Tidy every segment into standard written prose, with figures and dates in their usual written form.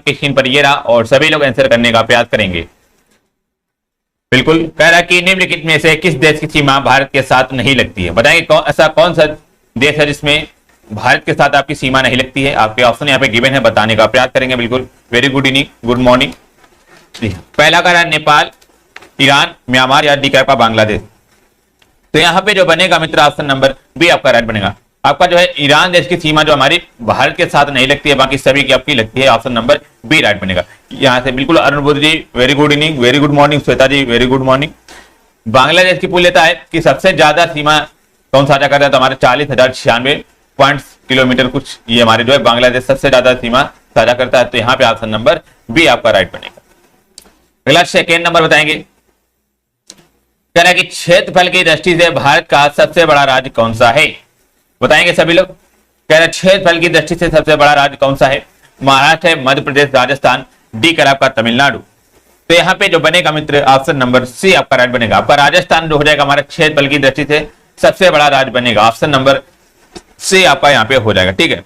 आपकी स्क्रीन पर ये रहा और सभी लोग आंसर करने का प्रयास करेंगे। बिल्कुल कह रहा है कि निम्नलिखित में से किस देश की सीमा भारत के साथ नहीं लगती है। बताएंगे ऐसा कौन सा देश है जिसमें भारत के साथ आपकी सीमा नहीं लगती है। आपके ऑप्शन यहाँ पे गिवन है, बताने का प्रयास करेंगे। बिल्कुल very good evening, good morning. पहला कह रहा है नेपाल, ईरान, म्यांमार या डी का आपका बांग्लादेश। तो यहाँ पे जो बनेगा मित्र ऑप्शन नंबर बी आपका राइट बनेगा। आपका जो है ईरान देश की सीमा जो हमारी भारत के साथ नहीं लगती है, बाकी सभी की आपकी लगती है। ऑप्शन नंबर बी राइट बनेगा यहाँ से। बिल्कुल Arun Buddh ji very good evening, very good morning. Shweta ji very good morning. Bangladesh की पूछ लेता है कि सबसे ज्यादा सीमा कौन साझा करता है, तो हमारे 40,096 किलोमीटर कुछ ये हमारे जो है बांग्लादेश सबसे ज्यादा सीमा साझा करता है। तो यहाँ पे ऑप्शन नंबर बी आपका राइट बनेगा। अगला सेकेंड नंबर बताएंगे, कह रहा है कि क्षेत्रफल की दृष्टि से भारत का सबसे बड़ा राज्य कौन सा है। बताएंगे सभी लोग। कह रहा है क्षेत्रफल की दृष्टि से सबसे बड़ा राज्य कौन सा है। महाराष्ट्र है, मध्य प्रदेश, राजस्थान, डी कर आपका तमिलनाडु। तो यहाँ पे जो बनेगा मित्र ऑप्शन नंबर सी आपका राइट बनेगा। आपका राजस्थान जो हो जाएगा हमारा क्षेत्रफल की दृष्टि से सबसे बड़ा राज्य बनेगा। ऑप्शन नंबर सी आपका यहाँ पे हो जाएगा, ठीक है।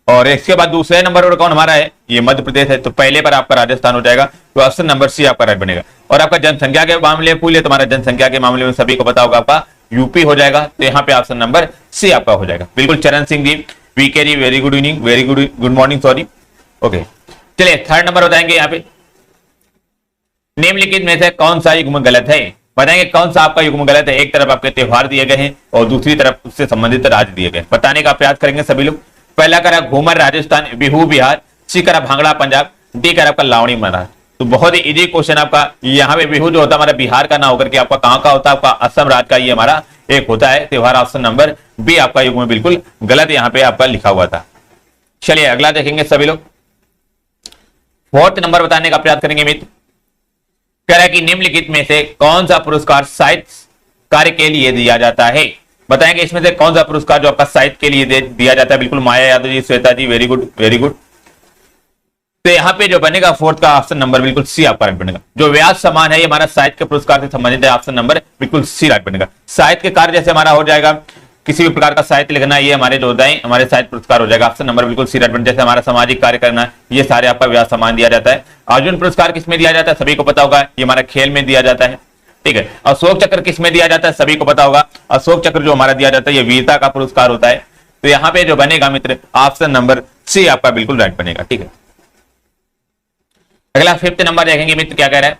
और इसके बाद दूसरे नंबर पर कौन हमारा है, ये मध्य प्रदेश है। तो पहले पर आपका राजस्थान हो जाएगा। तो ऑप्शन नंबर सी आपका राइट बनेगा। और आपका जनसंख्या के मामले में पूछे तो हमारा जनसंख्या के मामले में सभी को पता होगा आपका यूपी हो जाएगा। तो यहाँ पे ऑप्शन नंबर सी आपका हो जाएगा। बिल्कुल Charan Singh ji, VK ji very good evening, very good morning, sorry. Okay चलिए थर्ड नंबर बताएंगे यहाँ पे, निम्नलिखित में से कौन सा युग्म गलत है। बताएंगे कौन सा आपका युग्म गलत है। एक तरफ आपके त्योहार दिए गए हैं और दूसरी तरफ उससे संबंधित राज्य दिए गए। बताने का प्रयास करेंगे सभी लोग। पहला करा घूमर राजस्थान, बिहू बिहार, सी करा भांगड़ा पंजाब, डी करा आपका लावणी महाराष्ट्र। तो बहुत ही इजी क्वेश्चन आपका। यहाँ पे बिहू जो होता है हमारा बिहार का ना होकर के आपका कहाँ का होता है, आपका असम राज्य का ये हमारा एक होता है त्योहार। ऑप्शन नंबर बी आपका युग्म बिल्कुल गलत यहाँ पे आपका लिखा हुआ था। चलिए अगला देखेंगे सभी लोग। फोर्थ नंबर बताने का प्रयास करेंगे मित्र। कह रहा है कि निम्नलिखित में से कौन सा पुरस्कार साहित्य कार्य के लिए दिया जाता है। बताएंगे इसमें से कौन सा पुरस्कार जो आपका साहित्य के लिए दिया जाता है। बिल्कुल माया Yadav ji, Shweta ji very good, very good. तो यहाँ पे जो बनेगा फोर्थ का ऑप्शन नंबर बिल्कुल सी आपका राइट बनेगा। जो व्यास सम्मान है ये हमारा साहित्य के पुरस्कार से संबंधित है। ऑप्शन नंबर बिल्कुल सी राइट बनेगा। साहित्य के कार्य जैसे हमारा हो जाएगा किसी भी प्रकार का साहित्य लिखना, ये हमारे जो होता है हमारे साहित्य पुरस्कार हो जाएगा। ऑप्शन नंबर बिल्कुल सी राइट बनेगा। जैसे हमारा सामाजिक कार्य करना, ये सारे आपका व्यास सम्मान दिया जाता है। अर्जुन पुरस्कार किसमें दिया जाता है, सभी को पता होगा, ये हमारा खेल में दिया जाता है, ठीक है। अशोक चक्र किसमें दिया जाता है, सभी को पता होगा। अशोक चक्र जो हमारा दिया जाता है ये वीरता का पुरस्कार होता है। तो यहाँ पे जो बनेगा मित्र ऑप्शन नंबर सी आपका बिल्कुल राइट बनेगा, ठीक है। अगला फिफ्थ नंबर देखेंगे मित्र, क्या कह रहा है,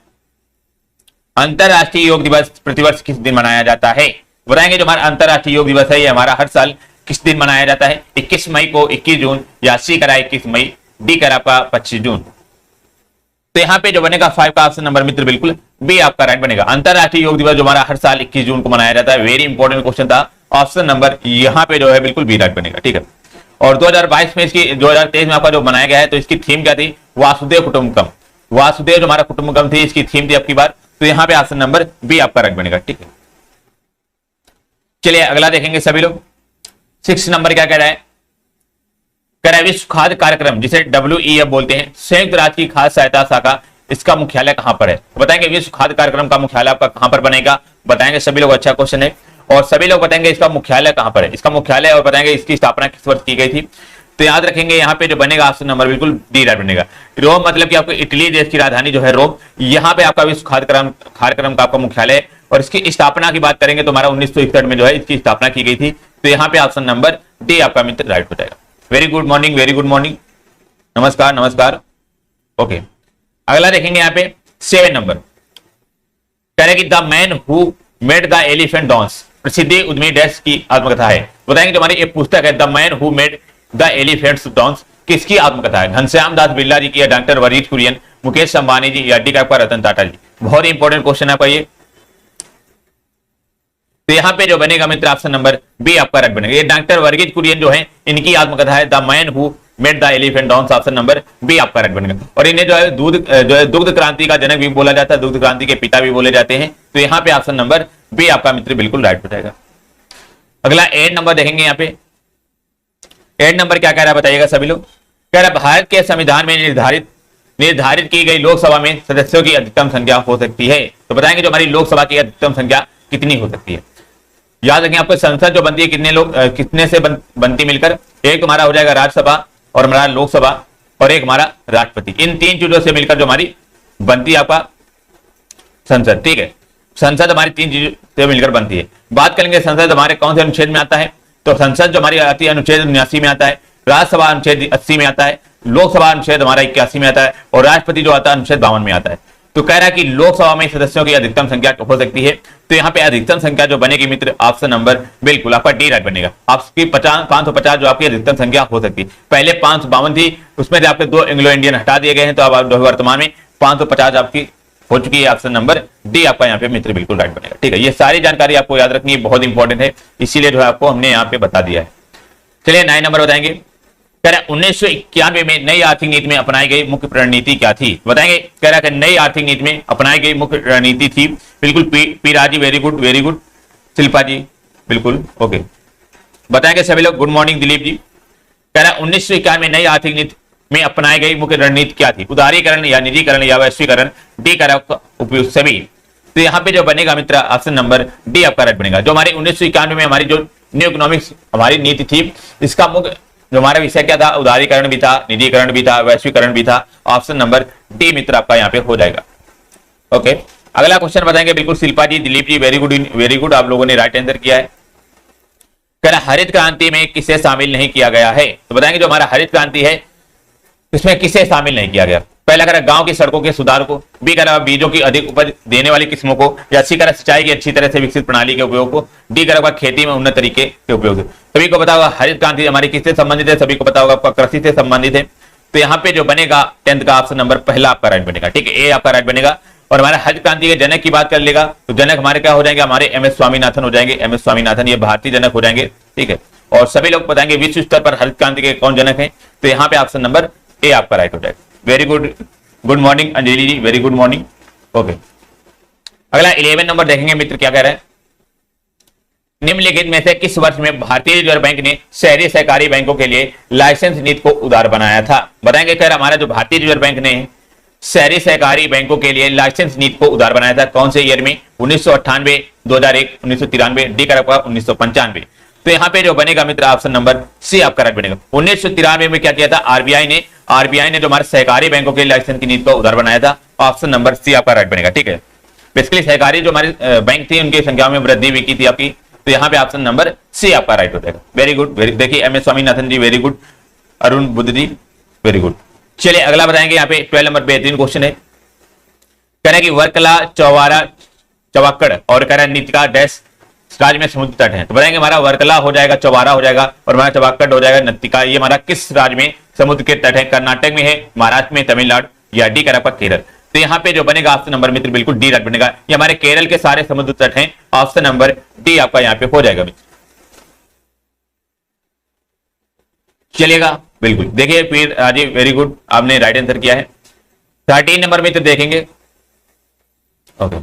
अंतरराष्ट्रीय योग दिवस प्रतिवर्ष किस दिन मनाया जाता है। बताएंगे जो हमारा अंतरराष्ट्रीय योग दिवस है ये हमारा हर साल किस दिन मनाया जाता है। 21 मई को, 21 जून, या सी करा 21 मई, डी करा आपका 25 जून। तो यहाँ पे जो बनेगा 5 का ऑप्शन नंबर मित्र बिल्कुल बी आपका राइट बनेगा। अंतरराष्ट्रीय योग दिवस जो हमारा हर साल 21 जून को मनाया जाता है। वेरी इंपॉर्टेंट क्वेश्चन था। ऑप्शन नंबर यहाँ पे जो है बिल्कुल बी राइट बनेगा, ठीक है। और 2022 में इसकी 2023 में आपका जो बनाया गया है तो इसकी थीम क्या थी, वासुदेव कुटुंबकम। वासुदेव जो हमारा कुटुंबकम थी इसकी थीम थी आपकी बार। तो यहाँ पे ऑप्शन नंबर बी आपका राइट बनेगा, ठीक है। चलिए अगला देखेंगे सभी लोग। 6 नंबर क्या कह रहा है, कह रहा है विश्व खाद्य कार्यक्रम जिसे WEF बोलते हैं, संयुक्त राष्ट्र की खाद्य सहायता शाखा, इसका मुख्यालय कहां पर है। बताएंगे विश्व खाद्य कार्यक्रम का मुख्यालय आपका कहां पर बनेगा। बताएंगे सभी लोग, अच्छा क्वेश्चन है। और सभी लोग बताएंगे इसका मुख्यालय कहां पर है, इसका मुख्यालय, और बताएंगे इसकी स्थापना किस वर्ष की गई थी। तो याद रखेंगे यहाँ पे जो बनेगा ऑप्शन नंबर बिल्कुल डी राइट बनेगा। रोम मतलब कि आपको इटली देश की राजधानी जो है रोम, यहाँ पे आपका विश्व खाद्य कार्यक्रम का आपका मुख्यालय। और इसकी स्थापना की बात करेंगे तो हमारा 1961 में जो है इसकी स्थापना की गई थी। तो यहाँ पे ऑप्शन नंबर डी आपका मित्र राइट हो जाएगा। Very good morning, very good morning, नमस्कार नमस्कार। ओके अगला देखेंगे यहाँ पे 7 नंबर, कह रहे कि the man who made the elephant dance प्रसिद्धि उद्यमी डैश की आत्मकथा है। बताएंगे जो हमारी एक पुस्तक है the man who made the elephants dance, किसकी आत्मकथा है। घनश्याम दास बिरला जी की, या डॉक्टर वर्गीज कुरियन, मुकेश अंबानी जी, या डी का रतन टाटा जी। बहुत ही इंपॉर्टेंट क्वेश्चन है आपका ये। तो यहाँ पे जो बनेगा मित्र ऑप्शन नंबर बी आपका राइट बनेगा। ये डॉक्टर वर्गीज कुरियन जो है इनकी आत्मकथा है the man who made the elephant dance. Option number B आपका राइट बनेगा। और इन्हें जो है दुग्ध क्रांति का जनक भी बोला जाता है, दुग्ध क्रांति के पिता भी बोले जाते हैं। तो यहाँ पे ऑप्शन नंबर बी आपका मित्र बिल्कुल राइट हो जाएगा। अगला 8 नंबर देखेंगे यहाँ पे। 8 नंबर क्या कह रहा है बताइएगा सभी लोग। कह रहा है भारत के संविधान में निर्धारित की गई लोकसभा में सदस्यों की अधिकतम संख्या हो सकती है। तो बताएंगे जो हमारी लोकसभा की अधिकतम संख्या कितनी हो सकती है। याद रखें आपको संसद जो बनती है कितने से बनती मिलकर, एक तुम्हारा हो जाएगा राज्यसभा और हमारा लोकसभा, और एक हमारा राष्ट्रपति। इन 3 चीजों से मिलकर जो हमारी बनती है आपका संसद। ठीक है, संसद हमारी 3 चीजों से मिलकर बनती है। बात करेंगे संसद हमारे कौन से अनुच्छेद में आता है, तो संसद जो हमारी आती है अनुच्छेद 79 में आता है, राज्यसभा अनुच्छेद 80 में आता है, लोकसभा अनुच्छेद हमारा 81 में आता है, और राष्ट्रपति जो आता है अनुच्छेद 52 में आता है। तो कह रहा है कि लोकसभा में सदस्यों की अधिकतम संख्या हो सकती है, तो यहाँ पे अधिकतम संख्या जो बनेगी मित्र ऑप्शन नंबर बिल्कुल आपका डी राइट बनेगा। आपकी 550 जो आपकी अधिकतम संख्या हो सकती है, पहले 552 थी, उसमें से आपके 2 एंग्लो इंडियन हटा दिए गए हैं, तो अब वर्तमान में 550 आपकी हो चुकी है। ऑप्शन नंबर डी आपका यहाँ पे मित्र बिल्कुल राइट बनेगा। ठीक है, ये सारी जानकारी आपको याद रखनी है, बहुत इंपॉर्टेंट है, इसीलिए जो है आपको हमने यहाँ पे बता दिया है। चलिए 9 नंबर बताएंगे। कह रहा है 1991 में नई आर्थिक नीति में अपनाई गई मुख्य रणनीति क्या थी, बताएंगे। कह रहा है नई आर्थिक नीति में अपनाई गई मुख्य रणनीति थी, बिल्कुल P Raji, very good very good. Shilpa ji बिल्कुल ओके, बताएंगे सभी लोग। Good morning Dilip ji. कह रहा है 1991 में नई आर्थिक नीति में अपनाई गई मुख्य रणनीति क्या थी, उदारीकरण या निजीकरण या वैश्वीकरण, डी का उपयोग सभी। तो यहाँ पे जो बनेगा मित्र ऑप्शन नंबर डी आपका राइट बनेगा। जो हमारी 1991 में हमारी जो न्यू इकोनॉमिक्स हमारी नीति थी, इसका मुख्य जो हमारा विषय क्या था, उदारीकरण भी था, निजीकरण भी था, वैश्वीकरण भी था। ऑप्शन नंबर डी मित्र आपका यहाँ पे हो जाएगा। ओके, अगला क्वेश्चन बताएंगे बिल्कुल शिल्पा जी, Dilip ji very good very good, आप लोगों ने राइट आंसर किया है। कह रहा हरित क्रांति में किसे शामिल नहीं किया गया है, तो बताएंगे जो हमारा हरित क्रांति है इसमें किसे शामिल नहीं किया गया। पहला कह रहा गांव की सड़कों के सुधार को, बी कह रहा बीजों की अधिक उपज देने वाली किस्मों को, या सी कह रहा सिंचाई की अच्छी तरह से विकसित प्रणाली के उपयोग को, डी कह रहा खेती में उन्नत तरीके के उपयोग से। सभी को पता होगा हरित क्रांति हमारी किससे संबंधित है, सभी को पता होगा आपका कृषि से संबंधित है। तो यहाँ पे जो बनेगा 10th का ऑप्शन नंबर पहला आपका राइट बनेगा। ठीक है, ए आपका राइट बनेगा। और हमारे हरित क्रांति के जनक की बात कर लेगा तो जनक हमारे क्या हो जाएंगे, हमारे एम एस स्वामीनाथन हो जाएंगे। एम एस स्वामीनाथन ये भारतीय जनक हो जाएंगे। ठीक है, और सभी लोग बताएंगे विश्व स्तर पर हरित क्रांति के कौन जनक है, तो यहाँ पे ऑप्शन नंबर ए आपका राइट हो जाएगा। Very good, good morning Anjali ji, very good morning. Okay, अगला 11 नंबर देखेंगे मित्र, क्या कह रहे हैं। निम्नलिखित में से किस वर्ष में भारतीय रिजर्व बैंक ने शहरी सहकारी बैंकों के लिए लाइसेंस नीति को उदार बनाया था, बताएंगे। कह रहा हमारा जो भारतीय रिजर्व बैंक ने शहरी सहकारी बैंकों के लिए लाइसेंस नीति को उदार बनाया था, कौन से ईयर में, 1998, 2001, 1993, डी का 1995। तो यहाँ पे जो बनेगा मित्र ऑप्शन नंबर सी आपका राइट बनेगा। 1993 में क्या किया था, आरबीआई ने जो हमारे सहकारी बैंकों के लाइसेंस की नीति को उदार बनाया था। ऑप्शन नंबर सी आपका राइट बनेगा। ठीक है, बेसिकली सहकारी जो हमारे बैंक थी उनकी संख्या में वृद्धि भी की थी आपकी, तो यहाँ पे ऑप्शन नंबर सी आपका राइट हो जाएगा। वेरी गुड, देखिए एम एस स्वामीनाथन जी very good, Arun Buddh ji very good. चलिए अगला बताएंगे, यहाँ पे 12 नंबर बेहतरीन क्वेश्चन है। कह रहा है कि वर्कला, चौवारा, चवाकड़ और कह रहा है नीतिका डैश राज्य में समुद्र तट है, तो बताएंगे हमारा वर्कला हो जाएगा, चौबारा हो जाएगा और हमारा चवाकड़ हो जाएगा नत्तिका। ये हमारा किस राज्य में समुद्र के तट है, कर्नाटक में है, महाराष्ट्र में, तमिलनाडु, या डी कह रहा केरल। तो यहाँ पे जो बनेगा ऑप्शन नंबर मित्र बिल्कुल डी राइट बनेगा। ये हमारे केरल के सारे समुद्र तट हैं। ऑप्शन नंबर डी आपका यहाँ पे हो जाएगा मित्र। चलिएगा बिल्कुल, देखिए फिर जी वेरी गुड, आपने राइट आंसर किया है। 13 नंबर मित्र देखेंगे। ओके,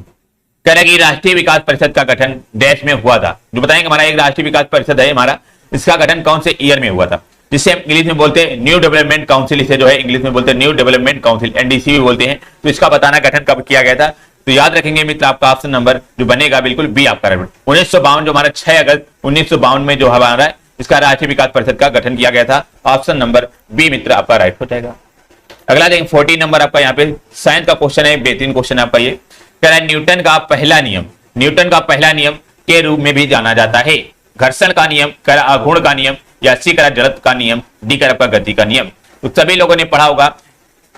कह रहा है कि राष्ट्रीय विकास परिषद का गठन देश में हुआ था, जो बताएंगे हमारा एक राष्ट्रीय विकास परिषद है हमारा, इसका गठन कौन से ईयर में हुआ था, जिसे हम इंग्लिश में बोलते हैं न्यू डेवलपमेंट काउंसिल। इसे जो है इंग्लिश में बोलते हैं न्यू डेवलपमेंट काउंसिल, एनडीसी भी बोलते हैं। तो इसका बताना गठन कब किया गया था, तो याद रखेंगे मित्र आपका ऑप्शन नंबर जो बनेगा बिल्कुल बी आपका राइट। 1952 जो हमारा 6 अगस्त 1952 में जो हमारा इसका राष्ट्रीय विकास परिषद का गठन किया गया था। ऑप्शन नंबर बी मित्र आपका राइट हो जाएगा। अगला देखें 14 नंबर आपका यहाँ पे साइंस का क्वेश्चन है, बेहतरीन क्वेश्चन आपका ये। कह रहा है न्यूटन का पहला नियम के रूप में भी जाना जाता है, घर्षण का नियम, कर आघूर्ण का नियम, या सी करा जड़त्व का नियम, डी करा आपका गति का नियम। तो सभी लोगों ने पढ़ा होगा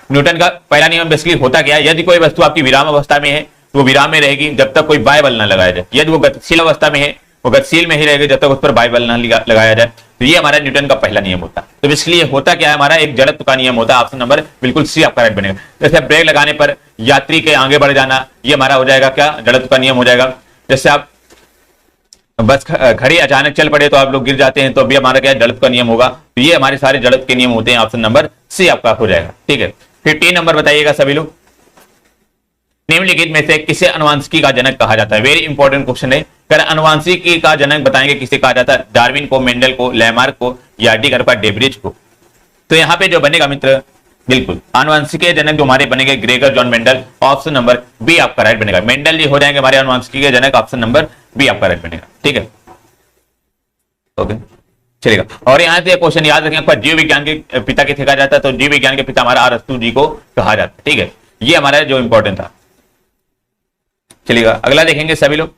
न्यूटन का पहला नियम बेसिकली होता क्या है, यदि कोई वस्तु आपकी विराम अवस्था में है तो वो विराम में रहेगी जब तक कोई बाह्य बल न लगाया जाए, यदि वो गतिशील अवस्था में है वो गतिशील में ही रहेगी जब तक उस पर बाह्य बल न लगाया जाए। तो ये हमारा न्यूटन का पहला नियम होता है। तो इसलिए होता क्या है, हमारा एक जड़त्व का नियम होता है। ऑप्शन नंबर बिल्कुल सी आपका राइट बनेगा। जैसे ब्रेक लगाने पर यात्री के आगे बढ़ जाना, ये हमारा हो जाएगा क्या, जड़त्व का नियम हो जाएगा। जैसे आप बस घड़ी अचानक चल पड़े तो आप लोग गिर जाते हैं, तो अभी हमारा क्या जड़त्व का नियम होगा। तो ये हमारे सारे जड़त्व के नियम होते हैं। ऑप्शन नंबर सी आपका हो जाएगा। ठीक है, 15 नंबर बताइएगा सभी लोग। निम्नलिखित में से किसे अनुवांशिकी का जनक कहा जाता है, वेरी इंपॉर्टेंट क्वेश्चन है। कर अनुवांशिकी का जनक बताएंगे किसे कहा जाता है, डार्विन को, मेंडल को, लैमार्क को, या डी कर डेब्रिज को। तो यहाँ पे जो बनेगा मित्र बिल्कुल आनुवंशिकी के जनक जो हमारे बनेंगे Gregor John Mendel. Option number B आपका राइट बनेगा। मेंडल जी हो जाएंगे हमारे आनुवंशिकी के जनक। ऑप्शन नंबर बी आपका राइट बनेगा। ठीक है, ओके। चलेगा। और यहाँ से क्वेश्चन याद रखें, आपका जीव विज्ञान के पिता के कहा जाता है, तो जीव विज्ञान के पिता हमारा अरस्तु जी को कहा जाता है। ठीक है, ये हमारा जो इंपॉर्टेंट था। चलिएगा, अगला देखेंगे सभी लोग।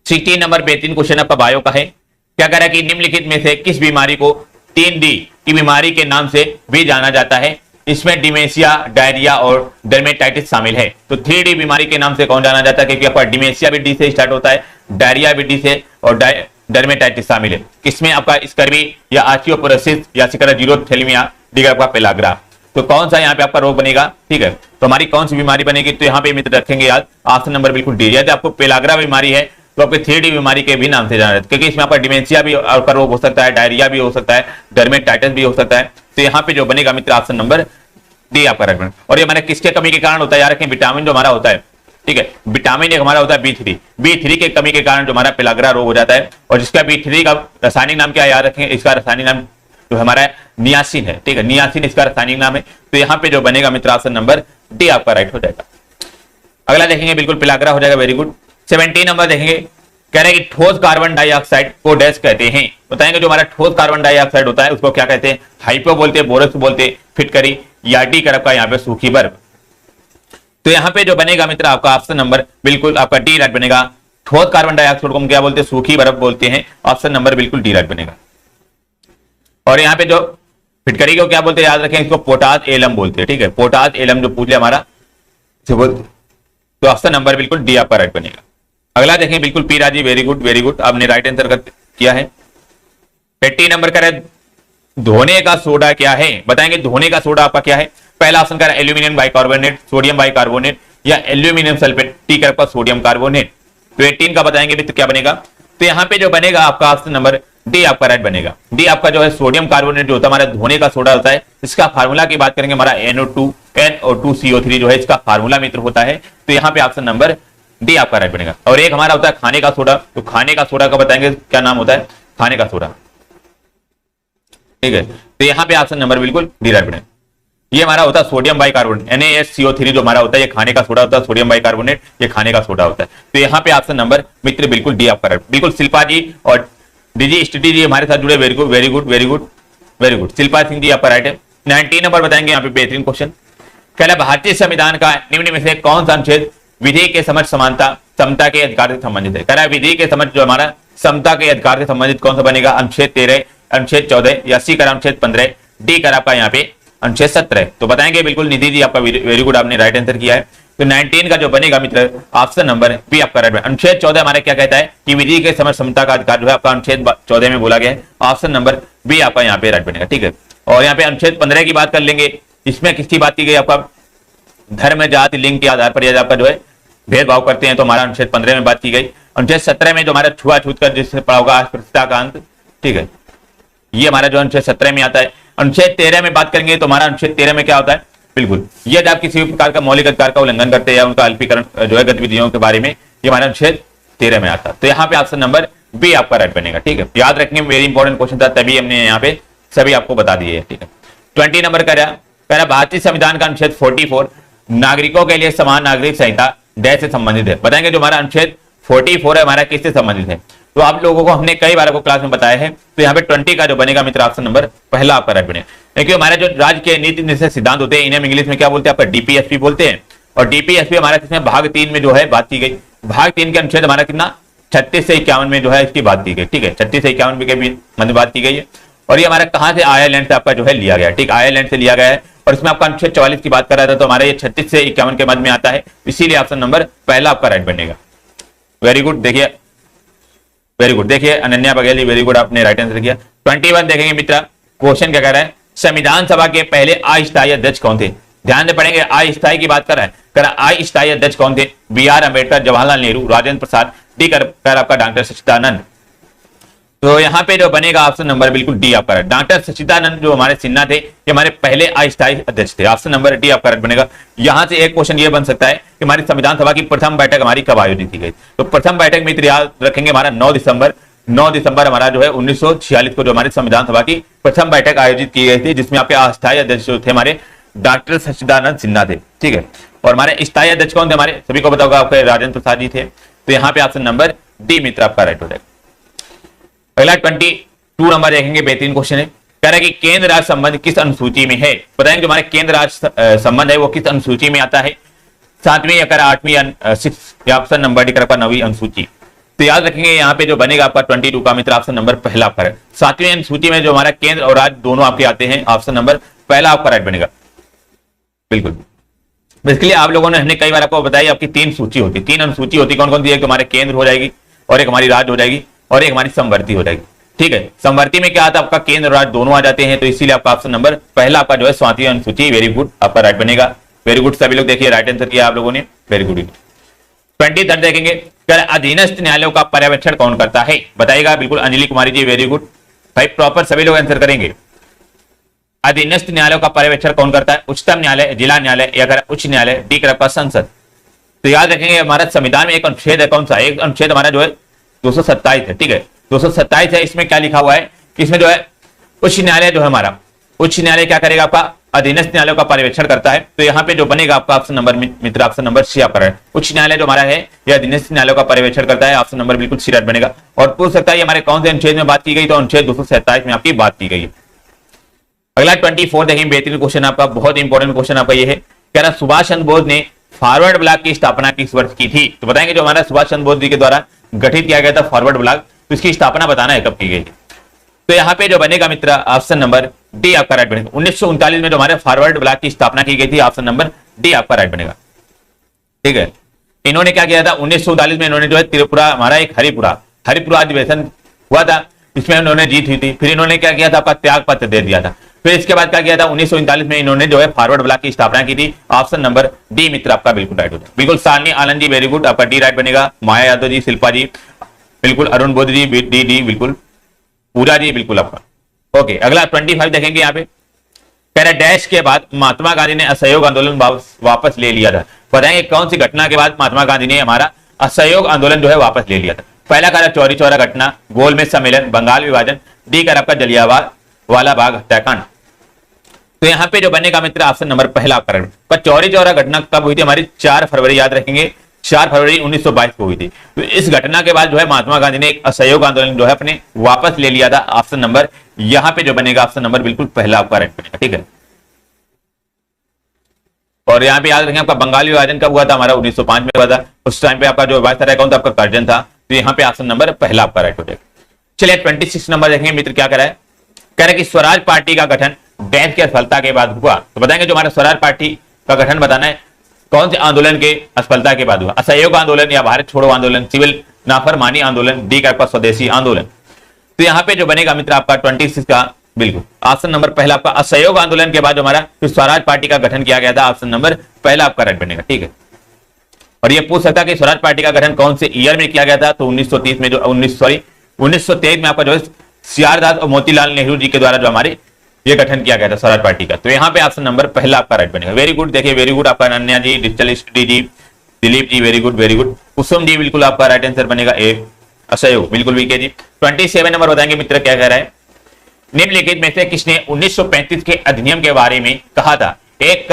16 नंबर 3 क्वेश्चन आपका बायो का है। क्या कह रहा है कि निम्नलिखित में से किस बीमारी को 3D की बीमारी के नाम से भी जाना जाता है? इसमें डिमेंशिया, डायरिया और डर्मेटाइटिस शामिल है। तो 3D बीमारी के नाम से कौन जाना जाता है? क्योंकि आपका डिमेंशिया भी डी से स्टार्ट होता है, डायरिया भी डी से, और डर्मेटाइटिस शामिल है। किसमें? आपका स्कर्वी या ऑस्टियोपोरोसिस या जीरोथेल्मिया, डी आपका पेलाग्रा। तो कौन सा यहाँ पे आपका रोग बनेगा? ठीक है, तो हमारी कौन सी बीमारी बनेगी? तो यहाँ पे मित्र रखेंगे याद, ऑप्शन नंबर बिल्कुल डी। यदि आपको पेलाग्रा बीमारी है तो आपके 3D बीमारी के भी नाम से जाना जाता है, क्योंकि इसमें आपका डिमेंशिया भी आपका रोग हो सकता है, डायरिया भी हो सकता है, डर्मेटाइटिस भी हो सकता है। तो यहाँ पे जो बनेगा मित्र ऑप्शन नंबर डी आपका रखना। और ये हमारे किसके कमी के कारण होता है? यार रखें, विटामिन जो हमारा होता है, ठीक है, विटामिन एक हमारा होता है B3 के कमी के कारण जो हमारा पेलाग्रा रोग हो जाता है। और जिसका B3 का रासायनिक नाम क्या है? याद रखें, इसका रासायनिक नाम जो हमारा नियासिन है। ठीक है, नियासिन इसका रासायनिक नाम है। तो यहाँ पे जो बनेगा मित्र ऑप्शन नंबर डी आपका राइट हो जाएगा। अगला देखेंगे, बिल्कुल पेलाग्रा हो जाएगा, वेरी गुड। 17 नंबर देखेंगे, कह रहे हैं कि ठोस कार्बन डाइऑक्साइड को डैश कहते हैं। बताएंगे जो हमारा ठोस कार्बन डाइऑक्साइड होता है उसको क्या कहते हैं? हाइपो बोलते हैं, बोरस बोलते हैं, फिटकरी, या डी करब का यहाँ पे सूखी बर्फ। तो यहाँ पे जो बनेगा मित्र आपका ऑप्शन नंबर बिल्कुल आपका डी राइट बनेगा। ठोस कार्बन डाइऑक्साइड को हम क्या बोलते हैं? सूखी बर्फ बोलते हैं। ऑप्शन नंबर बिल्कुल डी राइट बनेगा। और यहाँ पे जो फिटकरी को क्या बोलते हैं? याद रखें, इसको पोटास एलम बोलते हैं। ठीक है, पोटास एलम जो पूछ लिया हमारा, तो ऑप्शन नंबर बिल्कुल डी आपका राइट बनेगा। अगला देखें, बिल्कुल P Raji, very good very good, आपने राइट आंसर किया है। 18 नंबर का धोने का सोडा क्या है? बताएंगे धोने का सोडा आपका क्या है? पहला ऑप्शन का एल्यूमिनियम बाइकार्बोनेट, सोडियम बाइकार्बोनेट, या एल्यूमिनियम सल्फेट, टी का आपका सोडियम कार्बोनेट। तो 18 का बताएंगे भी तो क्या बनेगा? तो यहाँ पे जो बनेगा आपका ऑप्शन नंबर डी आपका राइट बनेगा। डी आपका जो है सोडियम कार्बोनेट जो होता है हमारा धोने का सोडा होता है, इसका फार्मूला की बात करेंगे हमारा NO2CO3 जो है इसका फार्मूला मित्र होता है। तो यहाँ पे ऑप्शन नंबर डी आपका राइट बनेगा। और एक हमारा होता है खाने का सोडा, तो खाने का सोडा का बताएंगे क्या नाम होता है? खाने का सोडा। ठीक है, तो यहाँ पे ऑप्शन नंबर बिल्कुल डी राइट बनेगा। ये हमारा होता है सोडियम बाइकार्बोनेट, NaSCO3 जो हमारा होता है, ये खाने का सोडा होता है, सोडियम बाइकार्बोनेट ये खाने का सोडा होता है। तो यहाँ पे ऑप्शन नंबर मित्र बिल्कुल डी आपका राइट। बिल्कुल शिल्पा जी और डीजी स्टडी जी हमारे साथ जुड़े, very good very good very good very good. Shilpa Singh ji आपका राइट है। 19 नंबर बताएंगे यहाँ पे बेहतरीन क्वेश्चन। कहला भारतीय संविधान का निम्न में से कौन सा अनुच्छेद विधि के समझ समानता समता के अधिकार से संबंधित है? कह रहा है विधि के समझ जो हमारा समता के अधिकार से संबंधित कौन सा बनेगा? अनुच्छेद 13, अनुच्छेद 14, या सी करा अनुच्छेद 15, डी करा आपका यहाँ पे अनुच्छेद 17। तो बताएंगे बिल्कुल निधि जी आपका वेरी गुड, आपने राइट आंसर किया है। तो 19 का जो बनेगा मित्र ऑप्शन नंबर बी आपका राइट। अनुच्छेद 14 हमारे क्या कहता है कि विधि के समझ समता का अधिकार जो है आपका अनुच्छेद 14 में बोला गया है। ऑप्शन नंबर बी आपका यहाँ पे राइट बनेगा। ठीक है, और यहाँ पे अनुच्छेद 15 की बात कर लेंगे। इसमें किसकी बात की गई? आपका धर्म, जाति, लिंग के आधार पर यदि आपका जो है भेदभाव करते हैं तो हमारा अनुच्छेद 15 में बात की गई। अनुच्छेद 17 में जो हमारा छुआछूत का जिससे पड़ा होगा अस्पृश्यता का अंत, ठीक है, ये हमारा जो अनुच्छेद 17 में आता है। अनुच्छेद 13 में बात करेंगे तो हमारा अनुच्छेद 13 में क्या होता है? बिल्कुल यदि आप किसी भी प्रकार का मौलिक अधिकार का उल्लंघन करते हैं या उनका अल्पीकरण जो है गतिविधियों के बारे में, ये हमारा अनुच्छेद 13 में आता है। तो यहाँ पे ऑप्शन नंबर बी आपका राइट बनेगा। ठीक है, याद रखने में वेरी इंपॉर्टेंट क्वेश्चन था, तभी हमने यहाँ पे सभी आपको बता दिए। ठीक है, 20 नंबर कह रहा भारतीय संविधान का अनुच्छेद 44 नागरिकों के लिए समान नागरिक संहिता डैश से संबंधित है। बताएंगे जो हमारा अनुच्छेद 44 है हमारा किससे संबंधित है? तो आप लोगों को हमने कई बार आपको क्लास में बताया है। तो यहाँ पे 20 का जो बनेगा मित्र ऑप्शन नंबर पहला आपका राइट बनेगा। क्योंकि हमारे जो राज्य के नीति निर्देशक सिद्धांत होते हैं इन्हें इंग्लिश में क्या बोलते हैं? आपका DPSP बोलते हैं। और DPSP हमारा किसमें भाग 3 में जो है बात की गई। भाग 3 के अनुच्छेद हमारा कितना 36 से 51 में जो है इसकी बात की गई। ठीक है, 36 से 51 के बीच में बात की गई है। और ये हमारा कहाँ से? आयरलैंड से आपका जो है लिया गया। ठीक, आयरलैंड से लिया गया है। और इसमें आपका अनुच्छेद 44 की बात कर रहा था, तो हमारा ये 36 से 51 के मध्य में आता है, इसीलिए ऑप्शन नंबर पहला आपका राइट बनेगा। वेरी गुड, देखिए वेरी गुड, देखिए अनन्या बघेल, वेरी गुड, आपने राइट आंसर किया। 21 देखेंगे मित्र, क्वेश्चन क्या कह रहा है? संविधान सभा के पहले अस्थायी अध्यक्ष कौन थे? ध्यान से पढ़ेंगे, अस्थायी की बात कर रहा है। कर अस्थायी अध्यक्ष कौन थे? BR अम्बेडकर, जवाहरलाल नेहरू, राजेंद्र प्रसाद, डी कर आपका डॉक्टर सच्चिदानंद। तो यहाँ पे जो बनेगा ऑप्शन नंबर बिल्कुल डी आपका राइट। डॉक्टर सच्चिदानंद जो हमारे सिन्हा थे ये हमारे पहले अस्थायी अध्यक्ष थे। ऑप्शन नंबर डी आपका राइट बनेगा। यहाँ से एक क्वेश्चन ये बन सकता है कि हमारी संविधान सभा की प्रथम बैठक हमारी कब आयोजित की गई? तो प्रथम बैठक मित्र याद रखेंगे हमारा 9 दिसंबर हमारा जो है 1946 को जो हमारी संविधान सभा की प्रथम बैठक आयोजित की गई थी, जिसमें आपके अस्थायी अध्यक्ष जो थे हमारे डॉक्टर सच्चिदानंद सिन्हा थे। ठीक है, और हमारे स्थायी अध्यक्ष कौन थे? हमारे सभी को बताओगे आपके राजेंद्र प्रसाद जी थे। तो यहाँ पे ऑप्शन नंबर डी मित्र आपका राइट हो जाएगा। अगला 2 नंबर देखेंगे, बेहतरीन क्वेश्चन है। कह रहा है कि केंद्र राज्य संबंध किस अनुसूची में है? बताएंगे जो हमारे केंद्र राज्य संबंध है वो किस अनुसूची में आता है? 7वीं या 8वीं या 6 या ऑप्शन नंबर डी कर 9वीं अनुसूची। तो याद रखेंगे यहाँ पे जो बनेगा आपका 22 का मित्र ऑप्शन नंबर पहला आपका है। 7वीं अनुसूची में जो हमारा केंद्र और राज्य दोनों आपके आते हैं, ऑप्शन नंबर पहला आपका राइट बनेगा। बिल्कुल, बेसिकली आप लोगों ने हमने कई बार आपको बताई आपकी 3 सूची होती, 3 अनुसूची होती। कौन कौन सी? एक हमारे केंद्र हो जाएगी, और एक हमारी राज्य हो जाएगी, और एक हमारी समवर्ती हो जाएगी। ठीक है, समवर्ती में क्या आता है आपका केंद्र और राज्य दोनों आ जाते हैं, तो इसीलिए आपका ऑप्शन नंबर पहला आपका जो है 7वीं अनुसूची, वेरी गुड आपका राइट बनेगा। वेरी गुड, सभी लोग देखिए राइट आंसर किया आप लोगों ने, वेरी गुड। 23 देखेंगे, अधीनस्थ न्यायालयों का पर्यवेक्षण कौन करता है? बताइएगा, बिल्कुल अंजलि कुमारी जी, वेरी गुड भाई, प्रॉपर सभी लोग आंसर करेंगे। अधीनस्थ न्यायालयों का पर्यवेक्षण कौन करता है? उच्चतम न्यायालय, जिला न्यायालय, या अगर उच्च न्यायालय, डी कर संसद। तो याद रखेंगे हमारा संविधान में एक अनुच्छेद है, कौन सा? एक अनुच्छेद हमारा जो है 227 है। ठीक है, 227 है। इसमें क्या लिखा हुआ है? इसमें जो है उच्च न्यायालय जो है हमारा, उच्च न्यायालय क्या करेगा? आपका अधीनस्थ न्यायालयों का पर्यवेक्षण करता है। तो यहाँ पे जो बनेगा आपका ऑप्शन नंबर मित्र, ऑप्शन नंबर सी आपका है। उच्च न्यायालय जो हमारा है यह अधीनस्थ न्यायालयों का पर्यवेक्षण करता है, ऑप्शन नंबर बिल्कुल सी राइट बनेगा। और पूछ सकता है हमारे कौन से अनुच्छेद में बात की गई? तो अनुच्छेद 227 में आपकी बात की गई है। अगला 24 देखेंगे, बेहतरीन क्वेश्चन आपका, बहुत इंपॉर्टेंट क्वेश्चन आपका ये है। कह रहा सुभाष चंद्र बोस ने फॉरवर्ड ब्लॉक की स्थापना किस वर्ष की थी? तो बताएंगे जो हमारा सुभाष चंद्र बोस जी के द्वारा गठित किया गया था फॉरवर्ड ब्लॉक, तो इसकी स्थापना बताना है कब की गई थी। तो यहाँ पे जो बनेगा मित्र ऑप्शन नंबर डी आपका राइट बनेगा। 1939 में जो हमारे फॉरवर्ड ब्लॉक की स्थापना की गई थी, ऑप्शन नंबर डी आपका राइट बनेगा। ठीक है, इन्होंने क्या किया था? 1939 में इन्होंने जो है त्रिपुरा हमारा एक हरिपुरा अधिवेशन हुआ था, इसमें इन्होंने जीत हुई थी। फिर इन्होंने क्या किया था? आपका त्याग पत्र दे दिया था। फिर इसके बाद क्या किया था? 1939 में इन्होंने जो है फॉरवर्ड ब्लॉक की स्थापना की थी, ऑप्शन नंबर डी मित्र आपका बिल्कुल राइट हो जाएगा। बिल्कुल, सानी आनंद जी वेरी गुड, आपका डी राइट बनेगा। माया यादव जी, शिल्पा जी बिल्कुल, अरुण बोध जी डी डी बिल्कुल, पूरा जी बिल्कुल आपका। ओके, अगला 25 देखेंगे यहाँ पे। कह रहा डैश के बाद महात्मा गांधी ने असहयोग आंदोलन वापस ले लिया था। बताएंगे कौन सी घटना के बाद महात्मा गांधी ने हमारा असहयोग आंदोलन जो है वापस ले लिया था? पहला कह रहा चौरी चौरा घटना, गोलमेज सम्मेलन, बंगाल विभाजन, डी कर आपका जलियांवाला बाग हत्याकांड। तो यहाँ पे जो बनेगा मित्र ऑप्शन नंबर पहला आपका। पर चौरी चौरा घटना कब हुई थी? हमारी 4 फरवरी, याद रखेंगे 4 फरवरी 1922 को हुई थी। तो इस घटना के बाद जो है महात्मा गांधी ने एक असहयोग आंदोलन जो है अपने वापस ले लिया था, ऑप्शन नंबर यहां पे जो बनेगा ऑप्शन नंबर बिल्कुल पहला आपका राइट बनेगा। ठीक है, और यहाँ पे याद रखेंगे आपका बंगाल विभाजन कब हुआ था? हमारा 1905 में हुआ था। उस टाइम पे आपका जो वायसराय कौन था? आपका कर्जन था। तो यहाँ पे ऑप्शन नंबर पहला आपका राइट हो जाएगा। चलिए 26 नंबर देखेंगे मित्र, क्या कह रहा है? कह रहा है कि स्वराज पार्टी का गठन डैश की असफलता के बाद हुआ। तो बताएंगे जो हमारा स्वराज पार्टी का गठन बताना है कौन से आंदोलन के असफलता के बाद हुआ? असहयोग आंदोलन, या भारत छोड़ो आंदोलन, सिविल नाफरमानी आंदोलन, डी का स्वदेशी आंदोलन। तो यहाँ पे जो बनेगा मित्र आपका 26 का बिल्कुल ऑप्शन नंबर पहला आपका असहयोग आंदोलन के बाद जो हमारा स्वराज पार्टी का गठन किया गया था, ऑप्शन नंबर पहला आपका राइट बनेगा। ठीक है, और ये पूछ सकता है कि स्वराज पार्टी का गठन कौन से ईयर में किया गया था? तो 1930 में, जो 1923 में आपका जो है सीआर और मोतीलाल नेहरू जी के द्वारा जो हमारे ये गठन किया गया था स्वराज पार्टी का। तो यहाँ पे ऑप्शन नंबर पहला आपका राइट बनेगा। वेरी गुड, देखिए वेरी गुड आपका अनन्या जी, डिजिटल स्टडी जी, Dilip ji very good very good, Kusum ji बिल्कुल आपका राइट आंसर बनेगा ए असहयोग बिल्कुल वीके जी। 27 नंबर बताएंगे मित्र, क्या कह रहा है? निम्नलिखित में से किसने 1935 के अधिनियम के बारे में कहा था? एक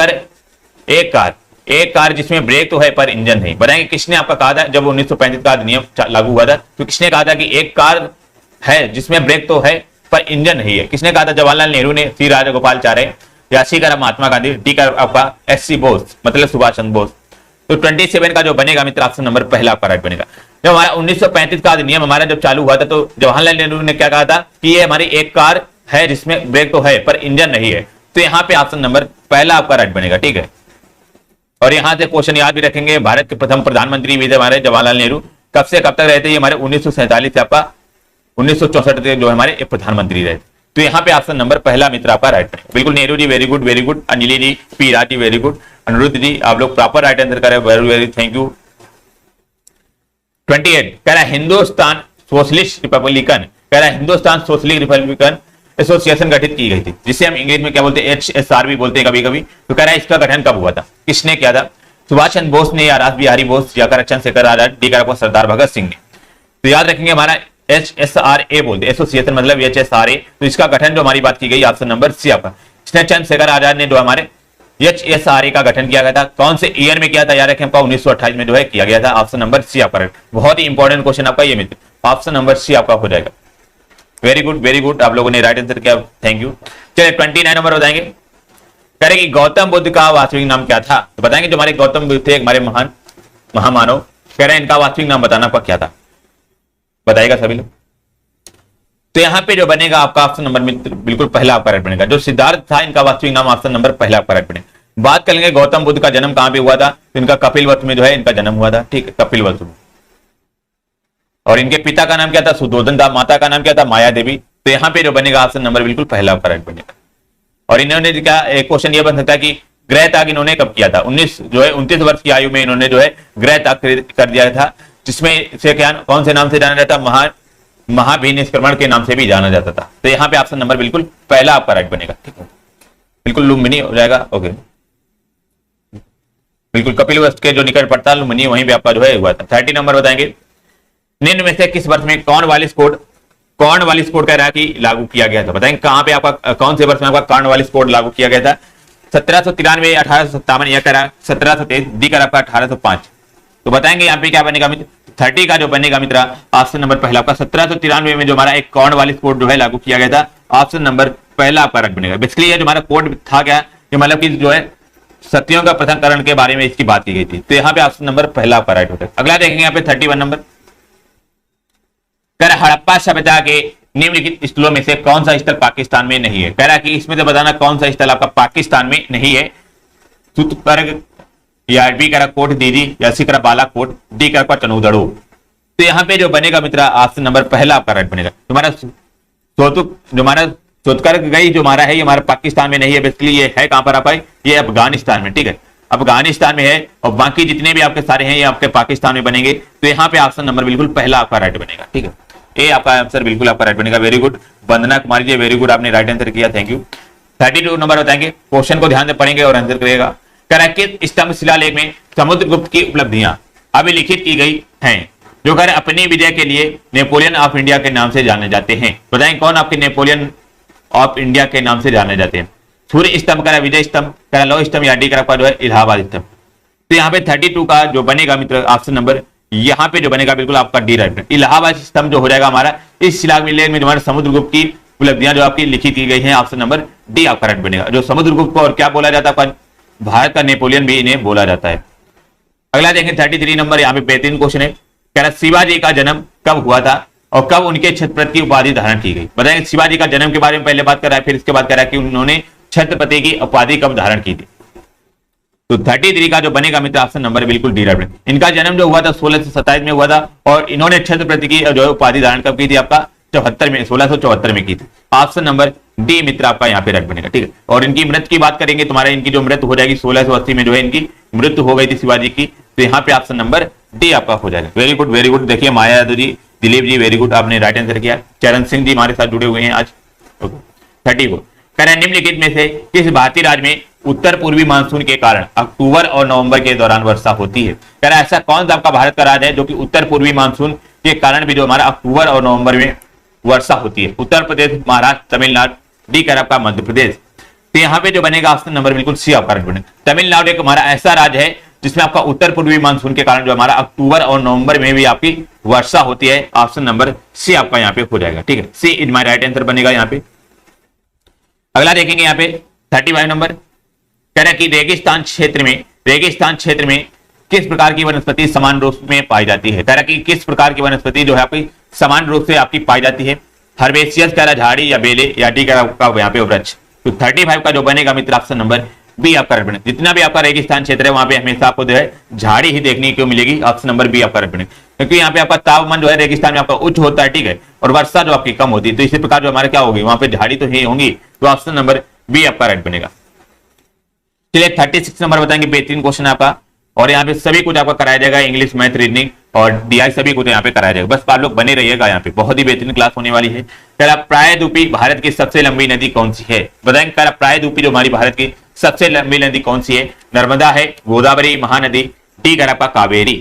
कार जिसमें ब्रेक तो है पर इंजन नहीं। बताएंगे किसने आपका कहा था जब 1935 का अधिनियम लागू हुआ था? तो किसने कहा था कि एक कार है जिसमें ब्रेक तो है पर इंजन नहीं है? किसने कहा था? जवाहरलाल नेहरू ने, सी राजगोपालचारी, या सी कर महात्मा गांधी, डी कर आपका एस.सी. बोस मतलब सुभाष चंद्र बोस। तो 27 का जो बनेगा मित्र ऑप्शन नंबर पहला आपका राइट बनेगा। जब हमारा 1935 का अधिनियम हमारा जब चालू हुआ था तो जवाहरलाल नेहरू ने क्या कहा था कि ये हमारी एक कार है जिसमें ब्रेक तो है पर इंजन नहीं है। तो यहाँ पे ऑप्शन नंबर पहला आपका राइट बनेगा। ठीक है, और यहां से क्वेश्चन याद भी रखेंगे, भारत के प्रथम प्रधानमंत्री भी थे हमारे जवाहरलाल नेहरू। कब से कब तक रहे थे? ये हमारे 1947 से आपका 1964 तक जो हमारे प्रधानमंत्री रहे। तो यहाँ पे ऑप्शन नंबर पहला मित्र आपका राइट है। बिल्कुल नेहरू जी वेरी गुड, अंजलि जी, पी राजी वेरी गुड, अनुरुद्ध जी आप लोग प्रॉपर राइट आंसर करें, वेरी वेरी थैंक यू। 28 कह रहा है हिंदुस्तान सोशलिस्ट रिपब्लिकन, कह रहा है हिंदुस्तान सोशलिस्ट रिपब्लिकन एसोसिएशन गठित की गई थी, जिसे हम इंग्लिश में क्या बोलते हैं HSR भी बोलते हैं कभी कभी। तो कह रहा है इसका गठन कब हुआ था? किसने किया था? सुभाष चंद्र बोस ने, या राज बिहारी बोस, या चंद्रशेखर आजाद, डी कर सरदार भगत सिंह ने। तो याद रखेंगे हमारा HSRA बोलते एसोसिएशन मतलब HSRA। तो इसका गठन जो हमारी बात की गई ऑप्शन नंबर सी आपका। इसने चंद्रशेखर आजाद ने जो हमारे HSRA का गठन किया गया था, कौन से ईयर में किया था? याद रखें आपका 1928 में जो है किया गया था, ऑप्शन नंबर सी आपका। बहुत ही इंपॉर्टेंट क्वेश्चन आपका ये मित्र, ऑप्शन नंबर सी आपका हो जाएगा। वेरी गुड, आप लोगों ने राइट आंसर किया, थैंक यू। चलिए 29 नंबर बताएंगे। कह रहे कि गौतम बुद्ध का वास्तविक नाम क्या था? तो बताएंगे जो हमारे गौतम बुद्ध थे हमारे महान महामानव, कह रहे हैं इनका वास्तविक नाम बताना आपका क्या था, बताइएगा सभी लोग। तो यहाँ पे जो बनेगा आपका ऑप्शन नंबर बिल्कुल पहला आपका राइट बनेगा। जो सिद्धार्थ था इनका वास्तविक नाम ऑप्शन नंबर पहला आपका राइट बनेगा। बात करेंगे गौतम बुद्ध का जन्म कहां पे हुआ था, तो इनका कपिलवस्तु में जो है इनका जन्म हुआ था, ठीक है, कपिलवस्तु में। और इनके पिता का नाम क्या था? सुधोधन था। माता का नाम क्या था? माया देवी। तो यहाँ पे जो बनेगा ऑप्शन नंबर बिल्कुल पहला आपका राइट बनेगा। और इन्होंने क्या एक क्वेश्चन ये बन सकता है कि गृह त्याग इन्होंने कब किया था? 29 वर्ष की आयु में इन्होंने जो है गृह त्याग कर दिया था, जिसमें से क्या कौन से नाम से जाना जाता? महाभिनिष्क्रमण के नाम से भी जाना जाता था। तो यहाँ पे ऑप्शन नंबर बिल्कुल पहला आपका राइट बनेगा, ठीक है, बिल्कुल लुम्बिनी हो जाएगा। ओके, बिल्कुल कपिलवस्तु के जो निकट पड़ता है लुम्बिनी, वहीं पे आपका जो है हुआ था। 30 नंबर बताएंगे। निम्न में से किस वर्ष में कॉर्नवालिस कोड कह रहा है कि लागू किया गया था? बताएंगे कहां पे आपका कौन से वर्ष में आपका कॉर्नवालिस कोड लागू किया गया था? 1793, 1857 या करा 1723, डी करा आपका 1805। तो बताएंगे यहाँ पे क्या बनेगा मित्र? 30 का जो बनेगा मित्र ऑप्शन नंबर पहला आपका 1793 में जो हमारा एक कॉर्नवालिस कोड जो है लागू किया गया था, ऑप्शन नंबर पहला आपका राइट बनेगा। बेसिकली ये जो हमारा कोड था क्या, ये मतलब कि जो है सत्यों का पृथक्करण के बारे में इसकी बात की गई थी। तो यहाँ पे ऑप्शन नंबर पहला आपका राइट होता है। अगला देखेंगे यहाँ पे 31 नंबर। कह रहा हड़प्पा सभ्यता के निम्नलिखित स्थलों में से कौन सा स्थल पाकिस्तान में नहीं है? कह रहा कि इसमें से बताना कौन सा स्थल आपका पाकिस्तान में नहीं है। सूतकर्ग या बी करा कोट दीदी या सी करा बालाकोट, डी करा चनौदड़ो। तो यहाँ पे जो बनेगा मित्र ऑप्शन नंबर पहला आपका राइट बनेगा। तुम्हारा सूतकर्ग गई जो हमारा है ये हमारा पाकिस्तान में नहीं है। बेसिकली ये है कहां पर आपका? ये अफगानिस्तान में, ठीक है, अफगानिस्तान में है। और बाकी जितने भी आपके सारे हैं ये आपके पाकिस्तान में बनेंगे। तो यहाँ पे ऑप्शन नंबर बिल्कुल पहला आपका राइट बनेगा, ठीक है, ये आपका आंसर बिल्कुल आपका राइट बनेगा। Very good Vandana Kumari ji, very good, आपने राइट आंसर किया, थैंक यू। 32 नंबर बताएंगे। क्वेश्चन को ध्यान से पढ़ेंगे और आंसर करिएगा। किस स्तंभ शिलालेख में समुद्रगुप्त की उपलब्धियां अभिलिखित की गई हैं, जो कर अपनी विजय के लिए नेपोलियन ऑफ इंडिया के नाम से जाने जाते हैं? बताएं कौन आपके नेपोलियन ऑफ इंडिया के नाम से जाने जाते हैं? सूर्य स्तंभ, करा विजय स्तंभ, करा लौह स्तंभ या डी करा जो है इलाहाबाद स्तंभ। तो यहाँ पे 32 का जो बनेगा मित्र ऑप्शन नंबर यहाँ पे जो बनेगा बिल्कुल आपका डी राइट। इलाहाबाद स्तंभ जो हो जाएगा हमारा इस शिलालेख में हमारे समुद्रगुप्त की उपलब्धियां जो आपकी लिखी की गई हैं, ऑप्शन नंबर डी आपका राइट बनेगा। जो समुद्रगुप्त को और क्या बोला जाता है? भारत का नेपोलियन भी इन्हें बोला जाता है। अगला देखें 33 नंबर। यहाँ पे बेहतरीन क्वेश्चन है। कह रहा शिवाजी का जन्म कब हुआ था और कब उनके छत्रपति की उपाधि धारण की गई? बताएंगे शिवाजी का जन्म के बारे में पहले बात कर रहा है, फिर इसके बाद कह रहा है कि उन्होंने छत्रपति की उपाधि कब धारण की थी। तो 33 का जो बनेगा मित्र ऑप्शन नंबर बिल्कुल डी राइट। इनका जन्म जो हुआ था 1627 में हुआ था और इन्होंने छत्रपति की जो है उपाधि धारण कब की थी? आपका 74 में, 1674 में की थी। ऑप्शन नंबर डी मित्र आपका यहाँ पे राइट बनेगा, ठीक है। और इनकी मृत्यु की बात करेंगे, तुम्हारे इनकी जो मृत्यु हो जाएगी 1680 में जो है इनकी मृत्यु हो गई थी शिवाजी की। तो यहाँ पे ऑप्शन नंबर डी आपका हो जाएगा। Very good very good. देखिए माया यादव जी, दिलीप जी, वेरी गुड, आपने राइट आंसर किया। चरण सिंह जी हमारे साथ जुड़े हुए हैं आज। 34 कह रहे निम्नलिखित में से किस भारतीय राज्य में उत्तर पूर्वी मानसून के कारण अक्टूबर और नवंबर के दौरान वर्षा होती है? कह रहा ऐसा कौन सा आपका भारत का राज्य है जो कि उत्तर पूर्वी मानसून के कारण भी जो हमारा अक्टूबर और नवंबर में वर्षा होती है? उत्तर प्रदेश, महाराष्ट्र, तमिलनाडु, डी कह रहा आपका मध्य प्रदेश। तो यहाँ पे जो बनेगा ऑप्शन नंबर बिल्कुल सी आपका राइट बनेगा। तमिलनाडु एक हमारा ऐसा राज्य है जिसमें आपका उत्तर पूर्वी मानसून के कारण जो हमारा अक्टूबर और नवंबर में भी आपकी वर्षा होती है। ऑप्शन नंबर सी आपका यहाँ पे हो जाएगा, ठीक है, सी इज माय राइट आंसर बनेगा यहाँ पे। अगला देखेंगे यहाँ पे 35 नंबर। कह रहा है कि रेगिस्तान क्षेत्र में किस प्रकार की वनस्पति समान रूप में पाई जाती है? कह रहा कि किस प्रकार की वनस्पति जो है आपकी समान रूप से आपकी पाई जाती है? हर्बेशियस कह रहा झाड़ी या बेले या डी कह रहा आपका यहाँ पे वृक्ष। तो 35 का जो बनेगा मित्र ऑप्शन नंबर बी आपका राइट बनेगा। जितना भी आपका रेगिस्तान क्षेत्र है वहां पे हमेशा आपको जो है झाड़ी ही देखने को मिलेगी। ऑप्शन नंबर बी आपका राइट बनेगा, क्योंकि यहाँ पे आपका तापमान जो है रेगिस्तान में आपका उच्च होता है, ठीक है, और वर्षा जो आपकी कम होती है। तो इसी प्रकार जो हमारे क्या होगी वहां पे झाड़ी तो ही होंगी। तो ऑप्शन नंबर बी आपका राइट बनेगा। चलिए 36 नंबर बताएंगे। बेहतरीन क्वेश्चन आपका और यहाँ पे सभी कुछ आपका कराया जाएगा, इंग्लिश, मैथ, रीजनिंग और डीआई सभी कुछ यहाँ पे कराया जाएगा। बस आप लोग बने रहिएगा, यहाँ पे बहुत ही बेहतरीन क्लास होने वाली है। कह रहा प्रायद्वीपी भारत की सबसे लंबी नदी कौन सी है? बताएंगे कह रहा प्रायद्वीपी जो हमारी भारत की सबसे लंबी नदी कौन सी है? नर्मदा है, गोदावरी, महानदी, डी कह रहा आपका कावेरी।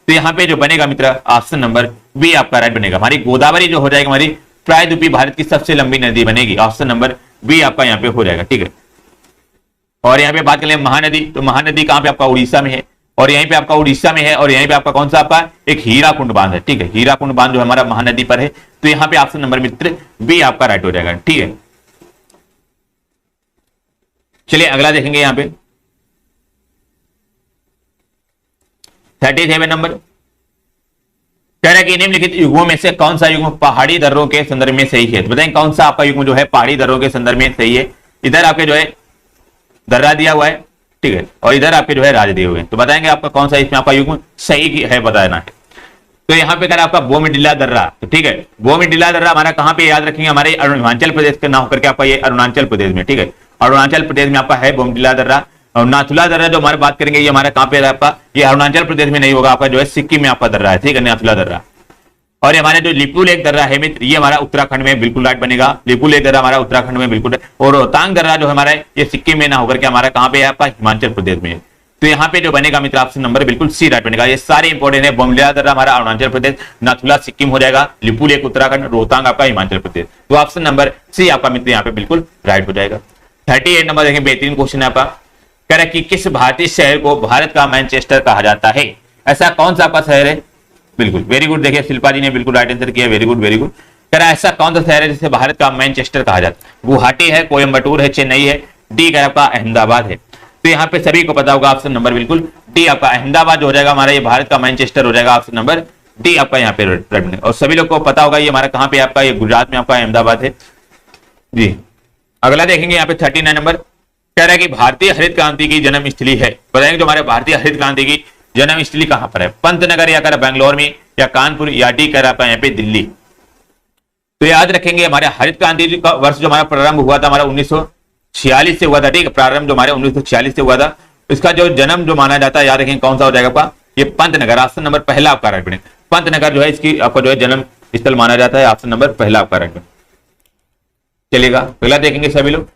तो यहाँ पे जो बनेगा मित्र ऑप्शन नंबर बी आपका राइट बनेगा। हमारी गोदावरी जो हो जाएगी हमारी प्रायद्वीपी भारत की सबसे लंबी नदी बनेगी। ऑप्शन नंबर बी आपका यहाँ पे हो जाएगा, ठीक है। और यहाँ पे बात करें महानदी, तो महानदी कहां पे आपका उड़ीसा में है। और यहीं पे आपका उड़ीसा में है, और यहीं पे आपका कौन सा आपका एक हीराकुंड बांध है। ठीक है, हीराकुंड बांध जो हमारा महानदी पर है। तो यहाँ पे ऑप्शन नंबर मित्र बी आपका राइट हो जाएगा। ठीक है, चलिए अगला देखेंगे यहाँ पे 37 नंबर कह रहा है कि निम्नलिखित युग्मों में से कौन सा युग्म पहाड़ी दर्रों के संदर्भ में सही है। तो बताएं कौन सा आपका युग्म जो है पहाड़ी दर्रों के संदर्भ में सही है। इधर आपके जो है दर्रा दिया हुआ है, ठीक है, और इधर आपके जो है राज दिए हुए हैं। तो बताएंगे आपका कौन सा इसमें आपका युग्म सही है बताना है। तो यहाँ पे कह रहा है आपका बोमडिला दर्रा। तो ठीक है, बोमडिला दर्रा हमारा कहाँ पे याद रखेंगे, हमारे अरुणाचल प्रदेश का ना होकर के आपका ये अरुणाचल प्रदेश में। ठीक है, अरुणाचल प्रदेश में आपका है बोमडिला दर्रा। और नाथुला दर्रा जो हमारे बात करेंगे ये हमारा कहाँ पे है आपका, ये अरुणाचल प्रदेश में नहीं होगा, आपका जो है सिक्किम में आपका दर्रा है। ठीक है, नाथुला दर्रा। और ये हमारे जो लिपू लेक दर्रा है मित्र, ये हमारा उत्तराखंड में बिल्कुल राइट बनेगा। लिपू लेक दर्रा हमारा उत्तराखंड में बिल्कुल। और रोहतांग दर्रा जो हमारा है ये सिक्किम में ना होकर के हमारा कहाँ पे है आपका हिमाचल प्रदेश में। तो यहाँ पे जो बनेगा मित्र ऑप्शन नंबर बिल्कुल सी राइट बनेगा। ये सारे इंपॉर्टेंट है। बोमडिला दर्रा हमारा अरुणाचल प्रदेश, नाथुला सिक्किम हो जाएगा, लिपू लेक उत्तराखंड, रोहतांग आपका हिमाचल प्रदेश। तो ऑप्शन नंबर सी आपका मित्र यहाँ पे बिल्कुल राइट हो जाएगा। 38 नंबर देखें, बेहतरीन क्वेश्चन है आपका। कह रहा है कि किस भारतीय शहर को भारत का मैनचेस्टर कहा जाता है। ऐसा कौन सा आपका शहर है, बिल्कुल वेरी गुड। देखिए शिल्पा जी ने बिल्कुल राइट आंसर किया, वेरी गुड वेरी गुड। कह रहा है ऐसा कौन सा शहर है जिसे भारत का मैनचेस्टर कहा जाता है। गुवाहाटी है, कोयम्बटूर है, चेन्नई है, डी कह रहा आपका अहमदाबाद है। तो यहाँ पे सभी को पता होगा ऑप्शन नंबर बिल्कुल डी आपका अहमदाबाद हो जाएगा हमारा, ये भारत का मैनचेस्टर हो जाएगा। ऑप्शन नंबर डी आपका यहाँ पे राइट। और सभी लोग को पता होगा ये हमारा कहाँ पे आपका, ये गुजरात में आपका अहमदाबाद है जी। अगला देखेंगे यहाँ पे 39 नंबर कह रहा है कि भारतीय हरित क्रांति की जन्मस्थली है। बताएंगे जो हमारे भारतीय हरित क्रांति की जन्मस्थली कहां पर है, पंतनगर या कर बेंगलोर में, या कानपुर, या डी कर आपका यहाँ पे दिल्ली। तो याद रखेंगे हमारे हरित क्रांति का वर्ष जो हमारा प्रारंभ हुआ था हमारा 1946 से हुआ था। ठीक है, प्रारंभ जो हमारे 1946 से हुआ था। इसका जो जन्म जो माना जाता है याद रखेंगे कौन सा हो जाएगा आपका, ये पंतनगर। ऑप्शन नंबर पहला आपका राइट बनेगा। पंतनगर जो है इसकी आपका जो है जन्म स्थल माना जाता है। ऑप्शन नंबर पहला आपका राइट बनेगा। चलेगा, पहला देखेंगे सभी लोग।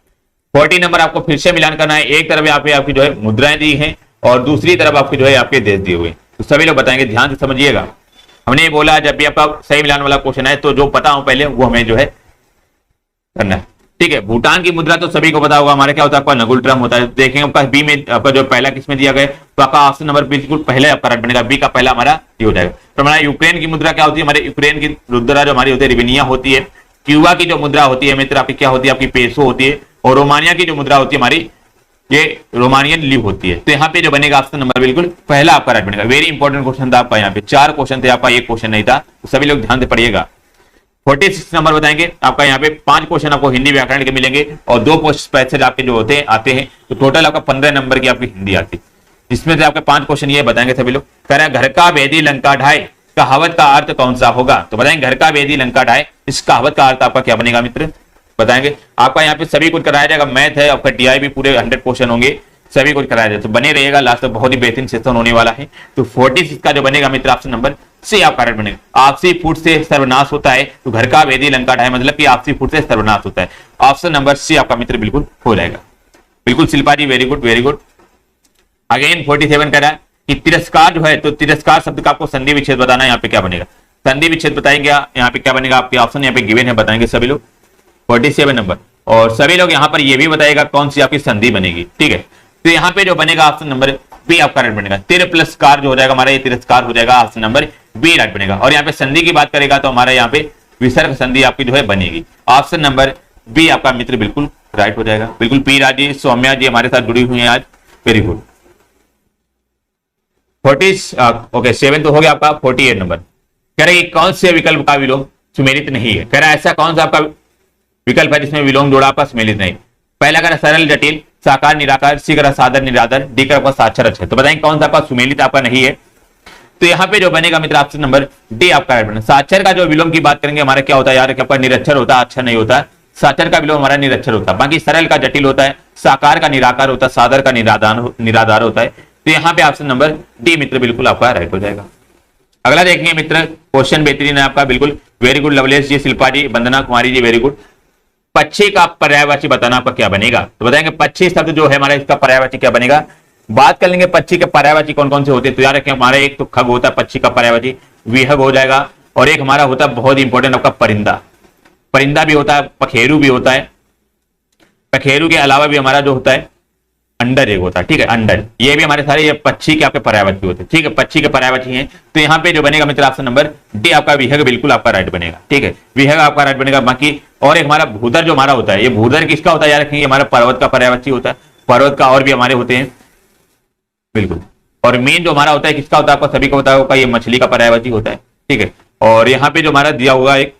40 नंबर आपको फिर से मिलान करना है। एक तरफ यहाँ पे आपकी जो है मुद्राएं दी हैं और दूसरी तरफ आपके जो है आपके देश दिए हुए। तो सभी लोग बताएंगे, ध्यान से समझिएगा। हमने ये बोला जब भी आपका सही मिलान वाला क्वेश्चन है तो जो पता हो पहले वो हमें जो है करना है। ठीक है, भूटान की मुद्रा तो सभी को पता होगा हमारे क्या होता है आपका नगुल ट्रम होता है। देखेंगे आपका बी में आपका जो पहला किसमें दिया गया तो आपका ऑप्शन नंबर बिल्कुल पहले आपका राइट बनेगा। बी का पहला हमारा ये हो जाएगा। तो हमारा यूक्रेन की मुद्रा क्या होती है, हमारे यूक्रेन की मुद्रा जो हमारी होती है रिवेनिया होती है। क्यूबा की जो मुद्रा होती है मित्र आपकी क्या होती है, आपकी पेसो होती है। और रोमानिया की जो मुद्रा होती है हमारी ये रोमानियन लीव होती है। तो यहाँ पे जो बनेगा ऑप्शन नंबर बिल्कुल पहला आपका राइट बनेगा। वेरी इंपॉर्टेंट क्वेश्चन था आपका, यहाँ पे 4 क्वेश्चन थे आपका, एक क्वेश्चन नहीं था। तो सभी लोग ध्यान से पढ़िएगा। 46 नंबर बताएंगे आपका, यहाँ पे 5 क्वेश्चन आपको हिंदी व्याकरण के मिलेंगे और 2 पोस्ट पैसेज आपके जो होते हैं आते हैं। तो टोटल आपका 15 नंबर की आपकी हिंदी आती है। इसमें से आपके 5 क्वेश्चन ये बताएंगे सभी लोग। कह रहे हैं घर का भेदी लंका ढाए, कहावत का अर्थ कौन सा होगा। तो बताएंगे घर का भेदी लंका ढाए, इस कहावत का अर्थ आपका क्या बनेगा मित्र, बताएंगे। आपका यहाँ पे सभी कुछ कराया जाएगा। मैथ है आपका, टीआई भी पूरे 100 क्वेश्चन होंगे, सभी कुछ कराया जाए। तो बने रहिएगा, लास्ट में बहुत ही बेहतरीन सेशन होने वाला है। तो 46 का जो बनेगा मित्र ऑप्शन नंबर सी आपका राइट बनेगा। आपसी फूट से सर्वनाश होता है तो घर का भेदी लंका ढाए, मतलब कि आपसी फूट से सर्वनाश होता है। ऑप्शन नंबर सी आपका मित्र बिल्कुल हो जाएगा। बिल्कुल Shilpa ji, very good very good. Again 47 कह रहा है कि तिरस्कार जो है, तो तिरस्कार शब्द का आपको संधि विच्छेद बताना है। यहाँ पे क्या बनेगा, संधि विच्छेद बताएंगे। यहाँ पे क्या बनेगा, आपके ऑप्शन यहाँ पे गिवन है, बताएंगे सभी लोग। 47 नंबर। और सभी लोग यहाँ पर ये भी बताएगा कौन सी आपकी संधि बनेगी। ठीक है, तो यहाँ पे जो बनेगा ऑप्शन नंबर बी आपका राइट बनेगा। तिर प्लस कार जो हो जाएगा हमारा, ये तिरस्कार हो जाएगा। ऑप्शन नंबर बी राइट बनेगा। और यहाँ पे संधि की बात करेगा तो हमारे यहाँ पे विसर्ग संधि आपकी जो है बनेगी। ऑप्शन नंबर बी आपका मित्र बिल्कुल राइट हो जाएगा। बिल्कुल पी राज जी, सौम्या जी हमारे साथ जुड़ी हुई है आज, वेरी गुड। 7 तो हो गया आपका। 48 नंबर कह रहे कौन से विकल्प का विलोम सुमेलित नहीं है। कह रहा है ऐसा कौन सा आपका विकल्प है जिसमें विलोम जोड़ा आपका सुमेलित नहीं। पहला कह रहा सरल जटिल, साकार निराकार, सी कह रहा साधन निराधर, डी कह रहा साक्षर अक्षर। तो बताएंगे कौन सा आपका सुमेलित आपका नहीं है। तो यहाँ पे जो बनेगा मित्र ऑप्शन नंबर डी आपका राइट बनेगा। साक्षर का जो विलोम की बात करेंगे हमारा क्या होता है यार, आपका निरक्षर होता है, अक्षर नहीं होता है। साक्षर का विलोम हमारा निरक्षर होता है। बाकी सरल का जटिल होता है, साकार का निराकार होता है, साधर का निराधार होता है। तो यहाँ पे ऑप्शन नंबर डी मित्र बिल्कुल आपका राइट हो जाएगा। अगला देखेंगे मित्र, क्वेश्चन बेहतरीन है आपका, बिल्कुल वेरी गुड। लवलेश जी, शिल्पा जी, वंदना कुमारी जी, वेरी गुड। पक्षी का पर्यायवाची बताना आपका क्या बनेगा। तो बताएंगे पक्षी शब्द जो है हमारा, इसका पर्यायवाची क्या बनेगा। बात कर लेंगे पक्षी के पर्यायवाची कौन कौन से होते हैं। तो याद रखें हमारा एक तो खग होता है पक्षी का पर्यायवाची, विहग हो जाएगा। और एक हमारा होता है बहुत इंपॉर्टेंट आपका परिंदा, परिंदा भी होता है, पखेरु भी होता है। पखेरु के अलावा भी हमारा जो होता है अंडर एग होता है, ठीक है, अंडर। ये भी हमारे सारे ये पक्षी के आपके पर्यायवाची होते हैं, ठीक है, पक्षी के पर्यायवाची हैं। तो यहाँ पे जो बनेगा मित्र ऑप्शन नंबर डी आपका विहंग बिल्कुल आपका राइट बनेगा, ठीक है, विहंग आपका राइट बनेगा। बाकी और एक हमारा भूधर जो हमारा होता है, ये भूधर किसका होता है याद रखेंगे, हमारा पर्वत का पर्यायवाची होता है, पर्वत का और भी हमारे होते हैं बिल्कुल। और मेन जो हमारा होता है किसका होता है, आपको सभी को पता होगा, ये मछली का पर्यायवाची होता है, ठीक है। और यहाँ पे जो हमारा दिया होगा एक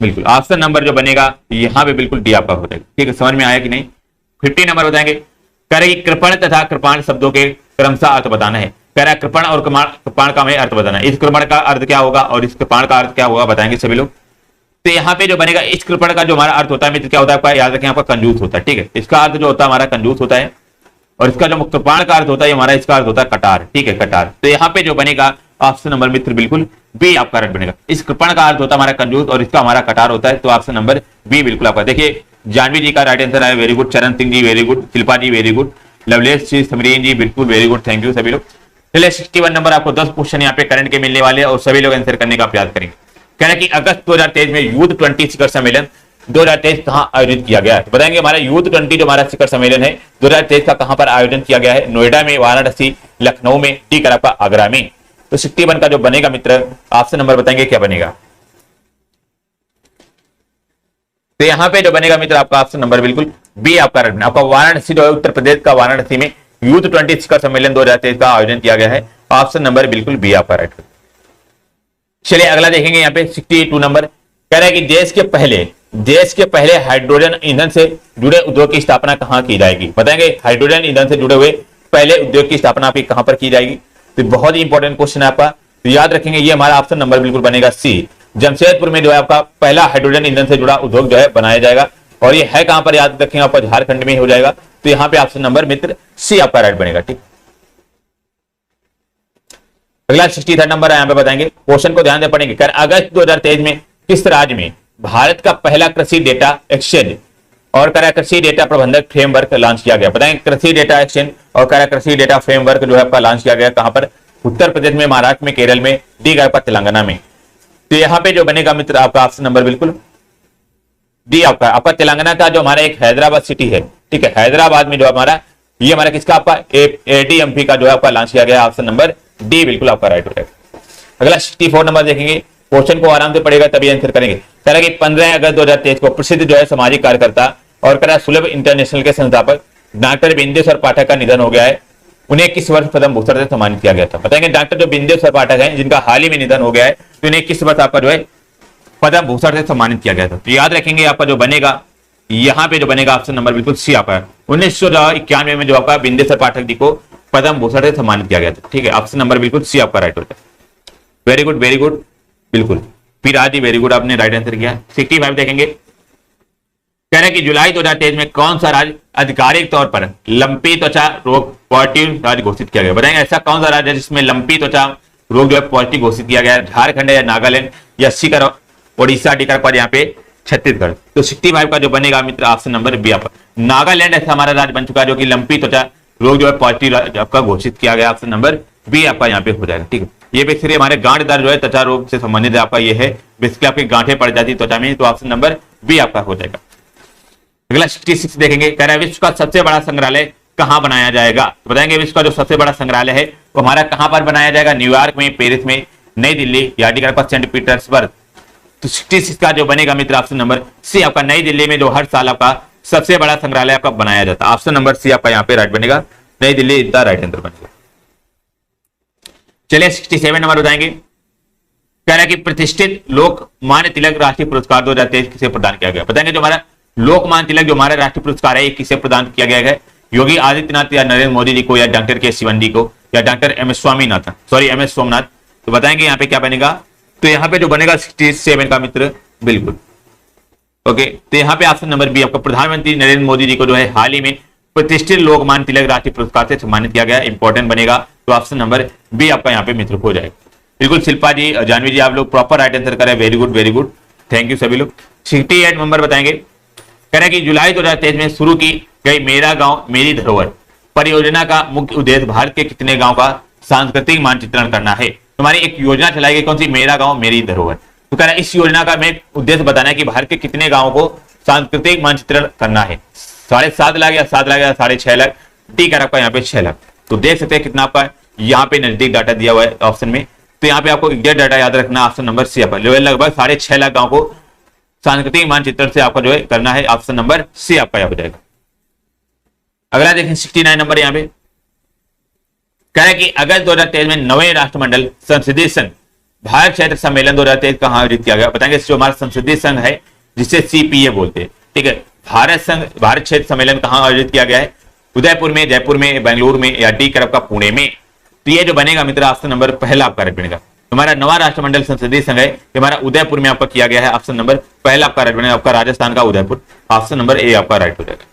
बिल्कुल ऑप्शन नंबर जो बनेगा यहाँ पे बिल्कुल डी आपका हो जाएगा, ठीक है। समझ में आया कि नहीं। 50 नंबर बताएंगे, कह रहे कि कृपण तथा कृपाण शब्दों के क्रमशः अर्थ बताना है। कह रहा है कृपण और कृपाण का हमें अर्थ बताना है। इस कृपण का अर्थ क्या होगा और इस कृपाण का अर्थ क्या होगा बताएंगे सभी लोग। तो यहाँ पे जो बनेगा इस कृपण का जो हमारा अर्थ होता है मित्र क्या होता है आपका याद रखें, आपका कंजूस होता है, ठीक है। इसका अर्थ जो होता है हमारा कंजूस होता है और इसका जो कृपाण का अर्थ होता है हमारा इसका अर्थ होता है कटार, ठीक है, कटार। तो यहाँ पे जो बनेगा ऑप्शन नंबर मित्र बिल्कुल बी आपका राइट बनेगा। इस कृपण का अर्थ होता है हमारा कंजूस और इसका हमारा कटार होता है, तो ऑप्शन नंबर बी बिल्कुल आपका। देखिए जानवी जी का राइट आंसर है, वेरी गुड। चरण सिंह जी very good, Shilpa ji very good, लवलेश जी, समरीन जी बिल्कुल वेरी गुड, थैंक यू सभी लोग। चलिए 61 नंबर आपको 10 क्वेश्चन यहाँ पे करंट के मिलने वाले और सभी लोग आंसर करने का प्रयास करेंगे। कह रहे कि अगस्त 2023 में यूथ 20 शिखर सम्मेलन 2023 कहां आयोजित किया गया है, तो बताएंगे हमारा यूथ 20 जो हमारा शिखर सम्मेलन है 2023 का कहां पर आयोजन किया गया है। नोएडा में, वाराणसी, लखनऊ में, डी कर आपका आगरा में। तो 61 का जो बनेगा मित्र ऑप्शन नंबर बताएंगे क्या बनेगा। तो यहां पे जो बनेगा मित्र आपका ऑप्शन नंबर बिल्कुल बी आपका राइट। आपका वाराणसी जो है उत्तर प्रदेश का वाराणसी में यूथ 20 शिखर सम्मेलन 2023 का आयोजन किया गया है। ऑप्शन नंबर बिल्कुल बी आपका राइट। चलिए अगला देखेंगे यहाँ पे 62 नंबर। कह रहा है कि देश के पहले हाइड्रोजन ईंधन से जुड़े उद्योग की स्थापना कहां की जाएगी। बताएंगे हाइड्रोजन ईंधन से जुड़े हुए पहले उद्योग की स्थापना आपकी कहां पर की जाएगी। तो बहुत ही इंपॉर्टेंट क्वेश्चन है आपका, तो याद रखेंगे ये हमारा ऑप्शन नंबर बिल्कुल बनेगा सी। जमशेदपुर में जो है आपका पहला हाइड्रोजन ईंधन से जुड़ा उद्योग जो है बनाया जाएगा और ये है कहां पर याद रखेंगे आपका झारखंड में हो जाएगा। तो यहाँ पे ऑप्शन नंबर मित्र सी आपका राइट बनेगा, ठीक। अगला 63 नंबर है, यहाँ पे बताएंगे क्वेश्चन को ध्यान से पढ़ेंगे। अगस्त 2023 में किस राज्य में भारत का पहला कृषि डेटा एक्सचेंज और कृषि डेटा प्रबंधक फ्रेमवर्क लॉन्च किया गया। बताएंगे कृषि डेटा एक्सचेंज और कृषि डेटा फ्रेमवर्क जो है आपका लॉन्च किया गया कहां पर, उत्तर प्रदेश में, महाराष्ट्र में, केरल में, डी आपका तेलंगाना में। तो यहाँ पे जो बनेगा मित्र आपका ऑप्शन नंबर बिल्कुल डी आपका तेलंगाना का जो हमारा एक हैदराबाद सिटी है, ठीक है, हैदराबाद में जो हमारा ये हमारा किसका आपका एडीएमपी का जो है आपका लॉन्च किया गया। ऑप्शन नंबर डी बिल्कुल आपका राइट हो जाएगा। अगला 64 नंबर देखेंगे, क्वेश्चन को आराम से पढ़ेगा तभी आंसर करेंगे। कह रहा है कि 15 अगस्त 2023 को प्रसिद्ध जो है सामाजिक कार्यकर्ता और सुलभ इंटरनेशनल के संस्थापक डॉक्टर बिंदेश्वर पाठक का निधन हो गया है। उन्हें किस वर्ष पद्म भूषण से सम्मानित किया गया था। बताएंगे डॉक्टर जो बिंदेश्वर पाठक हैं जिनका हाल ही में निधन हो गया है, तो इन्हें किस वर्ष आपका जो है पद्म भूषण से सम्मानित किया गया था। तो याद रखेंगे आपका जो बनेगा यहाँ पे जो बनेगा ऑप्शन नंबर बिल्कुल सी आपका 1991 में जो आपका बिंदेश्वर पाठक जी को पद्म भूषण से सम्मानित किया गया था, ठीक है। ऑप्शन नंबर बिल्कुल सी आपका राइट होता है। वेरी गुड वेरी गुड, बिल्कुल पिराजी वेरी गुड, आपने राइट आंसर किया। 65 देखेंगे, कह रहे हैं कि जुलाई 2023 में कौन सा राज्य आधिकारिक तौर पर लंपी त्वचा रोग पॉजिटिव राज्य घोषित किया गया। बताएंगे ऐसा कौन सा राज्य है जिसमें लंपी त्वचा रोग जो है पॉजिटिव घोषित किया गया है। झारखंड या नागालैंड या सीकर, उड़ीसा, डी पर यहाँ पे छत्तीसगढ़। तो 65 का जो बनेगा मित्र ऑप्शन नंबर बी आपका नागालैंड ऐसा हमारा राज्य बन चुका है जो कि लंपी त्वचा रोग जो है पॉजिटिव आपका घोषित किया गया। ऑप्शन नंबर बी आपका यहाँ पे हो जाएगा, ठीक है। ये बेसिकली हमारे गांठ दर्द जो है त्वचा रोग से संबंधित है आपका ये है, बेसिकली आपकी गांठें पड़ जाती त्वचा में, तो ऑप्शन नंबर बी आपका हो जाएगा। अगला 66 देखेंगे, कह रहा है विश्व का सबसे बड़ा संग्रहालय कहां बनाया जाएगा। तो बताएंगे विश्व का जो सबसे बड़ा संग्रहालय है वो हमारा कहां पर बनाया जाएगा। न्यूयॉर्क में, पेरिस में, नई दिल्ली या डी पर सेंट पीटर्सबर्ग। तो 66 का जो बनेगा मित्र ऑप्शन नंबर सी आपका नई दिल्ली में जो हर साल आपका सबसे बड़ा संग्रहालय आपका बनाया जाता है। ऑप्शन नंबर सी आपका यहाँ पे राइट बनेगा, नई दिल्ली इतना राइट आंसर बनेगा। चलिए 67 नंबर बताएंगे, कह रहा है कि प्रतिष्ठित लोकमान्य तिलक राष्ट्रीय पुरस्कार 2023 किसे प्रदान किया गया। बताएंगे जो हमारा लोकमान्य तिलक जो हमारा राष्ट्रीय पुरस्कार है किसे प्रदान किया गया है। योगी आदित्यनाथ या नरेंद्र मोदी जी को या डॉक्टर के शिवन जी को या डॉक्टर एम एस सोमनाथ। तो बताएंगे यहाँ पे क्या बनेगा। तो यहाँ पे जो बनेगा 67 का मित्र बिल्कुल ओके। तो यहाँ पे ऑप्शन नंबर बी आपका प्रधानमंत्री नरेंद्र मोदी जी को जो है हाल ही में प्रतिष्ठित लोकमान्य तिलक राष्ट्रीय पुरस्कार से सम्मानित किया गया, इंपॉर्टेंट बनेगा। तो ऑप्शन नंबर बी आपका यहाँ पे मित्र हो जाएगा। बिल्कुल शिल्पा जी, जानवी जी, आप लोग प्रॉपर राइट आंसर करें, वेरी गुड, थैंक यू सभी लोग। 68 नंबर बताएंगे, कह रहे हैं कि जुलाई 2023 में शुरू की गई मेरा गांव मेरी धरोहर परियोजना का मुख्य उद्देश्य भारत के कितने गांव का सांस्कृतिक मानचित्रण करना है। तुम्हारी एक योजना चलाई गई, कौन सी, मेरा गांव मेरी धरोहर। तो कह रहा है इस योजना का मैं उद्देश्य बताना है कि भारत के कितने गांवों को सांस्कृतिक मानचित्रण करना है। 7.5 लाख या 7 लाख या 6.5 लाख, डी कह रहा है आपका यहाँ पे 6 लाख। तो देख सकते हैं कितना आपका यहाँ पे नजदीक डाटा दिया हुआ है ऑप्शन में। तो यहाँ पे आपको एग्जैक्ट डाटा याद रखना, ऑप्शन नंबर सी आपका लगभग 6.5 लाख गांव को सांस्कृतिक मानचित्र से आपका जो है करना है, ऑप्शन नंबर सी आपका यहाँ हो जाएगा। अगला देखें 69 नंबर यहाँ पे कह रहा है कि अगस्त 2023 में 9वें राष्ट्रमंडल संसदीय संघ भारत क्षेत्र सम्मेलन 2023 कहाँ आयोजित किया गया? बताएंगे जो हमारा संसदीय संघ है जिसे सीपीए बोलते हैं, ठीक है, भारत क्षेत्र सम्मेलन कहाँ आयोजित किया गया है? उदयपुर में, जयपुर में, बेंगलुरु में या डी करब का पुणे में। तो ये जो बनेगा मित्र ऑप्शन नंबर पहला आपका राइट बनेगा। हमारा नवा राष्ट्रमंडल संसदीय संघ है हमारा उदयपुर में आपका किया गया है, ऑप्शन नंबर पहला आपका राइट बनेगा, आपका राजस्थान का उदयपुर, ऑप्शन नंबर ए आपका राइट हो जाएगा।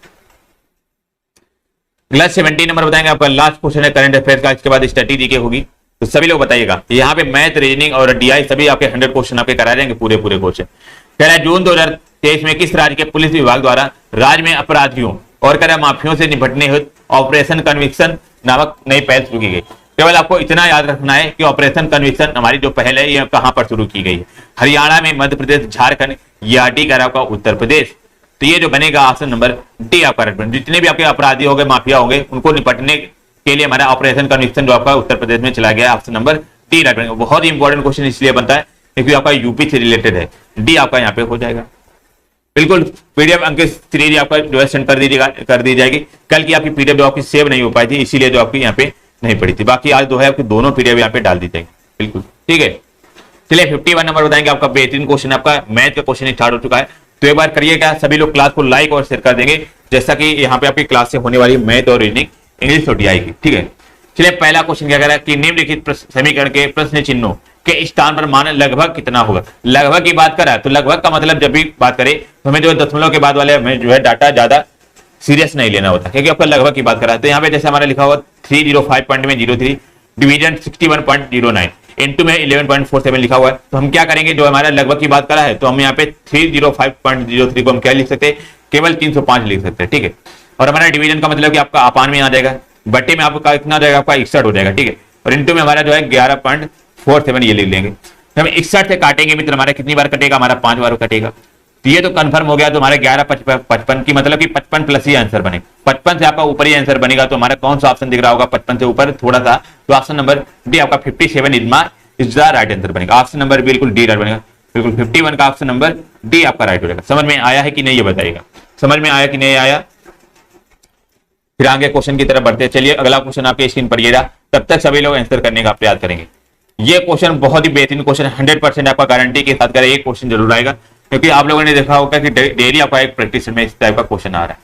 अगला 70 नंबर बताएंगे आपका लास्ट क्वेश्चन है करंट अफेयर्स का, इसके बाद स्टडी जीके होगी। तो सभी लोग बताइएगा, यहाँ पे मैथ, रीजनिंग और डीआई सभी आपके 100 क्वेश्चन आपके करा देंगे, पूरे क्वेश्चन। कह रहा है जून 2023 में किस राज्य के पुलिस विभाग द्वारा राज्य में अपराधियों और कह रहा माफियों से निपटने हेतु ऑपरेशन कन्विक्शन नामक नई पहल शुरू की गई? केवल आपको इतना याद रखना है कि ऑपरेशन कन्विक्शन हमारी जो पहल है ये कहां पर शुरू की गई है? हरियाणा में, मध्य प्रदेश, झारखंड या डी कह रहा आपका उत्तर प्रदेश। तो ये जो बनेगा ऑप्शन नंबर डी आपका राइट बनेगा। जितने भी आपके अपराधी होंगे, माफिया होंगे, उनको निपटने के लिए हमारा ऑपरेशन कन्विक्शन जो आपका उत्तर प्रदेश में चला गया, ऑप्शन नंबर डी राइट बनेगा। बहुत ही इंपॉर्टेंट क्वेश्चन इसलिए बनता है क्योंकि आपका यूपी से रिलेटेड है, डी आपका यहाँ पे हो जाएगा। बिल्कुल पीडीएफ अंकित सीरीज आपका जो है सेंड कर दी जाएगी। कल की आपकी पीडीएफ जो आपकी सेव नहीं हो पाई थी इसीलिए जो आपकी यहाँ पे नहीं पड़ी थी, बाकी आज जो है आपकी दोनों पीडीएफ यहाँ पे डाल दी जाएगी। बिल्कुल ठीक है। चलिए 51 नंबर बताएंगे आपका बेहतरीन क्वेश्चन, आपका मैथ का क्वेश्चन स्टार्ट हो चुका है। तो एक बार करिएगा सभी लोग, क्लास को लाइक और शेयर कर देंगे, जैसा कि यहाँ पे आपकी क्लास से होने वाली मैथ और रीजनिंग, इंग्लिश और डीआई की, ठीक है। चलिए पहला क्वेश्चन क्या कह रहा है कि निम्नलिखित समीकरण के प्रश्न चिन्हों के स्थान पर मान लगभग कितना होगा? लगभग की बात कर रहा है तो लगभग का मतलब जब भी बात करें तो हमें जो दशमलव के बाद वाले हमें जो है डाटा ज्यादा सीरियस नहीं लेना होता, क्योंकि आपका लगभग की बात कर रहा है। तो यहाँ पे जैसे हमारा लिखा हुआ 305.03 डिवीजन 61.09 इनटू में 11.47 लिखा हुआ है। तो हम क्या करेंगे, जो हमारा लगभग की बात करा है तो हम यहाँ पे 305.03 को हम क्या लिख सकते हैं, केवल 305 लिख सकते हैं, ठीक है। और हमारा डिवीजन का मतलब कि आपका अपान में आ जाएगा, बट्टे में आपका कितना हो जाएगा, आपका 61 हो जाएगा, ठीक है। और इनटू में हमारा जो है 11.47 ये लिख लेंगे। तो हम 61 से काटेंगे मित्र, हमारा कितनी बार कटेगा, हमारा 5 बार कटेगा। तो ये तो कंफर्म हो गया। तो हमारे 11.55 की मतलब कि 55 प्लस ही आंसर बनेगा। 55 से आपका ऊपर ही आंसर बनेगा। तो हमारा कौन सा ऑप्शन दिख रहा होगा 55 से ऊपर थोड़ा सा, तो ऑप्शन नंबर डी आपका 57 इज द राइट आंसर बनेगा। ऑप्शन नंबर बिल्कुल डी राइट बनेगा, बिल्कुल 51 का ऑप्शन नंबर डी आपका राइट हो जाएगा। समझ में आया है कि नहीं ये बताइएगा, समझ में आया कि नहीं आया। फिर आगे क्वेश्चन की तरफ बढ़ते हैं। चलिए अगला क्वेश्चन आपके स्क्रीन पर ये रहा, तब तक सभी लोग आंसर करने का प्रयास करेंगे। ये क्वेश्चन बहुत ही बेहतरीन क्वेश्चन, 100% आपका गारंटी के साथ करें, एक क्वेश्चन जरूर आएगा, क्योंकि आप लोगों ने देखा होगा कि डेली आपका एक प्रैक्टिस में इस टाइप का क्वेश्चन आ रहा है।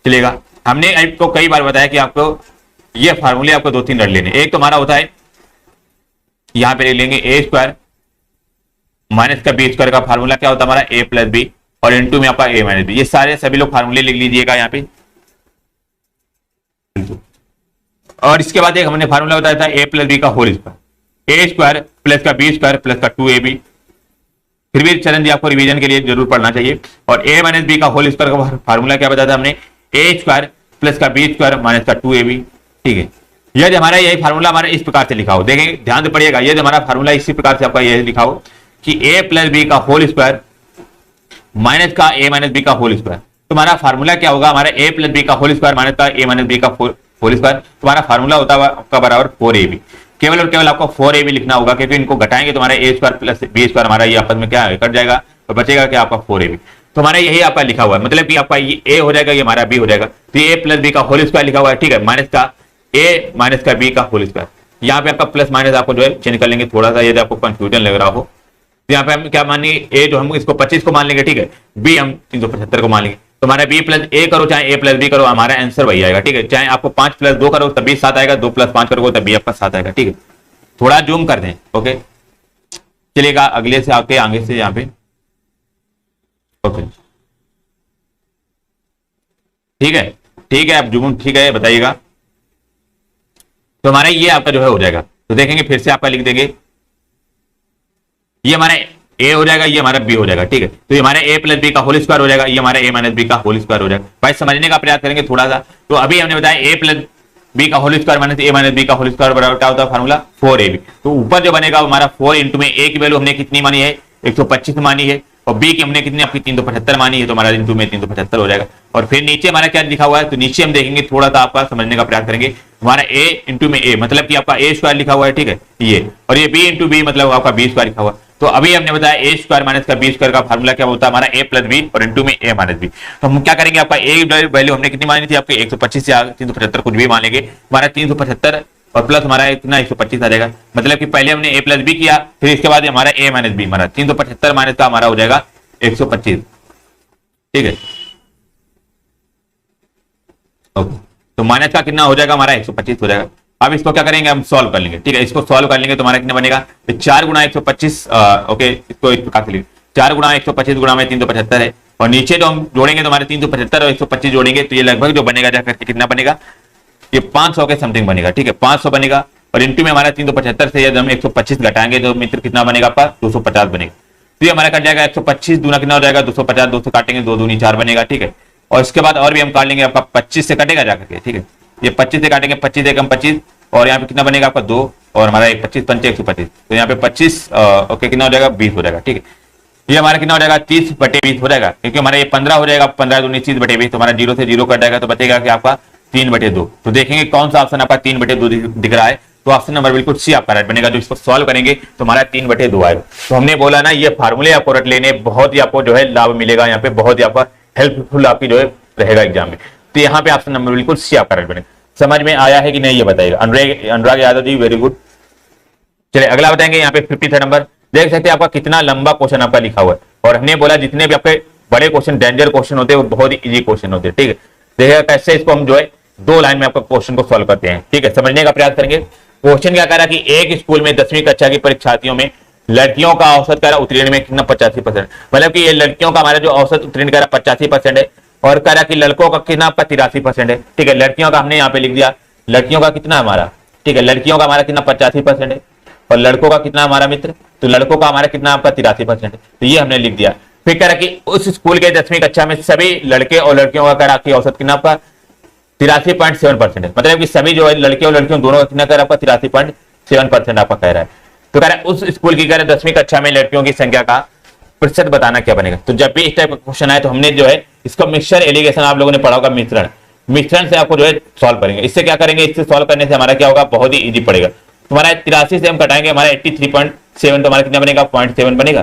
चलेगा, हमने आपको कई बार बताया कि आपको ये फार्मूले आपको 2-3 रट लेने। एक तो हमारा होता है यहां पे लेंगे ए स्क्वायर माइनस का बी स्क्वायर का फार्मूला क्या होता है हमारा, ए प्लस बी, और इनटू में आपका ए माइनस बी। ये सारे सभी लोग फार्मूले लिख लीजिएगा यहाँ पे। और इसके बाद एक हमने फार्मूला बताया था ए प्लस बी का होल स्क्वायर, ए स्क्वायर प्लस का बी स्क्वायर प्लस का 2ab। फिर भी चरण जी आपको रिवीजन के लिए जरूर पढ़ना चाहिए। और ए माइनस बी का होल स्क्वायर का फार्मूला क्या बताया था हमने, ए स्क्वायर प्लस का बी स्क्वायर माइनस का 2ab, ठीक है। यह जो हमारा यही फार्मूला हमारा इस प्रकार से लिखा हो, देखेंगे ध्यान से पढ़िएगा, ये जो हमारा फार्मूला इसी प्रकार से आपका यह लिखा हो कि ए प्लस बी का होल स्क्वायर माइनस का ए माइनस बी का होल स्क्वायर। तो हमारा फार्मूला क्या होगा, हमारा ए प्लस बी का होल स्क्वायर माइनस का ए माइनस बी का होल स्क्वायर, तुम्हारा फार्मूला होता है आपका बराबर 4ab। केवल और केवल आपको 4ab लिखना होगा, क्योंकि इनको घटाएंगे तो हमारा ए स्क्वायर प्लस बी स्क्वायर हमारा ये आपस में क्या कट जाएगा, तो बचेगा क्या आपका 4ab। तो हमारा यही आपका लिखा हुआ है, मतलब कि आपका ये ए हो जाएगा, ये हमारा बी हो जाएगा। तो ए प्लस बी का होल स्क्वायर लिखा हुआ है, ठीक है, माइनस का ए माइनस का बी का होल स्क्वायर। यहाँ पे आपका प्लस माइनस आपको जो है चेंज कर लेंगे थोड़ा सा, यदि आपको कंफ्यूजन लग रहा हो। तो यहाँ पे हम क्या मान लेंगे, ए जो हम इसको 25 को मान लेंगे, ठीक है, बी हम 375 को मान लेंगे। तो हमारा बी प्लस ए करो चाहे ए प्लस बी करो, हमारा आंसर वही आएगा, ठीक है। चाहे आपको 5 प्लस 2 करो तब भी 7 आएगा, 2 प्लस 5 करोगे तब भी आपका 7 आएगा, ठीक है। थोड़ा जूम कर दें, ओके। चलिएगा अगले से आगे से यहाँ पे, ओके, ठीक है, ठीक है, आप जूम ठीक है बताइएगा। तो हमारा ये आपका जो है हो जाएगा। तो देखेंगे फिर से आपका लिख देंगे, ये हमारा ए हो जाएगा, ये हमारा बी हो जाएगा, ठीक है। तो ये हमारा ए प्लस बी का होल स्क्वायर हो जाएगा, ये हमारा ए माइनस बी का होल स्क्वायर हो जाएगा। भाई समझने का प्रयास करेंगे थोड़ा सा। तो अभी हमने बताया ए प्लस बी का होल स्क्वायर माइनस ए माइनस बी का होल स्क्वायर बराबर क्या होता है फार्मूला 4ab। तो ऊपर जो बनेगा हमारा 4 इंटू में ए की वैल्यू हमने कितनी मानी है 125 मानी है, और बी की हमने कितनी आपकी 375 मानी है, तो हमारा इंटू में 375 हो जाएगा। और फिर नीचे हमारा क्या लिखा हुआ है, तो नीचे हम देखेंगे, थोड़ा सा आपका समझने का प्रयास करेंगे। हमारा a इंटू में a मतलब कि आपका a स्क्वायर लिखा हुआ है, ठीक है ये, और ये b इंटू बी मतलब आपका b स्क्वायर लिखा हुआ है। तो अभी हमने बताया a स्क्वायर माइनस का b स्क्वायर का फार्मूला क्या होता है हमारा a प्लस बी और इंटू में a माइनस बी। तो हम क्या करेंगे, आपका a वैल्यू हमने कितनी मानी थी, आपके 125 या 375 कुछ भी मान लेंगे, हमारा 375 और प्लस हमारा इतना 125 आ जाएगा। मतलब कि पहले हमने a प्लस बी किया, फिर इसके बाद हमारा a माइनस बी, हमारा 375 माइनस का हमारा हो जाएगा 125, ठीक है ओके। तो माइनस का कितना हो जाएगा, हमारा 125 हो जाएगा। अब इसको क्या करेंगे, हम सॉल्व कर लेंगे, ठीक है इसको सॉल्व कर लेंगे तो हमारा कितना बनेगा, 4 गुणा 125, ओके इसको इस प्रकार से लिखें, 4 गुणा 125 गुणा में 375 है, और नीचे तो हम जोड़ेंगे तो हमारे 375 और 125 जोड़ेंगे तो ये लगभग जो बनेगा जाकर के कितना बनेगा, ये 500 के समथिंग बनेगा, ठीक है 500 बनेगा। और इंटू में हमारा 375 से यदि हम 125 घटाएंगे तो मित्र कितना बनेगा आपका 250 बनेगा। तो ये हमारा कट जाएगा 125 दूना कितना हो जाएगा 250, 200 काटेंगे 2 दूनी 4 बनेगा, ठीक है। और इसके बाद और भी हम काट लेंगे, आपका 25 से कटेगा जाकर के, ठीक है ये 25 से काटेंगे, 25 एकम 25 और यहाँ पे कितना बनेगा आपका 2 और हमारा 25 पंचे 125, तो यहाँ पे 25 ओके कितना हो जाएगा 20 हो जाएगा, ठीक है। ये हमारा कितना हो जाएगा 30/20 हो जाएगा, क्योंकि हमारा ये 15 हो जाएगा, 15 दूनी 30/20 तो हमारा 0 से 0 कट जाएगा, तो बचेगा कि आपका 3/2। तो देखेंगे कौन सा ऑप्शन आपका 3/2 दिख रहा है, तो ऑप्शन नंबर बिल्कुल सी आपका राइट बनेगा। जो इसको सॉल्व करेंगे तो हमारा 3/2 आएगा। तो हमने बोला ना ये फार्मूले आपको रट लेने, बहुत ही आपको जो है लाभ मिलेगा, यहाँ पे बहुत ही आपका हेल्पफुल आपकी जो है रहेगा एग्जाम में। तो यहाँ पे ऑप्शन नंबर बिल्कुल सी आपका राइट बनेगा। समझ में आया है कि नहीं ये बताइएगा। Anurag Yadav ji very good. चलिए अगला बताएंगे, यहाँ पे 53 नंबर देख सकते हैं आपका कितना लंबा क्वेश्चन आपका लिखा हुआ है, और हमने बोला जितने भी आपके बड़े क्वेश्चन डेंजर क्वेश्चन होते हैं वो बहुत ही इजी क्वेश्चन होते हैं, ठीक है। देखिएगा कैसे इसको हम जो है 2 लाइन में आपका क्वेश्चन को सॉल्व करते हैं, ठीक है समझने का प्रयास करेंगे। क्वेश्चन क्या कह रहा है कि एक स्कूल में 10वीं कक्षा की परीक्षार्थियों में लड़कियों का औसत कह रहा उत्तीर्ण में कितना 85%, मतलब कि ये लड़कियों का हमारा जो औसत उत्तीर्ण कह रहा 85% है, और कह रहा कि लड़कों का कितना आपका 83% है, ठीक है। लड़कियों का हमने यहाँ पे लिख दिया, लड़कियों का कितना हमारा, ठीक है लड़कियों का हमारा कितना 85% है, और लड़कों का कितना हमारा मित्र, तो लड़कों का हमारा कितना आपका 83% है, तो ये हमने लिख दिया। फिर कह रहा कि उस स्कूल के 10वीं कक्षा में सभी लड़के और लड़कियों का कह रहा कि औसत कितना आपका 83.7% है, मतलब कि सभी जो है लड़के और लड़कियों दोनों का कितना कह रहा आपका 83.7% आपका कह रहा है। तो कह रहा है उस स्कूल की कह रहा 10वीं कक्षा में लड़कियों की संख्या का प्रतिशत बताना क्या बनेगा। तो जब भी इस टाइप का क्वेश्चन आए तो हमने जो है इसका मिक्सचर एलिगेशन आप लोगों ने पढ़ा होगा, मिश्रण से आपको जो है सॉल्व करेंगे। इससे क्या करेंगे, इससे सॉल्व करने से हमारा क्या होगा बहुत ही इजी पड़ेगा। तुम्हारा 83 से हम कटाएंगे हमारा 83.7, तो हमारा कितना बनेगा 0.7 बनेगा।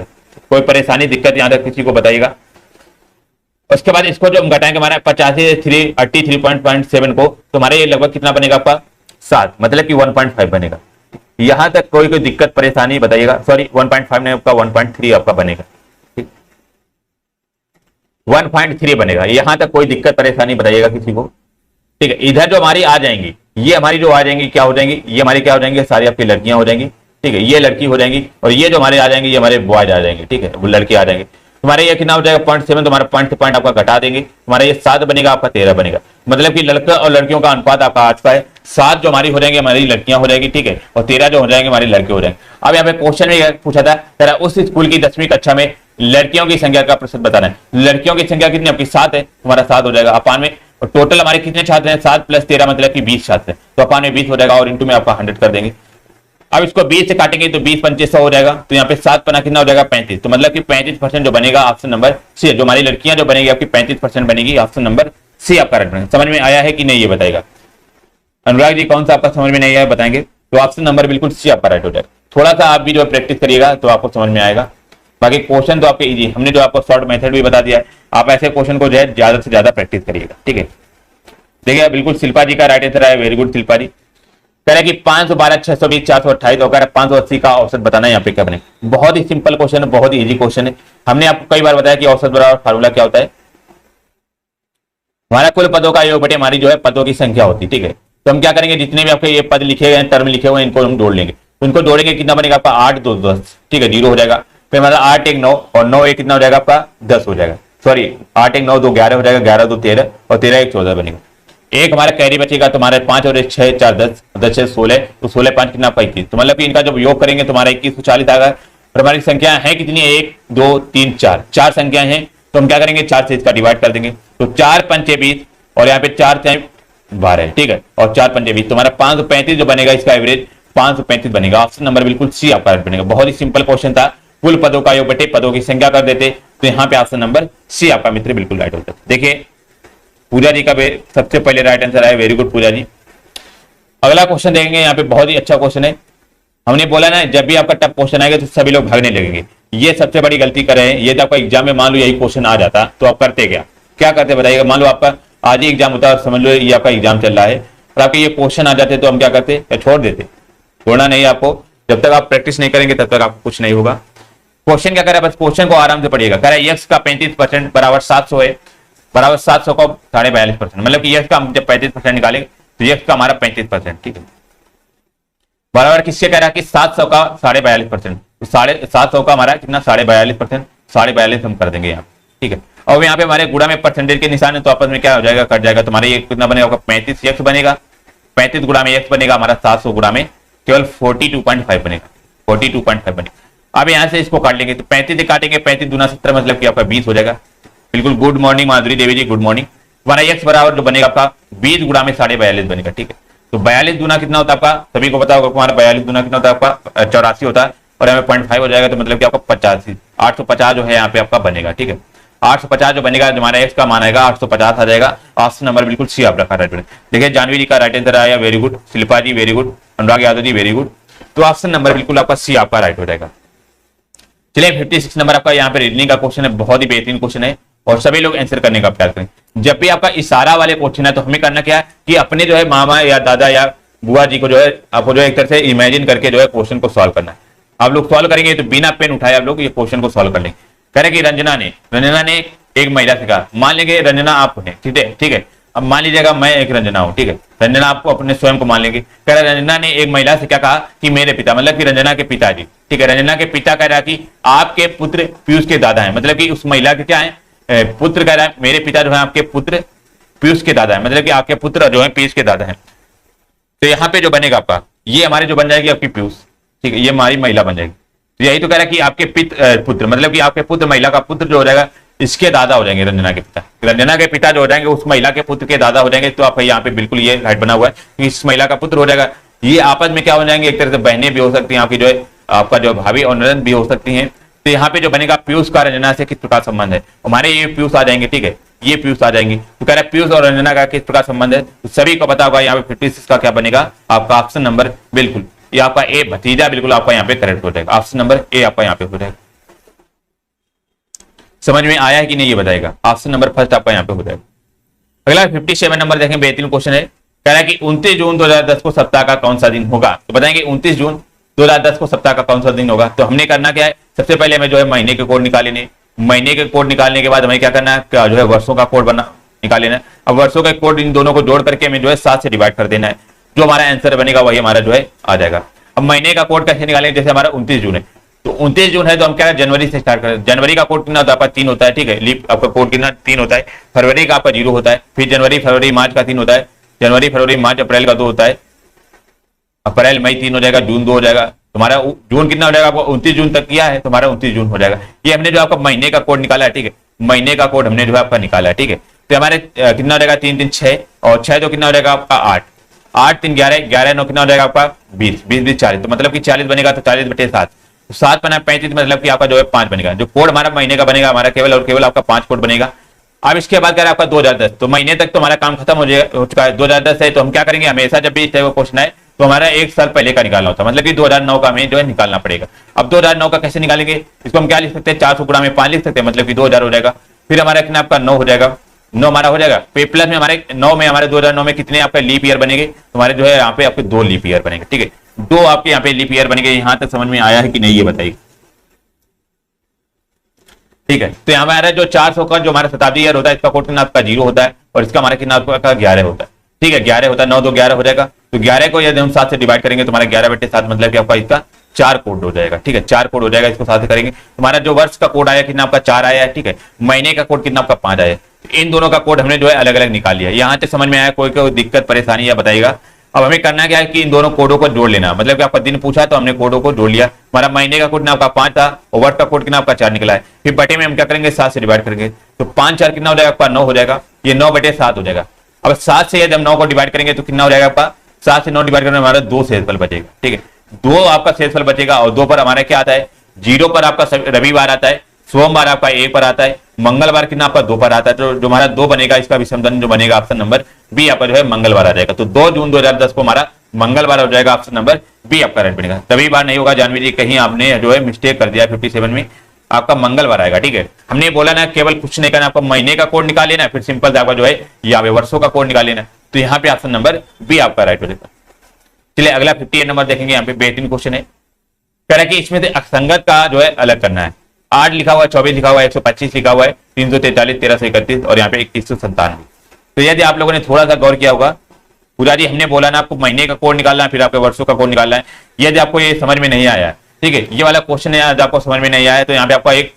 कोई परेशानी दिक्कत यहाँ तक किसी को बताइएगा। उसके बाद इसको जो हम घटाएंगे हमारा 83.7 को, तो हमारे ये लगभग कितना बनेगा आपका 7, मतलब कि 1.5 बनेगा। यहां तक कोई दिक्कत परेशानी बताइएगा। सॉरी 1.5 नहीं आपका 1.3 आपका बनेगा, ठीक 1.3 बनेगा। यहां तक कोई दिक्कत परेशानी बताइएगा किसी को, ठीक है। इधर जो हमारी आ जाएंगी, ये हमारी जो आ जाएंगी क्या हो जाएंगी, ये हमारी क्या हो जाएंगी, सारी आपकी लड़कियां हो जाएंगी, ठीक है। ये लड़की हो जाएंगी, और ये जो हमारे आ जाएंगे ये हमारे बॉयज आ जाएंगे, ठीक है वो लड़के आ जाएंगे। तुम्हारे ये कितना हो जाएगा 0.7, तुम्हारा पॉइंट आपका घटा देंगे, तुम्हारा ये 7 बनेगा, आपका 13 बनेगा। मतलब कि लड़का और लड़कियों का अनुपात आपका आज का है 7 जो हमारी हो जाएंगे हमारी लड़कियां हो जाएगी, ठीक है, और 13 जो हो जाएंगे हमारे लड़के हो जाएंगे। अब यहाँ पे क्वेश्चन में पूछा था तेरा उस स्कूल की 10वीं कक्षा में लड़कियों की संख्या का प्रतिशत बताना है। लड़कियों की संख्या कितनी आपकी 7 है, हमारा 7 हो जाएगा अपान में, और टोटल हमारे कितने छात्र हैं 7 + 13 मतलब कि 20 छात्र हैं, तो अपान में 20 हो जाएगा, और इंटू में आपका 100 कर देंगे। अब इसको 20 से काटेंगे तो 20 पंचे 100 हो जाएगा, तो यहाँ पे 7 पना कितना हो जाएगा 35, तो मतलब कि 35% जो बनेगा ऑप्शन नंबर सी, जो हमारी लड़कियां जो बनेगी आपकी 35% बनेगी, ऑप्शन नंबर सी आपका राइट बनेगा। समझ में आया है कि नहीं ये बताएगा। अनुराग जी कौन सा आपका समझ में नहीं आया बताएंगे, तो ऑप्शन नंबर बिल्कुल सी आपका राइट हो जाएगा। थोड़ा सा आप भी जो प्रैक्टिस करिएगा तो आपको समझ में आएगा। बाकी क्वेश्चन तो आपके इजी, हमने जो आपको शॉर्ट मेथड भी बता दिया है, आप ऐसे क्वेश्चन को जो है ज्यादा से ज्यादा प्रैक्टिस करिएगा, ठीक है। देखिए बिल्कुल शिल्पा जी का राइट आंसर है, वेरी गुड शिल्पा जी। कह रहे कि 512 620 428 और 580 का औसत बताना है। यहाँ पे क्या बने, बहुत ही सिंपल क्वेश्चन है, बहुत ही इजी क्वेश्चन है। हमने आपको कई बार बताया कि औसत बराबर फार्मूला क्या होता है, हमारा कुल पदों का योग बटे हमारी जो है पदों की संख्या होती है, ठीक है। तो हम क्या करेंगे, जितने भी आपके ये पद लिखे गए हैं, टर्म लिखे हुए हैं, इनको हम जोड़ लेंगे। तो इनको जोड़ेंगे कितना बनेगा आपका 8 2 10, ठीक है 0 हो जाएगा। फिर हमारा 8 1 9 और 9 1 कितना हो जाएगा आपका 10 हो जाएगा। सॉरी 8 1 9 2 11 हो जाएगा, 11 2 13 और 13 1 14 बनेगा। एक हमारा कैरी बचेगा, तुम्हारे 5 और 1 6 4 10 10 6 16, तो 16 5 कितना 35, तो मतलब कि इनका जब योग करेंगे तुम्हारा 21 तो 40 आएगा। और हमारी संख्या है कितनी है 1 2 3 4, 4 संख्या है, तो हम क्या करेंगे 4 से इसका डिवाइड कर देंगे, तो 4 पंचे 20 और यहाँ पे 4 से 12, ठीक है, और 4 पंचे 20, तुम्हारा 535 जो बनेगा, इसका एवरेज 535 बनेगा। ऑप्शन नंबर बिल्कुल सी आपका बनेगा। बहुत ही सिंपल क्वेश्चन था, कुल पदों का योग बटे पदों की संख्या कर देते, तो यहाँ पे ऑप्शन नंबर सी आपका मित्र बिल्कुल राइट होता है। देखिए पूजा जी का सबसे पहले राइट आंसर आया, वेरी गुड पूजा जी। अगला क्वेश्चन देखेंगे, यहाँ पे बहुत ही अच्छा क्वेश्चन है। हमने बोला ना जब भी आपका टफ क्वेश्चन आएगा तो सभी लोग भागने लगेंगे, ये सबसे बड़ी गलती कर रहे हैं। ये तो आपका एग्जाम में मान लो यही क्वेश्चन आ जाता तो आप करते क्या करते बताइएगा। मान लो आपका आज ही एग्जाम होता है और समझ लो ये आपका एग्जाम चल रहा है और आपके ये क्वेश्चन आ जाते तो हम क्या करते या छोड़ देते। छोड़ना नहीं आपको, जब तक आप प्रैक्टिस नहीं करेंगे तब तक आपको कुछ नहीं होगा। क्वेश्चन क्या करे, बस क्वेश्चन को आराम से पढ़िएगा। कह रहा है यक्स का 35% बराबर 700 है, बराबर 700 का 42%, मतलब कि यक्स का हम जब 35% निकालेंगे तो यक्स का हमारा 35%, ठीक है, बराबर किससे कह रहा है कि 700 का 42.5%, 750 का हमारा कितना 42.5%, 42.5 हम कर देंगे यहाँ, ठीक है। और यहाँ पे हमारे गुणा में परसेंटेज के निशान है तो आपस में क्या हो जाएगा, कट जाएगा। तुम्हारे ये कितना बनेगा, 35 यक्स बनेगा, 35 गुणा में यक्स बनेगा हमारा 700 गुणा में केवल 42.5 बनेगा, 42.5 बनेगा। अब यहाँ से इसको काट लेंगे तो 35 से काटेंगे, 35 दूना 17 मतलब कि आपका 20 हो जाएगा। बिल्कुल गुड मॉर्निंग माधुरी देवी जी, गुड मॉर्निंग। हमारा यक्स बराबर जो बनेगा आपका 20 गुणा में 42.5 बनेगा, ठीक है। तो 42 दूना कितना होता है आपका, सभी को पता होगा हमारा 42 दूना कितना होता है आपका 84 होता है और यहाँ पे 0.5 हो जाएगा तो मतलब कि आपका 85, 850 जो है यहाँ पे आपका बनेगा, ठीक है। 850 जो बनेगा, हमारा एक्स का मान आएगा 850 आ जाएगा। ऑप्शन नंबर बिल्कुल सी आप रखा राइट। देखिए जानवी जी का राइट आंसर आया, very good. Shilpa ji very good, Anurag Yadav ji very good. तो ऑप्शन नंबर बिल्कुल आपका सी आपका राइट हो जाएगा। चलिए 56 नंबर आपका यहाँ पे रीजनिंग का क्वेश्चन है, बहुत ही बेहतरीन क्वेश्चन है और सभी लोग आंसर करने का प्रयास करें। जब भी आपका इशारा वाले क्वेश्चन है तो हमें करना क्या है कि अपने जो है मामा या दादा या बुआ जी को जो है आपको जो है एक तरह से इमेजिन करके जो है क्वेश्चन को सॉल्व करना है। आप लोग सॉल्व करेंगे तो बिना पेन उठाए आप लोग ये क्वेश्चन को सॉल्व कर लेंगे। कह रहे कि रंजना ने एक महिला से कहा, मान लेंगे रंजना आप हैं, ठीक है। अब मान लीजिएगा मैं एक रंजना हूं, ठीक है। रंजना आपको अपने स्वयं को मान लेंगे। कह रहा रंजना ने एक महिला से क्या कहा कि मेरे पिता, मतलब कि रंजना के पिताजी, ठीक है। रंजना के पिता कह रहा कि आपके पुत्र पीयूष के दादा हैं, मतलब कि उस महिला के क्या है पुत्र। कह रहा है मेरे पिता जो है आपके पुत्र पीयूष के दादा है, मतलब कि आपके पुत्र जो है पीयूष के दादा है। तो यहाँ पे जो बनेगा आपका ये हमारे जो बन जाएगी आपकी पीयूष, ठीक है, ये हमारी महिला बन जाएगी। तो यही तो कह रहा है कि आपके पुत्र, मतलब कि आपके पुत्र महिला का पुत्र जो हो जाएगा इसके दादा हो जाएंगे रंजना के पिता। रंजना के पिता जो हो जाएंगे उस महिला के पुत्र के दादा हो जाएंगे। तो आप यहाँ पे बिल्कुल ये राइट बना हुआ है कि इस महिला का पुत्र हो जाएगा। ये आपस में क्या हो जाएंगे, एक तरह से बहनें भी हो सकती हैं, आपकी जो है आपका जो भाभी और ननद भी हो सकती हैं। तो यहाँ पे जो बनेगा पीयूष का रंजना से किस प्रकार संबंध है, हमारे ये पीयूष आ जाएंगे, ठीक है, ये पीयूष आ जाएंगे। तो कह रहा है पीयूष और रंजना का किस प्रकार संबंध है, तो सभी को पता होगा। यहाँ पे 56 का क्या बनेगा आपका ऑप्शन नंबर, बिल्कुल ये आपका ए भतीजा बिल्कुल आपका यहाँ पे करेक्ट हो जाएगा। ऑप्शन नंबर ए आपका यहाँ पे हो जाएगा। समझ में आया है कि नहीं ये बताएगा, ऑप्शन नंबर फर्स्ट आपका यहाँ पे हो जाएगा। अगला 57 नंबर देखें, बेहतरीन क्वेश्चन है। कह रहा है कि 29 जून 2010 को सप्ताह का कौन सा दिन होगा। तो बताएंगे 29 जून 2010 को सप्ताह का कौन सा दिन होगा। तो हमने करना क्या है, सबसे पहले हमें जो है महीने के कोड निकालेंगे। महीने के कोड निकालने के बाद हमें क्या करना है, जो है वर्षों का कोड निकाल लेना है। अब वर्षों का कोड इन दोनों को जोड़ करके हमें जो है 7 से डिवाइड कर देना है। जो हमारा आंसर बनेगा वही हमारा जो है आ जाएगा। अब महीने का कोड कैसे निकालेंगे, जैसे हमारा 29 जून है तो 29 जून है तो हम क्या है जनवरी से स्टार्ट करें। जनवरी का कोड कितना होता है आपका 3 होता है, ठीक है। लीप आपका कोड कितना 3 होता है। फरवरी का आपका 0 होता है, फिर जनवरी फरवरी मार्च का 3 होता है, जनवरी फरवरी मार्च अप्रैल का 2 होता है, अप्रैल मई 3 हो जाएगा, जून 2 हो जाएगा। तुम्हारा जून कितना हो जाएगा आपको 29 जून तक किया है, तुम्हारा 29 जून हो जाएगा। ये हमने जो आपका महीने का कोड निकाला है, ठीक है, महीने का कोड हमने जो है आपका निकाला है, ठीक है। तो हमारे कितना हो जाएगा 3 3 6 और 6 तो कितना हो जाएगा आपका 8, 8 3 11, 11 9 कितना हो जाएगा आपका 20, 20 20 40, तो मतलब कि 40 बनेगा तो 40/7, 7 बना 35 मतलब कि आपका जो है 5 बनेगा। जो कोड हमारा महीने का बनेगा हमारा केवल और केवल आपका 5 कोड बनेगा। अब इसके बाद कह रहा है आपका 2010, तो महीने तक तो हमारा काम खत्म हो चुका है। 2010 है तो हम क्या करेंगे, हमेशा जब भी क्वेश्चन आए तो हमारा 1 साल पहले का निकालना होता है, मतलब कि 2009 का हमें जो है निकालना पड़ेगा। अब 2009 का कैसे निकालेंगे, इसको हम क्या लिख सकते हैं 400 गुणा में 5 लिख सकते हैं, मतलब कि 2000 हो जाएगा। फिर हमारा कितना आपका 9 हो जाएगा, 9 हमारा हो जाएगा। फिर प्लस में हमारे 9 में हमारे 2009 में कितने आपका लीप ईयर बनेंगे, हमारे जो है यहाँ पे आपके 2 लीप ईयर बनेंगे, ठीक है, 2 आपके यहाँ पे लीप ईयर बनेंगे। यहां तक समझ में आया है कि नहीं ये बताइए, ठीक है। तो यहाँ हमारा जो 400 का जो हमारा शताब्दी ईयर होता है इसका कोड कितना आपका 0 होता है और इसका हमारा कितना आपका 11 होता है, ठीक है, 11 होता है। 9 2 11 हो जाएगा, तो 11 को यदि हम 7 से डिवाइड करेंगे तो हमारा 11/7 मतलब कि आपका इसका 4 कोड हो जाएगा, ठीक है, 4 कोड हो जाएगा। इसको 7 से करेंगे हमारा जो वर्ष का कोड आया कितना आपका 4 आया है, ठीक है। महीने का कोड कितना आपका 5 आया है। इन दोनों का कोड हमने जो है अलग अलग निकाल लिया। यहाँ तक समझ में आया, कोई दिक्कत परेशानी या बताइएगा। अब हमें करना क्या है कि इन दोनों कोडों को जोड़ लेना, मतलब कि आपका दिन पूछा तो हमने कोडों को जोड़ लिया। हमारा महीने का कोड ना आपका 5 था और वर्ष का कोड कितना आपका 4 निकला है। फिर बटे में हम क्या करेंगे 7 से डिवाइड करेंगे, तो 5 4 कितना हो जाएगा आपका 9 हो जाएगा, ये 9/7 हो जाएगा। अब 7 से यदि हम 9 को डिवाइड करेंगे तो कितना हो जाएगा आपका, 7 से 9 डिवाइड करने हमारा 2 शेषफल बचेगा, ठीक है, 2 आपका शेषफल बचेगा। और 2 पर हमारा क्या आता है, 0 पर आपका रविवार आता है, सोमवार आपका 1 पर आता है, मंगलवार कितना आपका 2 पर आता है, तो जो हमारा 2 बनेगा इसका विषमधन जो बनेगा ऑप्शन नंबर बी आपका जो है मंगलवार आ जाएगा। तो 2 जून 2010 को हमारा मंगलवार हो जाएगा, ऑप्शन नंबर बी आपका राइट बनेगा। तभी बार नहीं होगा जानवी जी, कहीं आपने जो है मिस्टेक कर दिया 57 में, आपका मंगलवार आएगा। ठीक है, हमने बोला ना केवल कुछ नहीं करना, आपका महीने का कोड निकाल लेना, फिर सिंपल आपका जो है यहाँ पे वर्षों का कोड निकाल लेना। तो यहाँ पे ऑप्शन नंबर बी आपका राइट हो जाएगा। चलिए अगला 58 नंबर देखेंगे। यहाँ पे बेहतरीन क्वेश्चन है, कह रहा है कि इसमें से असंगत का जो है अलग करना है। 8 लिखा हुआ है, 24 लिखा हुआ है, 125 लिखा हुआ है, 343, 1331 और यहाँ पे 2197। तो यदि आप लोगों ने थोड़ा सा गौर किया होगा, पूरा जी हमने बोला ना आपको महीने का कोड निकालना है, फिर आपके वर्षों का कोड निकालना है। यदि आपको ये समझ में नहीं आया, ठीक है, ये वाला क्वेश्चन है आपको समझ में नहीं आया, तो यहाँ पे आपका एक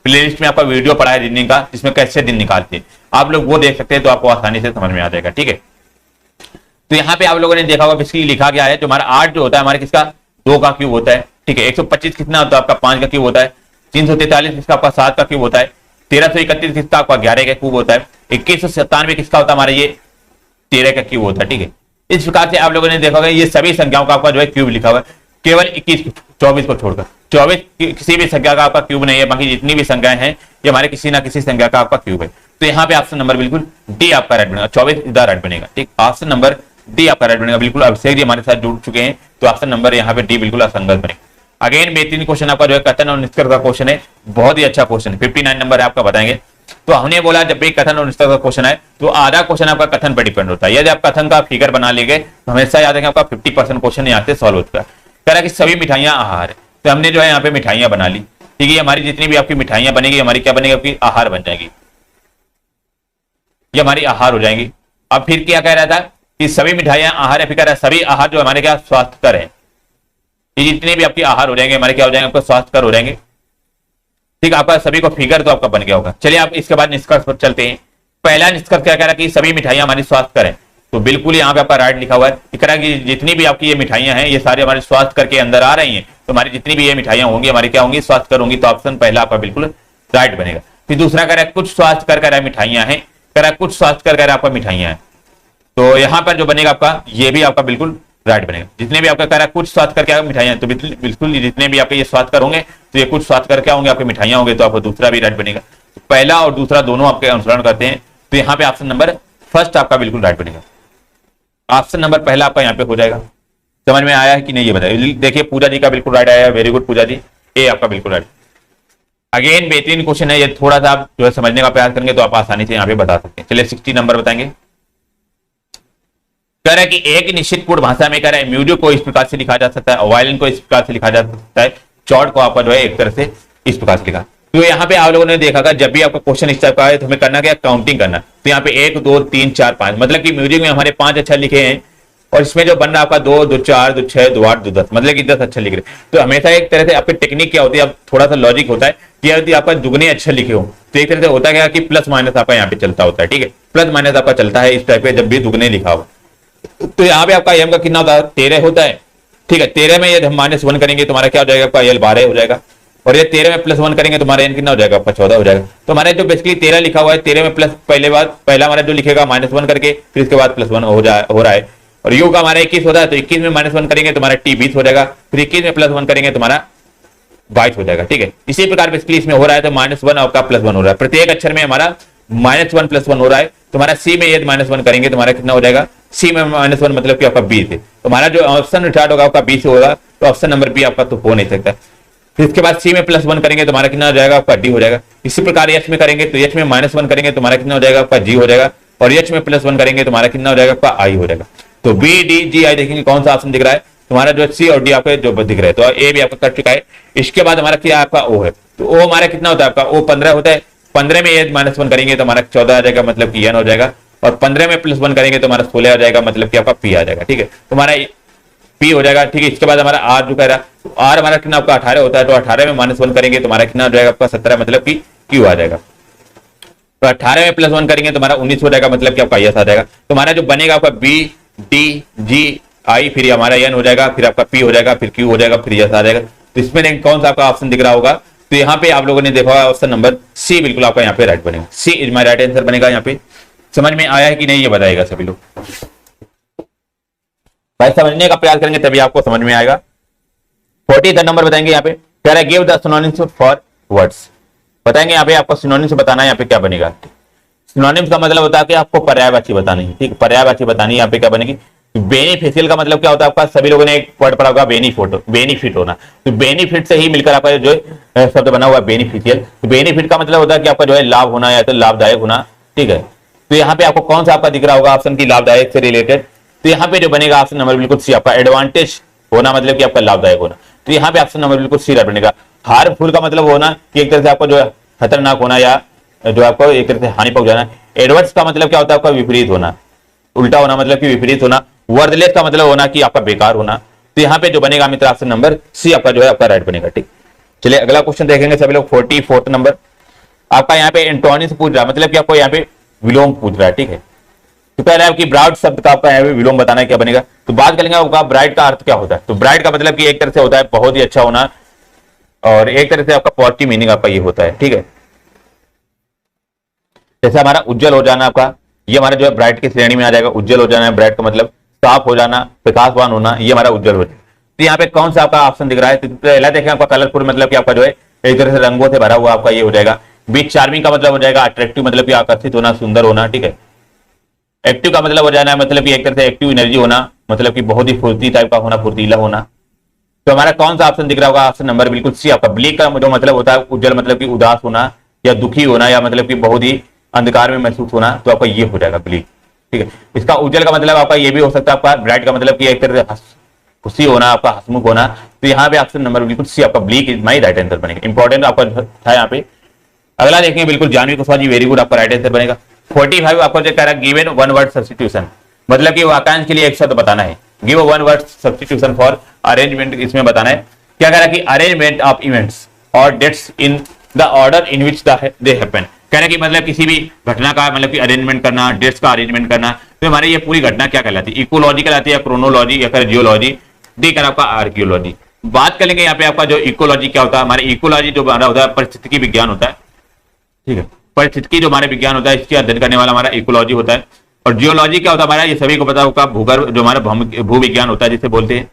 प्लेलिस्ट में आपका वीडियो पड़ा है रीजनिंग का, जिसमें कैसे दिन निकालते हैं, आप लोग वो देख सकते हैं, तो आपको आसानी से समझ में आ जाएगा। ठीक है, तो यहाँ पे आप लोगों ने देखा होगा बेसिकली लिखा गया है, जो हमारा 8 जो होता है हमारे किसका 2 का क्यूब होता है। ठीक है, 125 कितना होता है आपका 5 का क्यूब होता है, 343 किसका आपका 7 का क्यूब होता है, 1331 किसका आपका 11 का क्यूब होता है, 2197 किसका होता है हमारा ये 13 का क्यूब होता है। ठीक है, इस प्रकार से आप लोगों ने देखा होगा ये सभी संख्याओं का आपका जो है क्यूब लिखा हुआ है, केवल 24 को छोड़कर। 24 किसी भी संख्या का आपका क्यूब नहीं है, बाकी जितनी भी संख्याएं हैं ये हमारे किसी ना किसी संख्या का आपका क्यूब है। तो यहाँ पे ऑप्शन नंबर बिल्कुल डी आपका राइट बनेगा, 24 इधर राइट बनेगा। ठीक, ऑप्शन नंबर डी आपका राइट बनेगा। बिल्कुल अभिषेक जी हमारे साथ जुड़ चुके हैं, तो ऑप्शन नंबर यहाँ पे डी बिल्कुल असंगत बनेगा। अगेन बेहतरीन क्वेश्चन आपका जो है कथन और निष्कर्ष का क्वेश्चन है, बहुत ही अच्छा क्वेश्चन है, 59 नंबर है आपका बताएंगे। तो हमने बोला जब भी कथन और निष्कर्ष का क्वेश्चन है तो आधा क्वेश्चन आपका कथन पर डिपेंड होता है। यदि आप कथन का फिगर बना लेंगे तो हमेशा याद रखें आपका 50% क्वेश्चन यहाँ से सॉल्व हो चुका है। कह रहा है कि सभी मिठाइयां आहार है, तो हमने जो है यहाँ पे मिठाइयां बना ली। ठीक है, हमारी जितनी भी आपकी मिठाइयां बनेगी हमारी क्या बनेगी, आपकी आहार बन जाएगी, ये हमारी आहार हो जाएंगी। अब फिर क्या कह रहा था कि सभी मिठाइयां आहार है, फिर कह रहा है सभी आहार जो हमारे क्या स्वास्थ्यकर है, ये जितने भी आपके आहार हो जाएंगे हमारे क्या हो जाएंगे, आपको स्वास्थ्यकर हो जाएंगे। ठीक, आपका सभी को फिगर तो आपका बन गया होगा। चलिए आप इसके बाद निष्कर्ष पर चलते हैं। पहला निष्कर्ष क्या कह रहा है कि सभी मिठाइयां हमारी स्वास्थ्यकर है, तो बिल्कुल यहाँ पे आपका राइट लिखा हुआ है। कह रहा है कि जितनी भी आपकी ये मिठाइयां हैं ये सारे हमारे स्वास्थ्यकर के अंदर आ रही हैं, तो हमारी जितनी भी ये मिठाइयां होंगी हमारी क्या होंगी, स्वास्थ्यकर होंगी। तो ऑप्शन पहला आपका बिल्कुल राइट बनेगा। फिर दूसरा कह रहा है कुछ स्वास्थ्यकर कह रहा है मिठाइयां हैं, कह रहा है कुछ स्वास्थ्यकर कह रहा है आपका मिठाइयां हैं, तो यहाँ पर जो बनेगा आपका ये भी आपका बिल्कुल राइट बनेगा। जितने भी आपका कह रहा है कुछ स्वास्थ्यकर क्या मिठाइयां, तो बिल्कुल जितने भी आपके ये स्वास्थ्यकर होंगे तो ये कुछ स्वास्थ्यकर क्या होंगे, आपके मिठाइयां होंगे, तो आपको दूसरा भी राइट बनेगा। पहला और दूसरा दोनों आपके अनुसरण करते हैं, तो यहाँ पे ऑप्शन नंबर फर्स्ट आपका बिल्कुल राइट बनेगा। ऑप्शन नंबर पहला आपका यहाँ पे हो जाएगा। समझ में आया है कि नहीं ये बताइए। देखिए पूजा जी का बिल्कुल राइट आया है, वेरी गुड पूजा जी, ए आपका बिल्कुल राइट। अगेन बेहतरीन क्वेश्चन है, ये थोड़ा सा आप जो है समझने का प्रयास करेंगे तो आप आसानी से यहाँ पे बता सकते हैं। चलिए 60 नंबर बताएंगे। कह रहा है कि एक निश्चित पूर्ण भाषा में कह रहा है म्यूजिक को इस प्रकार से लिखा जा सकता है, वायलिन को इस प्रकार से लिखा जा सकता है, चॉर्ड को आपका जो है एक तरह से इस प्रकार से लिखा। तो यहाँ पे आप लोगों ने देखा जब भी आपका क्वेश्चन इस टाइप का है तो हमें करना क्या, काउंटिंग करना। तो यहाँ पे 1 2 3 4 5, मतलब कि म्यूजिक में हमारे 5 अक्षर लिखे हैं और इसमें जो बन रहा है आपका 2 2 4 2 6 2 8 2 10, मतलब कि 10 अक्षर लिख रहे। तो हमेशा एक तरह से आपकी टेक्निक क्या होती है, अब थोड़ा सा लॉजिक होता है कि यदि आपका दुगने अक्षर लिखे हो तो एक तरह से होता है कि प्लस माइनस आपका यहाँ पे चलता होता है। ठीक है, प्लस माइनस आपका चलता है इस टाइप पे जब भी दुगने लिखा हो। तो यहाँ पे आपका एम का कितना होता है, 13 होता है। ठीक है, 13 में यदि हम -1 करेंगे तो हमारा क्या हो जाएगा, आपका एल 12 हो जाएगा, और ये 13 में +1 करेंगे तो हमारा एन कितना हो जाएगा, आपका 14 हो जाएगा। तो हमारे जो बेसिकली 13 लिखा हुआ है, 13 में प्लस पहला हमारा जो लिखेगा -1 करके, फिर इसके बाद +1 हो रहा है, और यू का हमारा 21 होता है, तो 21 में -1 करेंगे तो हमारा टी 20 हो जाएगा, फिर 21 में +1 करेंगे तो हमारा 22 हो जाएगा। ठीक है, इसी प्रकार बेसिकली इसमें हो रहा है, तो -1 आपका +1 हो रहा है, प्रत्येक अक्षर में हमारा -1 +1 हो रहा है। तो हमारा सी में यदि -1 करेंगे तो हमारा कितना हो जाएगा, सी में -1 मतलब कि आपका बी से, तो हमारा जो ऑप्शन स्टार्ट होगा आपका बी से होगा, तो ऑप्शन नंबर बी आपका तो हो नहीं सकता। फिर इसके बाद सी में +1 करेंगे तो हमारा कितना हो जाएगा, आपका डी हो जाएगा। इसी प्रकार एच में करेंगे तो एच में -1 करेंगे तो हमारा कितना हो जाएगा, आपका जी हो जाएगा, और एच में +1 करेंगे तो हमारा कितना हो जाएगा, आपका आई हो जाएगा। तो बी डी जी आई देखेंगे कौन सा ऑप्शन दिख रहा है, तुम्हारा जो सी और डी आपके जो दिख रहा है, तो ए भी आपका कर चुका है। इसके बाद हमारा क्या आपका ओ है, तो ओ हमारा कितना होता है, आपका ओ 15 होता है। 15 में यदि -1 करेंगे तो हमारा 14 आ जाएगा, मतलब कि एन हो जाएगा, और 15 में +1 करेंगे तो हमारा 16 आ जाएगा, मतलब कि आपका पी आ जाएगा। ठीक है, तो हमारा पी हो जाएगा। ठीक है, इसके बाद हमारा आर जो कह रहा है, तो आर हमारा कितना आपका 18 होता है, तो 18 में -1 करेंगे तो हमारा कितना हो जाएगा, आपका 17, मतलब कि क्यू आ जाएगा। तो 18 में +1 करेंगे तो हमारा 19 हो जाएगा, मतलब कि आपका यस आ जाएगा। तो हमारा जो बनेगा आपका बी डी जी आई, फिर हमारा एन हो जाएगा, फिर आपका पी हो जाएगा, फिर क्यू हो जाएगा, फिर यस आ जाएगा। तो इसमें कौन सा आपका ऑप्शन दिख रहा होगा, तो यहाँ पे आप लोगों ने देखा होगा ऑप्शन नंबर सी बिल्कुल आपका यहाँ पे राइट बनेगा। सी इज माय राइट आंसर बनेगा। यहाँ पे समझ में आया है कि नहीं ये बताएगा सभी लोग, भाई समझने का प्रयास करेंगे तभी आपको समझ में आएगा। 43 नंबर बताएंगे। यहाँ पे कह रहा है give the synonyms for words. बताएंगे यहाँ पे आपको सिनोनिम से बताना है। यहाँ पे क्या बनेगा, सिनोनिम्स का मतलब होता है कि आपको पर्यायवाची बतानी है, ठीक है, पर्यायवाची बतानी है। यहाँ पे क्या बनेगी, बेनिफिशियल का मतलब क्या होता है आपका, सभी लोगों ने एक वर्ड पढ़ा होगा बेनिफिट होना, तो बेनिफिट से ही मिलकर आपका जो शब्द बना हुआ है बेनिफिशियल। तो बेनिफिट का मतलब होता है कि आपका जो है लाभ होना या तो लाभदायक होना, ठीक है। तो यहाँ पे आपको कौन सा आपका दिख रहा होगा ऑप्शन की लाभदायक से रिलेटेड, तो यहाँ पे जो बनेगा ऑप्शन नंबर बिल्कुल सी आपका एडवांटेज होना, मतलब कि आपका लाभदायक होना। तो यहाँ पे ऑप्शन नंबर बिल्कुल सी बनेगा। हार्मफुल का मतलब होना कि एक तरह से आपको जो है खतरनाक होना या जो आपको एक तरह से हानि पहुंचाना। एडवर्स का मतलब क्या होता है आपका विपरीत होना, उल्टा होना, मतलब कि विपरीत होना। वर्थलेस का मतलब होना कि आपका बेकार होना। तो यहाँ पे जो बनेगा मित्र ऑप्शन नंबर सी आपका जो है आपका राइट बनेगा, ठीक। चलिए अगला क्वेश्चन देखेंगे सभी लोग। 44 नंबर आपका यहाँ पे एंटोनी से पूछ रहा है, मतलब कि आपको यहाँ पे विलोम पूछ रहा है, ठीक है। तो पहले आपकी ब्राइट शब्द का आपका यहाँ पे विलोम बताना है, क्या बनेगा। तो बात करेंगे आपका ब्राइट का अर्थ क्या होता है। तो ब्राइट का मतलब कि एक तरह से होता है बहुत ही अच्छा होना, और एक तरह से आपका पॉजिटिव मीनिंग आपका ये होता है, ठीक है। जैसे हमारा उज्जवल हो जाना, आपका ये हमारा जो है ब्राइट की श्रेणी में आ जाएगा। उज्जवल हो जाना है, ब्राइट का मतलब साफ हो जाना, प्रकाशवान होना, ये हमारा उज्जवल हो जाए। तो यहाँ पे कौन सा आपका ऑप्शन दिख रहा है, तो पहला देखें आपका कलरफुल, मतलब कि आपका जो है एक तरह से रंगों से भरा हुआ आपका ये हो जाएगा। बीच चार्मिंग का मतलब हो जाएगा अट्रैक्टिव, मतलब कि आकर्षित होना, सुंदर होना, ठीक है। एक्टिव का मतलब हो जाना, मतलब कि एक तरह से एक्टिव एनर्जी होना, मतलब कि बहुत ही फुर्ती टाइप का होना, फुर्तीला होना। तो हमारा कौन सा ऑप्शन दिख रहा होगा, ऑप्शन नंबर बिल्कुल सी आपका। ब्लैक का जो मतलब होता है उज्जवल, मतलब कि उदास होना या दुखी होना, या मतलब कि बहुत ही अंधकार में महसूस होना, तो आपका ये हो जाएगा ब्लैक, ठीक है। इसका उज्जवल का मतलब आपका ये भी हो सकता है आपका। ब्राइट का मतलब कि एक तरह से खुशी होना, आपका हंसमुख होना। तो यहाँ पे ऑप्शन नंबर बिल्कुल सी आपका black is my right answer बनेगा। इंपॉर्टेंट आपका था यहाँ पे। अगला देखेंगे बिल्कुल जानवी कुशवाहा जी, वेरी गुड, आपका राइट आंसर बनेगा। 45 आपको जो कह रहा है गिवन वन वर्ड सब्स्टिट्यूशन, मतलब कि वाक्यांश के लिए एक शब्द बताना है। Give one word substitution for arrangement, इसमें बताना है। क्या कह रहा है कि अरेंजमेंट ऑफ इवेंट्स और dates in the order in which they happen. कह रहा है कि मतलब किसी भी घटना का मतलब कि अरेंजमेंट करना, डेट्स का अरेंजमेंट करना। तो हमारी ये पूरी घटना क्या कहलाती है, इकोलॉजी कहलाती है, या क्रोनोलॉजी, या फिर जियोलॉजी, डी कर आपका आर्कियोलॉजी। बात करेंगे यहाँ पे आपका जो इकोलॉजी क्या होता है। हमारे इकोलॉजी जो हमारा होता है परिस्थितिकी विज्ञान होता है, ठीक है। परिस्थितिकी जो हमारे विज्ञान होता है, इसके अध्ययन करने वाला हमारा इकोलॉजी होता है। और जियोलॉजी क्या होता है हमारा, ये सभी को पता होगा, भूगर्भ जो हमारा भू विज्ञान होता है जिसे बोलते हैं,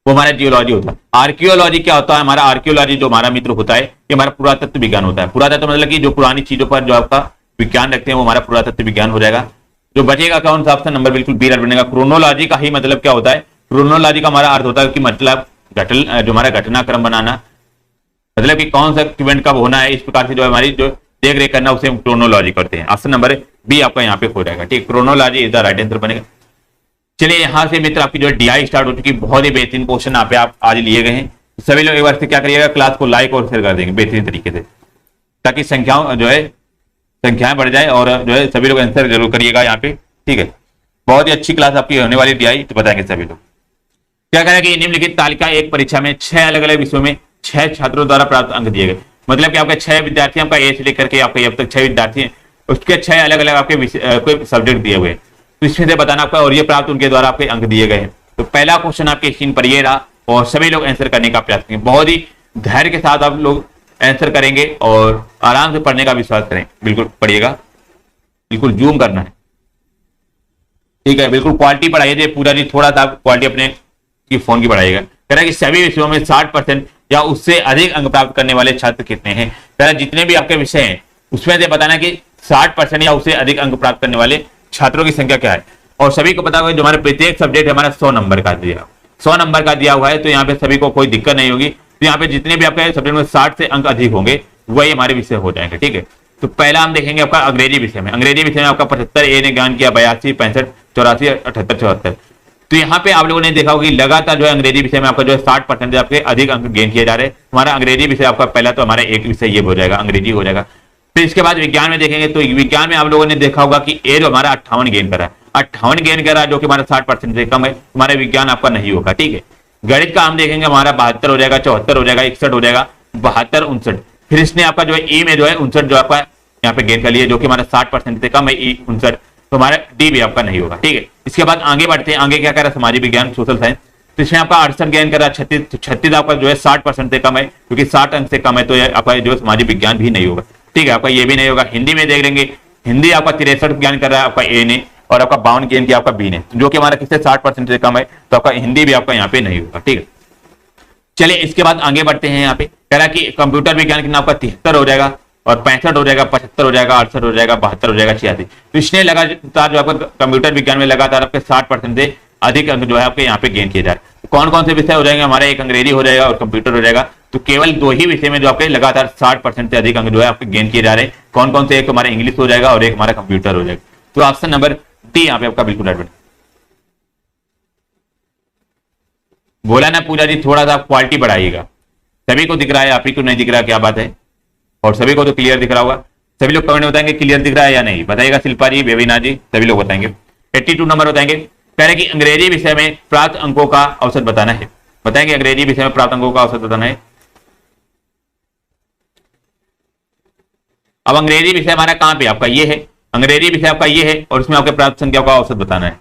वो हमारा जियोलॉजी होता है। आर्कियोलॉजी क्या होता है हमारा, आर्कियोलॉजी जो हमारा मित्र होता है, ये हमारा पुरातत्व विज्ञान होता है। पुरातत्व मतलब कि जो पुरानी चीजों पर जो आपका विज्ञान रखते हैं, वो हमारा पुरातत्व विज्ञान हो जाएगा। जो बचेगा कौन सा ऑप्शन नंबर बिल्कुल बी राइट बनेगा। क्रोनोलॉजी का ही मतलब क्या होता है, क्रोनोलॉजी का हमारा अर्थ होता है कि मतलब जो हमारा घटनाक्रम बनाना, मतलब कि कौन सा इवेंट कब होना है, इस प्रकार से जो हमारी जो देख रेख करना, उसे हम क्रोनोलॉजी करते हैं। ऑप्शन नंबर बी आपका यहाँ पे हो जाएगा, ठीक। Chronology is the right answer बनेगा। चलिए यहाँ से मित्र आपकी जो है डीआई स्टार्ट हो चुकी, बहुत ही बेहतरीन क्वेश्चन यहाँ पे आप आज लिए गए हैं। सभी लोग एक बार से क्या करिएगा, क्लास को लाइक और शेयर कर देंगे बेहतरीन तरीके से, ताकि संख्याएं बढ़ जाए, और जो है सभी लोग आंसर जरूर करिएगा यहाँ पे, ठीक है। बहुत ही अच्छी क्लास आपकी होने वाली डीआई, तो बताएंगे सभी लोग। क्या करें कि निम्नलिखित तालिका एक परीक्षा में 6 अलग अलग विषयों में 6 छात्रों द्वारा प्राप्त अंक दिए गए। मतलब कि आपके 6 विद्यार्थी, आपका ए से लेकर के आपके अब तक 6 विद्यार्थी हैं, उसके 6 अलग अलग आपके सब्जेक्ट दिए हुए, तो इसमें से बताना आपका, और ये प्राप्त उनके द्वारा आपके अंक दिए गए हैं। तो पहला क्वेश्चन आपके स्क्रीन पर ये रहा, और सभी लोग आंसर करने का प्रयास करेंगे। बहुत ही धैर्य के साथ आप लोग आंसर करेंगे, और आराम से पढ़ने का विश्वास करें। बिल्कुल पढ़िएगा, बिल्कुल जूम करना है, ठीक है। बिल्कुल क्वालिटी पढ़ाइए पूरा जी, थोड़ा सा क्वालिटी अपने की फोन की बढ़ाइएगा। कह रहा है कि सभी विषयों में 60% या उससे अधिक अंक प्राप्त करने वाले छात्र कितने हैं। कह रहा है जितने भी आपके विषय हैं उसमें से बताना कि 60% या उससे अधिक अंक प्राप्त करने वाले छात्रों की संख्या क्या है। और सभी को पता होगा जो हमारे प्रत्येक सब्जेक्ट है हमारा 100 नंबर का दिया, 100 नंबर का दिया हुआ है। तो यहाँ पे सभी को कोई दिक्कत नहीं होगी। तो यहाँ पे जितने भी आपके सब्जेक्ट में 60 से अंक अधिक होंगे वही हमारे विषय हो जाएंगे, ठीक है। तो पहला हम देखेंगे आपका अंग्रेजी विषय में। अंग्रेजी विषय में आपका 75 ए ने ज्ञान किया, 82, 65, 84, 78, 74। तो यहाँ पे आप लोगों ने देखा होगा कि लगातार जो है अंग्रेजी विषय में आपका जो है 60% आपके अधिक अंक गेन किए जा रहे हैं। हमारा अंग्रेजी विषय आपका पहला, तो हमारा एक विषय ये हो जाएगा, अंग्रेजी हो जाएगा। फिर इसके बाद विज्ञान में देखेंगे, तो विज्ञान में आप लोगों ने देखा होगा कि ए जो हमारा 58 गेन करा है, 58 गेन करा, जो कि हमारा 60% से कम है, हमारा विज्ञान आपका नहीं होगा, ठीक है। गणित का हम देखेंगे हमारा 72 हो जाएगा, 74 हो जाएगा, 61 हो जाएगा, 72, 59। फिर इसने आपका जो है ई में जो है 59 जो आपका यहाँ पे गेन कर लिया, जो कि हमारा 60% से कम है, ई 59। तो हमारा डी भी आपका नहीं होगा, ठीक है। इसके बाद आगे बढ़ते हैं, आगे क्या कर रहा है सामाजिक विज्ञान, सोशल साइंस। तो इसमें आपका 68 गेन कर रहा है, 36 आपका जो है 60% से कम है, क्योंकि 60 अंक से कम है, तो आपका जो है सामाजिक विज्ञान भी नहीं होगा, ठीक है। आपका ये भी नहीं होगा। हिंदी में देख लेंगे, हिंदी आपका 63 ज्ञान कर रहा है आपका ए ने, और आपका 52 गेन किया आपका बी ने, जो कि हमारा किससे 60% से कम है, तो आपका हिंदी भी आपका यहाँ पे नहीं होगा, ठीक है। चलिए इसके बाद आगे बढ़ते हैं यहाँ पे। कह रहा है कि कंप्यूटर विज्ञान कितना आपका 73 हो जाएगा, और 65 हो जाएगा, 75 हो जाएगा, 68 हो जाएगा, 72 हो जाएगा, 86। तो इसने लगातार जो आपका कंप्यूटर विज्ञान में लगातार आपके 60% से अधिक अंक जो है आपके यहाँ पे गेन किए जा रहे हैं। कौन कौन से विषय हो जाएंगे हमारे, एक अंग्रेजी हो जाएगा और कंप्यूटर हो जाएगा। तो केवल 2 ही विषय में जो आपके लगातार 60% से अधिक अंक जो है आपके गेन किए जा रहे हैं। कौन कौन से, एक हमारा इंग्लिश हो जाएगा और एक हमारा कंप्यूटर हो जाएगा। तो ऑप्शन नंबर डी यहाँ पे आपका बिल्कुल राइट बनेगा। बोला ना पूजा जी, थोड़ा सा क्वालिटी बढ़ाइएगा। सभी को दिख रहा है, आप ही को नहीं दिख रहा, क्या बात है? और सभी को तो क्लियर दिख रहा होगा। सभी लोग कमेंट में बताएंगे क्लियर दिख रहा है या नहीं, बताइएगा। शिल्पा जी, बेबीना जी, सभी लोग बताएंगे। 82 नंबर बताएंगे। कह रहे कि अंग्रेजी विषय में प्राप्त अंकों का औसत बताना है। बताएंगे अंग्रेजी विषय में प्राप्त अंकों का औसत बताना है। अब अंग्रेजी विषय हमारा कहां पे आपका ये है, अंग्रेजी विषय आपका ये है, और इसमें आपके प्राप्त संख्या का औसत बताना है।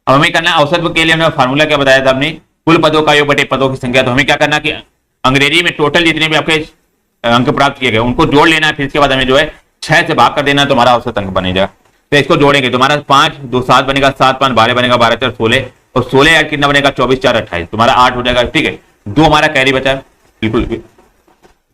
अब हमें करना है औसत के लिए हमने फार्मूला क्या बताया था हमने, कुल पदों का योग बटे पदों की संख्या। तो हमें क्या करना कि अंग्रेजी में टोटल जितने भी आपके अंक प्राप्त किए गए उनको जोड़ लेना है, फिर इसके बाद हमें जो है 6 से भाग कर देना, तो हमारा औसत अंक बनेगा। तो इसको जोड़ेंगे तो हमारा 5 2 7 बनेगा, 7 5 12 बनेगा, 12 4 16, और 16 यार कितना बनेगा, 24 4 28, तुम्हारा 8 हो जाएगा। ठीक है, 2 हमारा कैरी बचा, बिल्कुल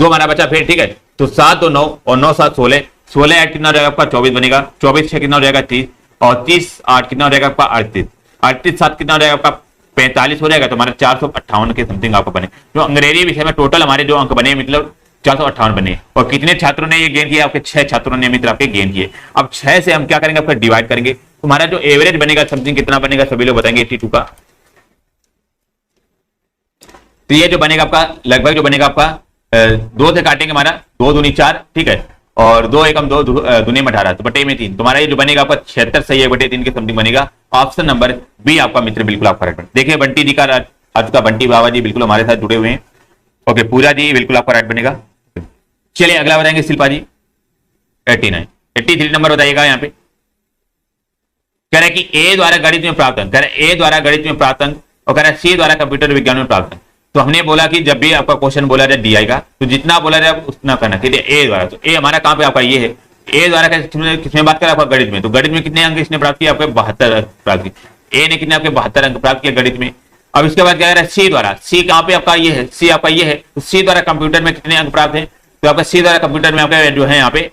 2 हमारा बचा फिर। ठीक है, तो 7 2 9 और 9 7 16, 16 8 कितना हो जाएगा आपका 24 बनेगा, 24 6 कितना हो जाएगा 30, और 30 8 कितना हो जाएगा आपका 38, 38 7 कितना हो जाएगा आपका 45 हो जाएगा। तो हमारा 458 के समथिंग आपको बने। जो अंग्रेजी विषय में टोटल हमारे जो अंक बने मतलब 458 बने। और कितने छात्रों ने ये गेन किया, आपके 6 छात्रों ने मित्र आपके गेन किए। अब 6 से हम क्या करेंगे, आपका डिवाइड करेंगे, हमारा जो एवरेज बनेगा समथिंग कितना बनेगा, सभी लोग बताएंगे 82 का। तो ये जो बनेगा आपका लगभग जो बनेगा आपका 2 से काटेंगे हमारा 2 दूनी 4, ठीक है, और 2 एकम 2 दूनी 18, तो बटे में 3, तुम्हारा ये जो बनेगा आपका 76 सही है बटे 3 के समथिंग बनेगा। ऑप्शन नंबर बी आपका मित्र बिल्कुल आपका राइट। देखिए बंटी जी का आज का बंटी बाबा जी बिल्कुल हमारे साथ जुड़े हुए हैं। ओके, पूजा जी बिल्कुल आपका राइट बनेगा। चलिए अगला बताएंगे शिल्पा जी 89 83 नंबर बताइएगा। यहाँ पे कह रहे कि ए द्वारा गणित में प्राप्त अंक, कह रहे ए द्वारा गणित में प्राप्त अंक, और कह रहा है सी द्वारा कंप्यूटर विज्ञान में प्राप्त अंक। तो हमने बोला कि जब भी आपका क्वेश्चन बोला जाए डी आएगा, तो जितना बोला जाए उतना करना। ठीक है, ए द्वारा, तो ए हमारा कहां पे आपका ये है, ए द्वारा किसमें बात करें आपका गणित में। तो गणित में कितने अंक इसने प्राप्त किया, आपके 72 अंक प्राप्त किए। ए ने कितने आपके 72 अंक प्राप्त किया गणित में। अब इसके बाद क्या कह रहा है सी द्वारा, सी कहां पे आपका ये है, सी आपका ये है, तो सी द्वारा कंप्यूटर में कितने अंक प्राप्त है। तो आपका सी द्वारा कंप्यूटर में आपका जो है यहाँ पे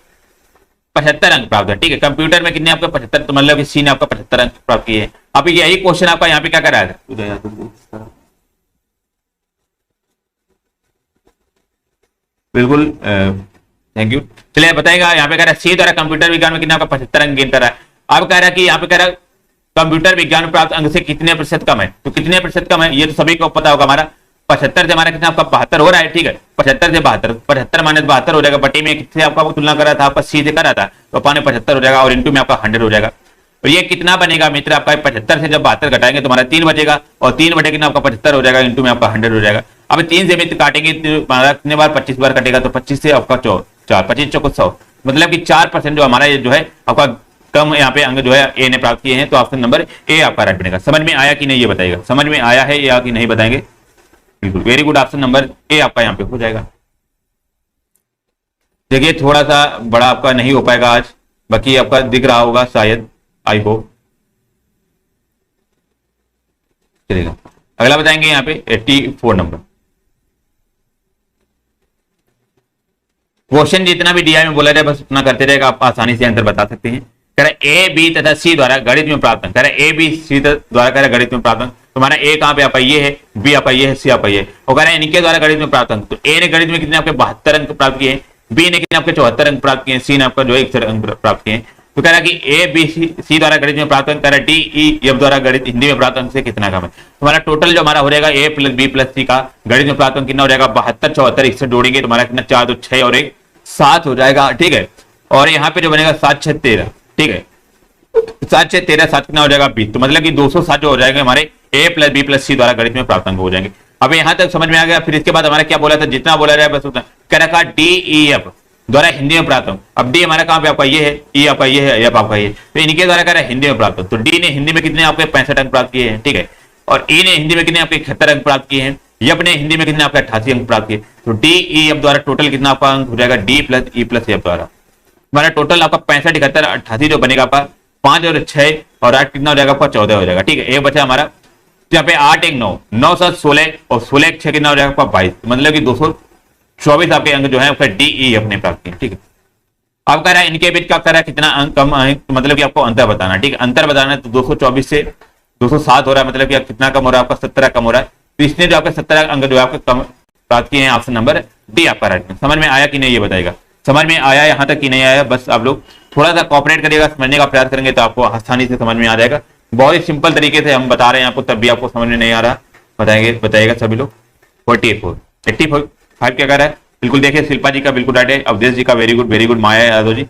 75 अंक प्राप्त है। ठीक है, कंप्यूटर में कितने आपका 75, तो मतलब कि सी ने आपका 75 अंक प्राप्त किए हैं। अब यही क्वेश्चन आपका यहाँ पे क्या कर रहा है, बिल्कुल थैंक यू। चलिए बताएगा यहाँ पे कह रहा है सी द्वारा कंप्यूटर विज्ञान में कितना आपका 75 अंक गेन कर रहा है। अब कह रहा है कि यहाँ पे कह रहा है कंप्यूटर विज्ञान में प्राप्त अंक से कितने प्रतिशत कम है। तो कितने प्रतिशत कम है ये तो सभी को पता होगा। हमारा 75 से हमारा कितना आपका 72 हो रहा है। ठीक है, 75 से 72, 75 माइनस 72 हो जाएगा। बटी में किससे आपका तुलना कर रहा था, आपका सी से कर रहा था, तो अपने 75 हो जाएगा, और इंटू में आपका 100 हो जाएगा। और ये कितना बनेगा मित्र आपका 75 से जब 72 घटाएंगे तो हमारा 3 बचेगा, और 3 बटे कितना आपका 75 हो जाएगा, इंटू में आपका 100 हो जाएगा। अब 3 से मित्र काटेंगे तो हमारा कितने बार 25 बार कटेगा, तो 25 से आपका 4 25 चौको 100, मतलब कि 4% जो हमारा ये जो है आपका कम यहाँ पे अंक जो है ए ने प्राप्त किए हैं। तो ऑप्शन नंबर ए आपका राइट बनेगा। समझ में आया कि नहीं ये बताएगा, समझ में आया है या कि नहीं बताएंगे। बिल्कुल very good, option number A आपका यहाँ पे हो जाएगा। देखिए थोड़ा सा बड़ा आपका नहीं हो पाएगा आज, बाकी आपका दिख रहा होगा शायद, आई होप चलेगा। अगला बताएंगे यहाँ पे 84 नंबर। क्वेश्चन जितना भी दिया में बोला जाए बस उतना करते रहेगा, आप आसानी से आंसर बता सकते हैं। कह रहे ए बी तथा सी द्वारा गणित में प्राप्त अंक, कह रहे ए बी सी द्वारा कह रहे गणित में प्राप्त अंक, तो हमारा ए कहां पे आपका ये है, बी आपका ये है, सी आपका ये, और कह रहे हैं इनके द्वारा गणित में प्राप्त अंक। तो ए ने गणित में कितने आपके 72 अंक प्राप्त किए, बी ने कितने आपके 74 अंक प्राप्त किए, सी ने आपका जो 61 अंक प्राप्त किए। तो कह रहा है कि ए बी सी द्वारा गणित में प्राप्त अंक, कह रहा है डी ई एफ द्वारा गणित हिंदी में प्राप्त अंक से कितना कम है। हमारा टोटल जो हमारा हो जाएगा ए प्लस बी प्लस सी का गणित में प्राप्त अंक कितना हो जाएगा 72 74, इससे जोड़ेंगे तो हमारा कितना 4 2 6 और 1 7 हो जाएगा। ठीक है, और यहाँ पे जो बनेगा 7 6 13, ठीक है 7 6 13 7 कितना हो जाएगा 20, तो मतलब कि 207 जो हो जाएगा हमारे ए प्लस बी प्लस सी द्वारा गणित में प्राप्त अंक हो जाएंगे। अब यहाँ तक समझ में आ गया। फिर इसके बाद हमारा क्या बोला था, जितना बोला जाए बस उतना। कह रखा डी ई एफ द्वारा हिंदी में प्राप्त अंक। अब डी हमारा कहाँ पे आपका ये है, ई आपका ये है, एफ आपका ये, तो इनके द्वारा कह रहा है हिंदी में प्राप्त अंक। तो डी ने हिंदी में कितने आपके 65 अंक प्राप्त किए हैं, ठीक है, और ई ने हिंदी में कितने आपके 71 अंक प्राप्त किए हैं, एफ ने हिंदी में कितने आपके 88 अंक प्राप्त किए। तो डी ई एफ द्वारा टोटल कितना आपका अंक हो जाएगा, D plus E plus F द्वारा हमारा टोटल आपका 65 71 88 जो बनेगा आपका 5 और 6 और 8 कितना हो जाएगा आपका 14 हो जाएगा। ठीक है, ए बचा हमारा तो यहाँ पे 8 एक 9, 9 7 16 और 16 एक 6 कितना हो जाएगा आपका 22, मतलब कि 224 आपके अंक जो है आपका डी ई अपने प्राप्त किए। ठीक है, अब कह रहा है इनके बीच क्या कह रहा है, कितना अंक कम है, मतलब कि आपको अंतर बताना। ठीक है, अंतर बताना है तो 224 से 207 हो रहा है, मतलब कि कितना कम हो रहा है आपका 17 कम हो रहा है। तो इसने जो आपके 17 अंक जो है आपके कम प्राप्त किए हैं, ऑप्शन नंबर डी आपका राइट। समझ में आया कि नहीं ये बताएगा, समझ में आया यहाँ तक कि नहीं आया, बस आप लोग थोड़ा सा कॉपरेट करिएगा, समझने का प्रयास करेंगे तो आपको आसानी से समझ में आ जाएगा। बहुत ही सिंपल तरीके से हम बता रहे हैं आपको, तब भी आपको समझ में नहीं आ रहा, बताइएगा सभी लोग। 85 क्या कर रहा है, बिल्कुल देखिए शिल्पा जी का बिल्कुल राइट है, अवधेश जी का वेरी गुड, माया यादव जी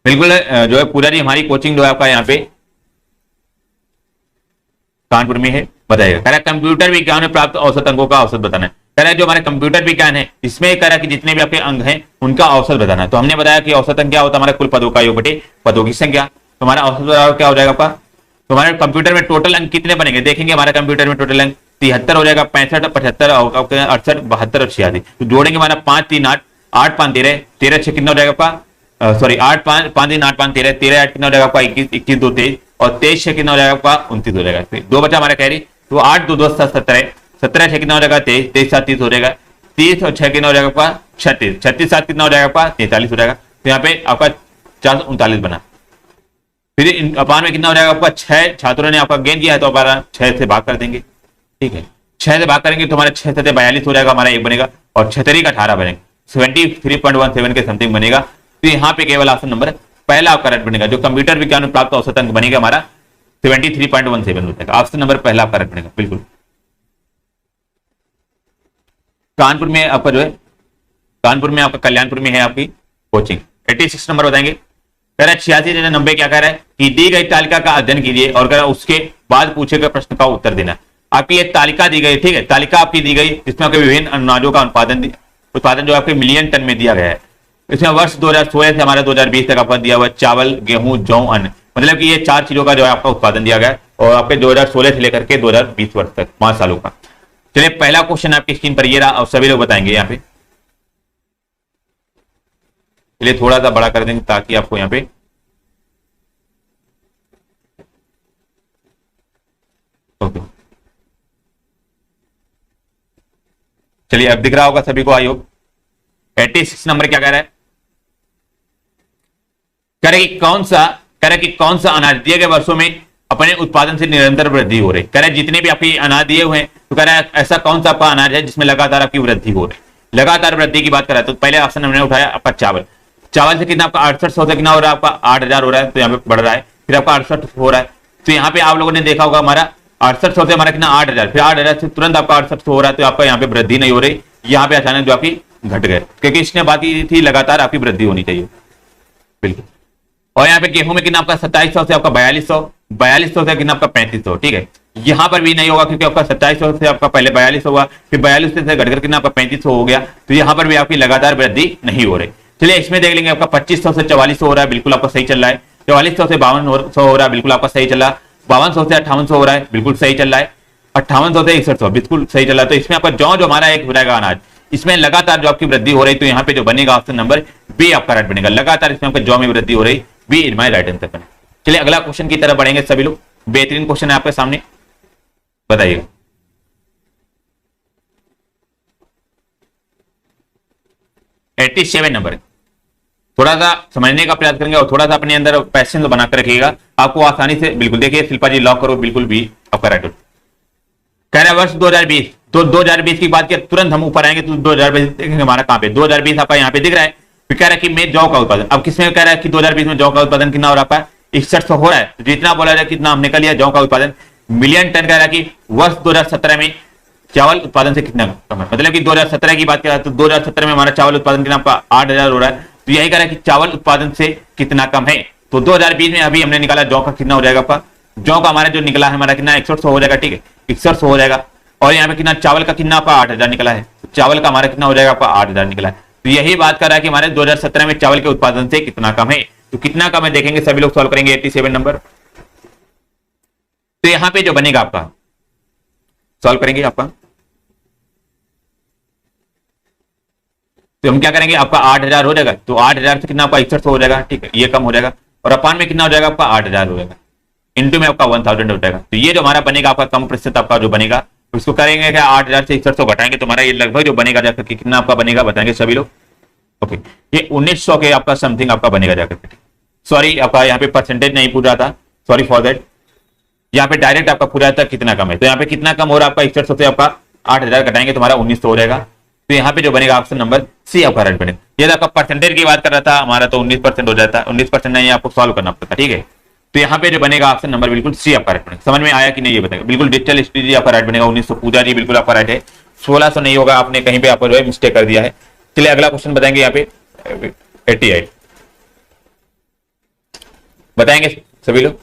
बिल्कुल जो है पूरा जी। हमारी कोचिंग जो है आपका यहाँ पे कानपुर में है, बताइएगा। कह रहा है कंप्यूटर विज्ञान में प्राप्त औसत अंकों का औसत बताना है। कह रहा है जो हमारे कंप्यूटर विज्ञान है इसमें कह रहा है कि जितने भी आपके अंक हैं उनका औसत बताना है। तो हमने बताया कि औसत अंक क्या होता है, हमारे कुल पदों का योग बटे पदों की संख्या। तो हमारा औसत क्या हो जाएगा आपका, तो हमारे कंप्यूटर में टोटल अंक कितने बनेंगे देखेंगे। हमारे कंप्यूटर में टोटल अंक 73 हो जाएगा, 65 75 68 72 और 86। तो जोड़ेंगे हमारा 5 3 8 8 5 13 13 6 कितना हो जाएगा आपका, सॉरी 8 5 5 3 8 5 13 13 8 कितना हो जाएगा आपका 21 21 2 23 और 23 6 कितना हो जाएगा आपका 29 हो जाएगा। दो बचा हमारा कैरी, तो 8 2 2 17 17 6 कितना हो जाएगा 23 23 7 30 हो जाएगा, 30 और 6 कितना हो जाएगा आपका 36 36 7 कितना हो जाएगा आपका 43 हो जाएगा। तो यहाँ पे आपका 439 बना। फिर अपान में कितना हो जाएगा आपका, 6 छात्रों ने आपका गेन किया है तो हमारा 6 से भाग कर देंगे। ठीक है, 6 से भाग करेंगे तो हमारे 6 से 42 हो जाएगा, हमारा एक बनेगा और 6 3 का 18 बनेगा, 73.17 के समथिंग बनेगा। तो यहाँ पे केवल ऑप्शन नंबर पहला आपका राइट बनेगा। जो कंप्यूटर विज्ञान में प्राप्त औसत अंक बनेगा हमारा 73.17 हो जाएगा, ऑप्शन नंबर पहला आपका राइट बनेगा। बिल्कुल कानपुर में आपका जो है, कानपुर में आपका कल्याणपुर में है आपकी कोचिंग। 86 नंबर बताएंगे। कह रहा है 86 90 क्या कह रहा है कि दी गई तालिका का अध्ययन कीजिए और कह रहा है उसके बाद पूछे गए प्रश्न का उत्तर देना। आपकी एक तालिका दी गई, ठीक है, तालिका आपकी दी गई जिसमें आपके विभिन्न अनाजों का उत्पादन जो आपके मिलियन टन में दिया गया है। इसमें वर्ष 2016 से हमारा 2020 तक आपका दिया हुआ चावल गेहूं जौ अन्न, मतलब कि ये 4 चीजों का जो है आपका उत्पादन दिया गया है और आपके 2016 से लेकर के 2020 वर्ष तक 5 सालों का। चलिए पहला क्वेश्चन आपकी स्क्रीन पर ये रहा और सभी लोग बताएंगे यहाँ पे। चलिए थोड़ा सा बड़ा कर देंगे ताकि आपको यहाँ पे ओके। चलिए अब दिख रहा होगा सभी को आई होप। 86 नंबर क्या कह रहा है, कह रहे कि कौन सा अनाज दिए गए वर्षों में अपने उत्पादन से निरंतर वृद्धि हो रही। कह रहे जितने भी आपके अनाज दिए हुए हैं तो कह रहा है ऐसा कौन सा आपका अनाज है जिसमें लगातार आपकी वृद्धि हो रही है। लगातार वृद्धि की बात कर रहा है तो पहले ऑप्शन हमने उठाया आपका चावल। चावल से कितना आपका 6800 से कितना हो रहा है आपका 8000 हो रहा है, तो यहाँ पे बढ़ रहा है। फिर आपका 68 हो रहा है, तो यहाँ पे आप लोगों ने देखा होगा हमारा 6800 से हमारा कितना 8000, फिर 8000 से तुरंत आपका 6800 हो रहा है, तो आपका यहाँ पे वृद्धि नहीं हो रही, यहाँ पे अचानक जो आपकी घट गए, क्योंकि इसने बात की थी लगातार आपकी वृद्धि होनी चाहिए। बिल्कुल। और यहाँ पे गेहूं में कितना आपका 2700 से आपका 4200, 4200 से कितना आपका 3500। ठीक है, यहाँ पर भी नहीं होगा क्योंकि आपका 2700 से आपका पहले 4200 हुआ, फिर 4200 से घटकर कितना आपका 3500 हो गया, तो यहाँ पर भी आपकी लगातार वृद्धि नहीं हो रही। चलिए इसमें देख लेंगे आपका 2500 से 4400 हो रहा है, बिल्कुल आपका सही चल रहा है। 4400 से 5200 हो रहा है, बिल्कुल आपका सही चल रहा है। 5200 से 5800 हो रहा है, बिल्कुल सही चल रहा है। 5800 से 6100 बिल्कुल सही चल रहा है। तो इसमें आपका जो हमारा एक हो जाएगा अनाज, इसमें लगातार जो आपकी वृद्धि हो रही, तो यहाँ पे जो बनेगा ऑप्शन नंबर बी आपका राइट बनेगा। लगातार इसमें आपका जौ में वृद्धि हो रही, B is my right answer बने। चलिए अगला क्वेश्चन की तरफ बढ़ेंगे सभी लोग। बेहतरीन क्वेश्चन है आपके सामने, बताइएगा। Eighty 87 number. थोड़ा सा समझने का प्रयास करेंगे और थोड़ा सा अपने अंदर पैशन तो बनाकर रखिएगा, आपको आसानी से बिल्कुल। देखिए शिल्पा जी लॉक करो, बिल्कुल भी आपका राइट। कह रहा है वर्ष 2020, तो 2020 की बात किया तुरंत हम ऊपर आएंगे तो 2020 देखेंगे हमारा कहां पे 2020 आपका यहाँ पे दिख रहा है। फिर कह रहा है कि मैं जौ का उत्पादन, अब किसमें कह रहा है कि 2020 में जौ का उत्पादन कितना हो रहा है 6100 हो रहा है। जितना बोला जाए कितना हमने कर लिया जौ का उत्पादन मिलियन टन। कह रहा है कि वर्ष 2017 में चावल उत्पादन से कितना कम है, मतलब कि 2017 की बात करें तो 2017 में हमारा चावल उत्पादन कितना आपका 8000 हो रहा है, तो यही कह रहा है कि चावल उत्पादन से कितना कम है। तो 2020 में अभी हमने निकाला जौ का कितना हो जाएगा आपका, जौ का हमारा जो निकला है हमारा कितना 6100 हो जाएगा। ठीक है 6100 हो जाएगा। और यहाँ पे कितना चावल का कितना आपका 8000 निकला है, चावल का हमारा कितना हो जाएगा आपका 8000 निकला है। तो यही बात कर रहा है कि हमारे 2017 में चावल के उत्पादन से कितना कम है, तो कितना कम है देखेंगे सभी लोग सॉल्व करेंगे। 87 नंबर। तो यहाँ पे जो बनेगा आपका सॉल्व करेंगे आपका, तो हम क्या करेंगे आपका 8000 हो जाएगा, तो 8000 से कितना आपका 6100 हो जाएगा। ठीक है ये कम हो जाएगा और अपान में कितना हो जाएगा आपका 8000 हो जाएगा। इंटू में आपका 1000 हो जाएगा। तो ये जो हमारा बनेगा आपका कम प्रतिशत आपका जो बनेगा, इसको करेंगे क्या 8000 से 6100 घटाएंगे तो हमारा ये लगभग जो बनेगा जाकर के कितना आपका बनेगा बताएंगे सभी लोग। ओके, ये 1900 के आपका समथिंग आपका बनेगा जाकर के। सॉरी आपका यहाँ पे परसेंटेज नहीं पूछ रहा था, सॉरी फॉर दैट। यहाँ पे डायरेक्ट आपका पूरा था कितना कम है, तो यहाँ पे कितना कम हो रहा है आपका 6100 से आपका 8000 घटाएंगे तो हमारा 1900 हो जाएगा। तो यहाँ पे जो बनेगा ऑप्शन नंबर सी आपका राइट बनेगा। ये आपका परसेंटेज की बात कर रहा था, हमारा तो 19% हो जाता है, 19% नहीं आपको सॉल्व करना पड़ता है, ठीक है। तो यहाँ पे जो बनेगा ऑप्शन नंबर बिल्कुल सी आपका राइट बनेगा। समझ में आया कि नहीं ये बताएगा। बिल्कुल डिजिटल स्ट्रेटजी आपका राइट बनेगा। 1900 पूजा जी बिल्कुल आपका राइट है, 1600 नहीं होगा, आपने कहीं पे आपको जो है मिस्टेक कर दिया है। चलिए अगला क्वेश्चन बताएंगे यहाँ पे 88 बताएंगे सभी लोग।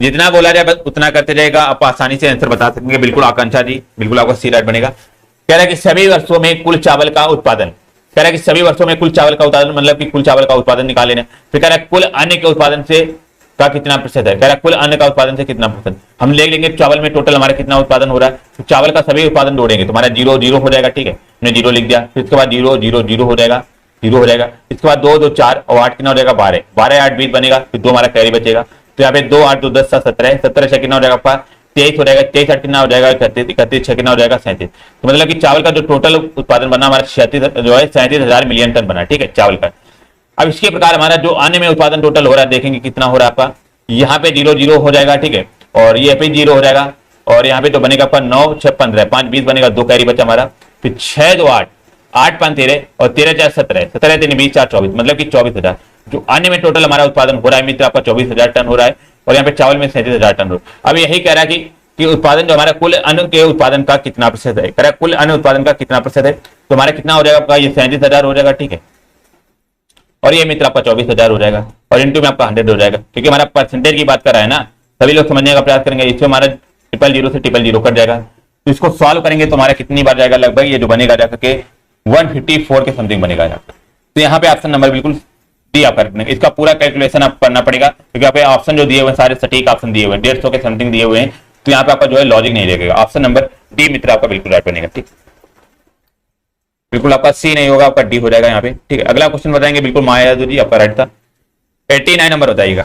जितना बोला जाए बस उतना करते जाएगा, आप आसानी से आंसर बता सकेंगे। बिल्कुल आकांक्षा जी बिल्कुल आपका सी राइट बनेगा। कह रहा है कि सभी वर्षों में कुल चावल का उत्पादन, कह रहा है कि सभी वर्षों में कुल चावल का उत्पादन मतलब कि कुल चावल का उत्पादन निकाल लेना। फिर कह रहा है कुल अन्न के उत्पादन से का कितना प्रतिशत है, कह रहा है कुल अन्न का उत्पादन से कितना प्रतिशत। हम ले लेंगे चावल में टोटल हमारा कितना उत्पादन हो रहा है, तो चावल का सभी उत्पादन जोड़ेंगे तो हमारा 0 0 हो जाएगा, ठीक है। हमने 0 लिख दिया, फिर इसके बाद 0 0 0 हो जाएगा, 0 हो जाएगा। इसके बाद 2 2 4 और 8 कितना हो जाएगा 12, 12 8 20 बनेगा, फिर 2 हमारा कैरी बचेगा। तो यहाँ पे 2 8 2 10 17, 17 6 कितना हो जाएगा आपका 23 हो जाएगा, 23 8 कितना हो जाएगा 31, 31 6 कितना हो जाएगा 37। तो मतलब कि चावल का जो टोटल उत्पादन बना हमारा 37 जो है 37,000 मिलियन टन बना, ठीक है चावल का। अब इसके प्रकार हमारा जो अन्न में उत्पादन टोटल हो रहा है देखेंगे कितना हो रहा है आपका, यहाँ पे 0 0 हो जाएगा, ठीक है, और ये पे 0 हो जाएगा, और यहाँ पे तो बनेगा आपका 9 6 15, 5 20 बनेगा, 2 कैरी बचा हमारा, फिर 6 2 8, 8 5 13 और 13 4 17, 17 3 20 4 24, मतलब कि 24,000 जो अन्न में टोटल हमारा उत्पादन हो रहा है मित्र आपका 24,000 टन हो रहा है, और यहाँ पे चावल में 37,000 टन हो रहा है। अब यही कह रहा है कि उत्पादन जो हमारा कुल अन्न के उत्पादन का कितना प्रतिशत है, कह रहा है कुल अन्न उत्पादन का कितना प्रतिशत है, तो हमारा कितना हो जाएगा आपका ये 37,000 हो जाएगा, ठीक है, और ये मित्र आपका 24,000 हो जाएगा, और इंटू में आपका 100 हो जाएगा, क्योंकि हमारा परसेंटेज की बात कर रहा है ना, सभी लोग समझने का प्रयास करेंगे। इसमें हमारा 000 से 000 कट जाएगा, तो इसको सॉल्व करेंगे तो हमारा कितनी बार जाएगा, लगभग ये जो बनेगा जाकर के 154 के समथिंग बनेगा यहाँ पे। तो यहाँ पे ऑप्शन नंबर बिल्कुल डी आप करेक्ट बनेगा। इसका पूरा कैलकुलेशन आप करना पड़ेगा, क्योंकि यहाँ पे ऑप्शन जो दिए हुए सारे सटीक ऑप्शन दिए हुए हैं, 150 के समथिंग दिए हुए हैं, तो यहाँ पे आपका जो है लॉजिक नहीं लगेगा। ऑप्शन नंबर डी मित्र आपका बिल्कुल राइट बनेगा, ठीक, बिल्कुल आपका सी नहीं होगा, आपका डी हो जाएगा यहाँ पे, ठीक है। अगला क्वेश्चन बताएंगे बिल्कुल माया यादव जी आपका राइट था। 89 नंबर बताइएगा।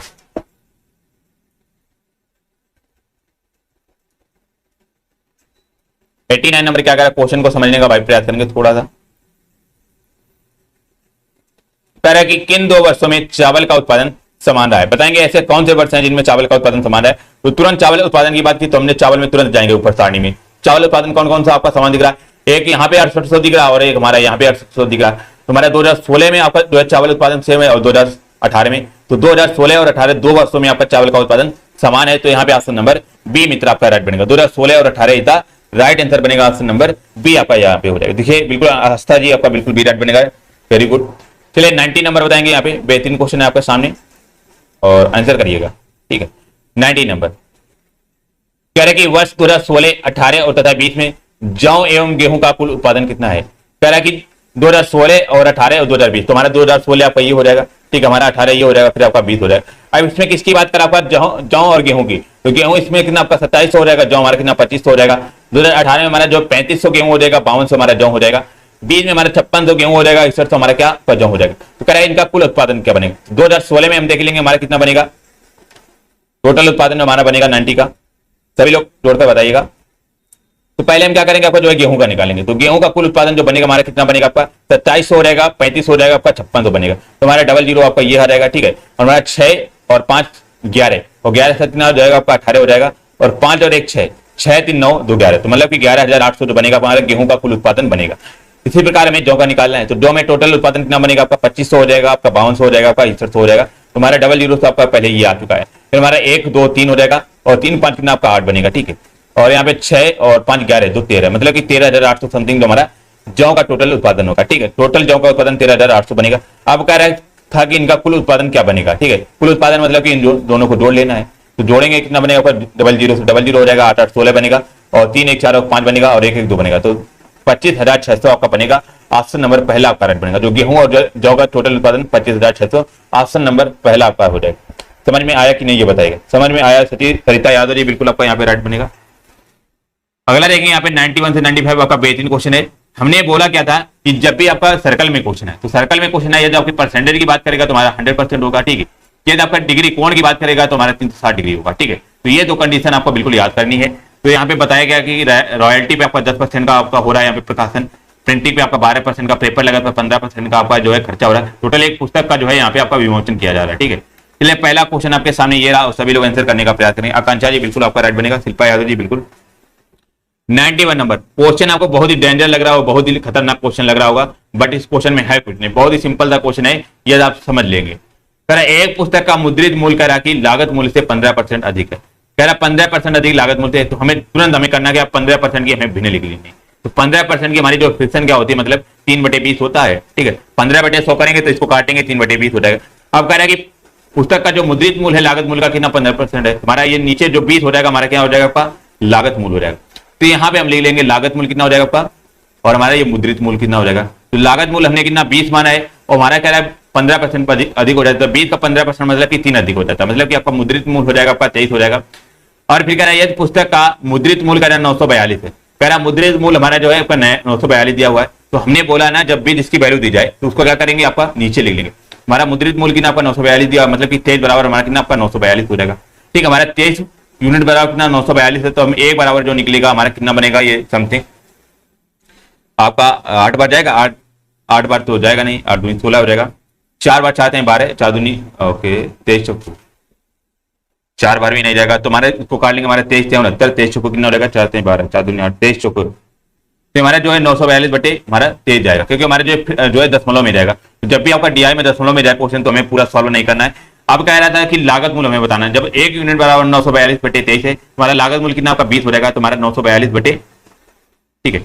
89 नंबर क्या करें, क्वेश्चन को समझने का भाई प्रयास करेंगे थोड़ा सा। कह रहा है कि किन 2 वर्षों में चावल का उत्पादन समान रहा है, बताएंगे ऐसे कौन से वर्ष हैं जिनमें चावल का उत्पादन समान रहा है। तो तुरंत चावल उत्पादन की बात की तो हमने चावल में तुरंत जाएंगे ऊपर सारणी में, चावल उत्पादन कौन कौन सा आपका समान दिख रहा है, एक यहाँ पे 6800 दिख रहा है और एक हमारा यहाँ पे 6800 दिख रहा है। तो हमारा 2016 में आपका जो है चावल उत्पादन सेम है और 2018 में, तो 2016 और 18 2 वर्षों में आपका चावल का उत्पादन समान है। तो यहाँ पे ऑप्शन नंबर बी मित्र आपका राइट बनेगा। 2016 और 18 इतना राइट आंसर बनेगा, ऑप्शन नंबर बी आपका यहाँ पे हो जाएगा। देखिए बिल्कुल आस्था जी आपका बिल्कुल बी राइट बनेगा, वेरी गुड। चलिए 90 नंबर बताएंगे, यहाँ पे बेहतरीन क्वेश्चन है आपके सामने और आंसर करिएगा, ठीक है। 90 नंबर कह रहे कि वर्ष 2016 18 और तथा 20 में जौ एवं गेहूं का कुल उत्पादन कितना है। कह रहा है कि 2016 और 18 और 2020, तो हमारा 2016 आपका ये हो जाएगा, ठीक है, हमारा 18 ये हो जाएगा, फिर आपका 20 हो जाएगा। अब इसमें किसकी बात कर आपका जौ और गेहूं की, तो गेहूं इसमें कितना आपका 2700 हो जाएगा, जौ हमारा कितना 2500 हो जाएगा। 2018 में हमारा जो 3500 गेहूं हो जाएगा, 5200 हमारा जौ हो जाएगा। 20 में हमारा 5600 गेहूं हो जाएगा, 6100 हमारा क्या जौ हो जाएगा। तो कह रहा है इनका कुल उत्पादन क्या बनेगा। 2016 में हम देख लेंगे हमारा कितना बनेगा, टोटल उत्पादन हमारा बनेगा 90 का, सभी लोग जोड़कर बताइएगा। तो पहले हम क्या करेंगे, आपका जो है गेहूं का निकालेंगे, तो गेहूं का कुल उत्पादन जो बनेगा हमारा कितना बनेगा, आपका 2700 हो जाएगा, 3500 हो जाएगा, आपका 5600 बनेगा। तो हमारा 00 आपका ये आ जाएगा, ठीक है, और हमारा 6 और 5 11 और 11 से कितना हो जाएगा आपका 18 हो जाएगा, और 5 और 1 6, 6 3 9 2 11, तो मतलब कि 11,800 जो बनेगा हमारा गेहूं का कुल उत्पादन बनेगा। इसी प्रकार हमें जौ का निकालना है, तो जौ में टोटल उत्पादन कितना बनेगा, आपका 2500 हो जाएगा, आपका 5200 हो जाएगा, आपका 6100 हो जाएगा। तो हमारा 00 से आपका पहले ये आ चुका है, फिर हमारा 1 2 3 हो जाएगा, और 3 5 कितना आपका 8 बनेगा, ठीक है, और यहाँ पे 6 और 5 11 2 13, मतलब कि 13,800 समथिंग जो हमारा जौ का टोटल उत्पादन होगा, ठीक है। टोटल जौ का उत्पादन 13,800 बनेगा। अब कह रहा था कि इनका कुल उत्पादन क्या बनेगा, ठीक है, कुल उत्पादन मतलब कि इन दोनों को जोड़ लेना है, तो जोड़ेंगे कितना बनेगा, 00 से 00 हो जाएगा, 8 8 16 बनेगा, और 3 1 4 और 5 बनेगा, और 1 1 2 बनेगा, तो 25,600 आपका बनेगा। ऑप्शन नंबर पहला आपका राइट बनेगा। जो गेहूं और जौ का टोटल उत्पादन 25,600, ऑप्शन नंबर पहला आपका हो जाएगा। समझ में आया कि नहीं ये बताएगा, समझ में आया सरिता यादव जी, बिल्कुल आपका यहाँ पे राइट बनेगा। अगला देखेंगे यहाँ पे 91 से 95 आपका बेहतरीन क्वेश्चन है। हमने बोला क्या था कि जब भी आपका सर्कल में क्वेश्चन है, तो सर्कल में क्वेश्चन है, यदि आपकी परसेंटेज की बात करेगा तो हमारा 100% होगा, ठीक है। यदि आपका डिग्री कोण की बात करेगा तो हमारा 360 डिग्री होगा, ठीक है। तो ये दो कंडीशन आपको बिल्कुल याद करनी है। तो यहाँ पे बताया गया कि रॉयल्टी पे आपका 10% का आपका हो रहा है यहाँ पे प्रकाशन, प्रिंटिंग पे आपका 12% का, पेपर लगा तो 15% का आपका जो है खर्चा हो रहा है। टोटल एक पुस्तक का जो है यहाँ पे आपका विमोचन किया जा रहा है, ठीक है। इसलिए पहला क्वेश्चन आपके सामने ये रहा, सभी लोग आंसर करने का प्रयास करें। आकांक्षा जी बिल्कुल आपका राइट बनेगा, शिल्पा यादव जी बिल्कुल। 91 नंबर क्वेश्चन आपको बहुत ही डेंजर लग रहा हो, बहुत ही खतरनाक क्वेश्चन लग रहा होगा, बट इस क्वेश्चन में है कुछ नहीं, बहुत ही सिंपल सा क्वेश्चन है, यदि आप समझ लेंगे। कह रहा एक पुस्तक का मुद्रित मूल्य कह रहा कि लागत मूल्य से 15% अधिक है। कह रहा 15% अधिक लागत मूल्य है, तो हमें तुरंत हमें करना क्या, 15% की हमें भिन्न लिख लेनी है। तो 15% की हमारी जो फ्रिक्शन क्या होती है, मतलब 3/20 होता है, ठीक है। 15/100 करेंगे तो इसको काटेंगे 3/20 हो जाएगा। अब कह रहा है कि पुस्तक का जो मुद्रित मूल्य है लागत मूल्य का कितना 15% है, हमारा ये नीचे जो 20 हो जाएगा हमारा क्या हो जाएगा आपका लागत मूल्य हो जाएगा। तो यहाँ पे हम लिख लेंगे लागत मूल्य कितना हो जाएगा आपका, और हमारा ये मुद्रित मूल्य कितना हो जाएगा। तो लागत मूल्य हमने कितना 20 माना है, और हमारा कह रहा है 15% अधिक हो जाता है। 20 का 15% मतलब कि 3 अधिक हो जाता है, मतलब कि आपका मुद्रित मूल्य हो जाएगा आपका 23 हो जाएगा। और फिर कह रहा है यदि पुस्तक का मुद्रित मूल्य कह रहा है 942 है। कह रहा मुद्रित मूल्य हमारा जो है आपका 942 दिया हुआ है। तो हमने बोला ना जब भी जिसकी वैल्यू दी जाए तो उसको क्या करेंगे आपका नीचे लिख लेंगे। हमारा मुद्रित मूल्य कितना आपका 942 दिया, मतलब कि 23 बराबर हमारा कितना आपका 942 हो जाएगा, ठीक है। हमारा 23 यूनिट बराबर कितना 942 है, तो हम एक बराबर जो निकलेगा हमारा कितना बनेगा, ये समथिंग आपका 8 बार जाएगा, 8 बार तो हो जाएगा नहीं, 8 दूनी 16 हो जाएगा, 4 बार चाहते हैं 12, 4 दूनी ओके 23 चौको 4 बार भी नहीं जाएगा, तो हमारे इसको काट लेंगे, हमारे 23 23 चौको कितना हो जाएगा, 4 3 12 4 दूनी 8 23 चौको, तो हमारा जो है 942 बटे हमारा 23 जाएगा, क्योंकि हमारे जो है दशमलव में जाएगा। तो जब भी आपका डीआई में दशमलव में जाए क्वेश्चन तो हमें पूरा सॉल्व नहीं करना है। अब कह रहा था कि लागत मूल्य हमें बताना है, जब 1 यूनिट बराबर 942 बटे 23 है, हमारा लागत मूल्य कितना आपका 20 हो जाएगा, तो हमारा 942 बटे, ठीक है,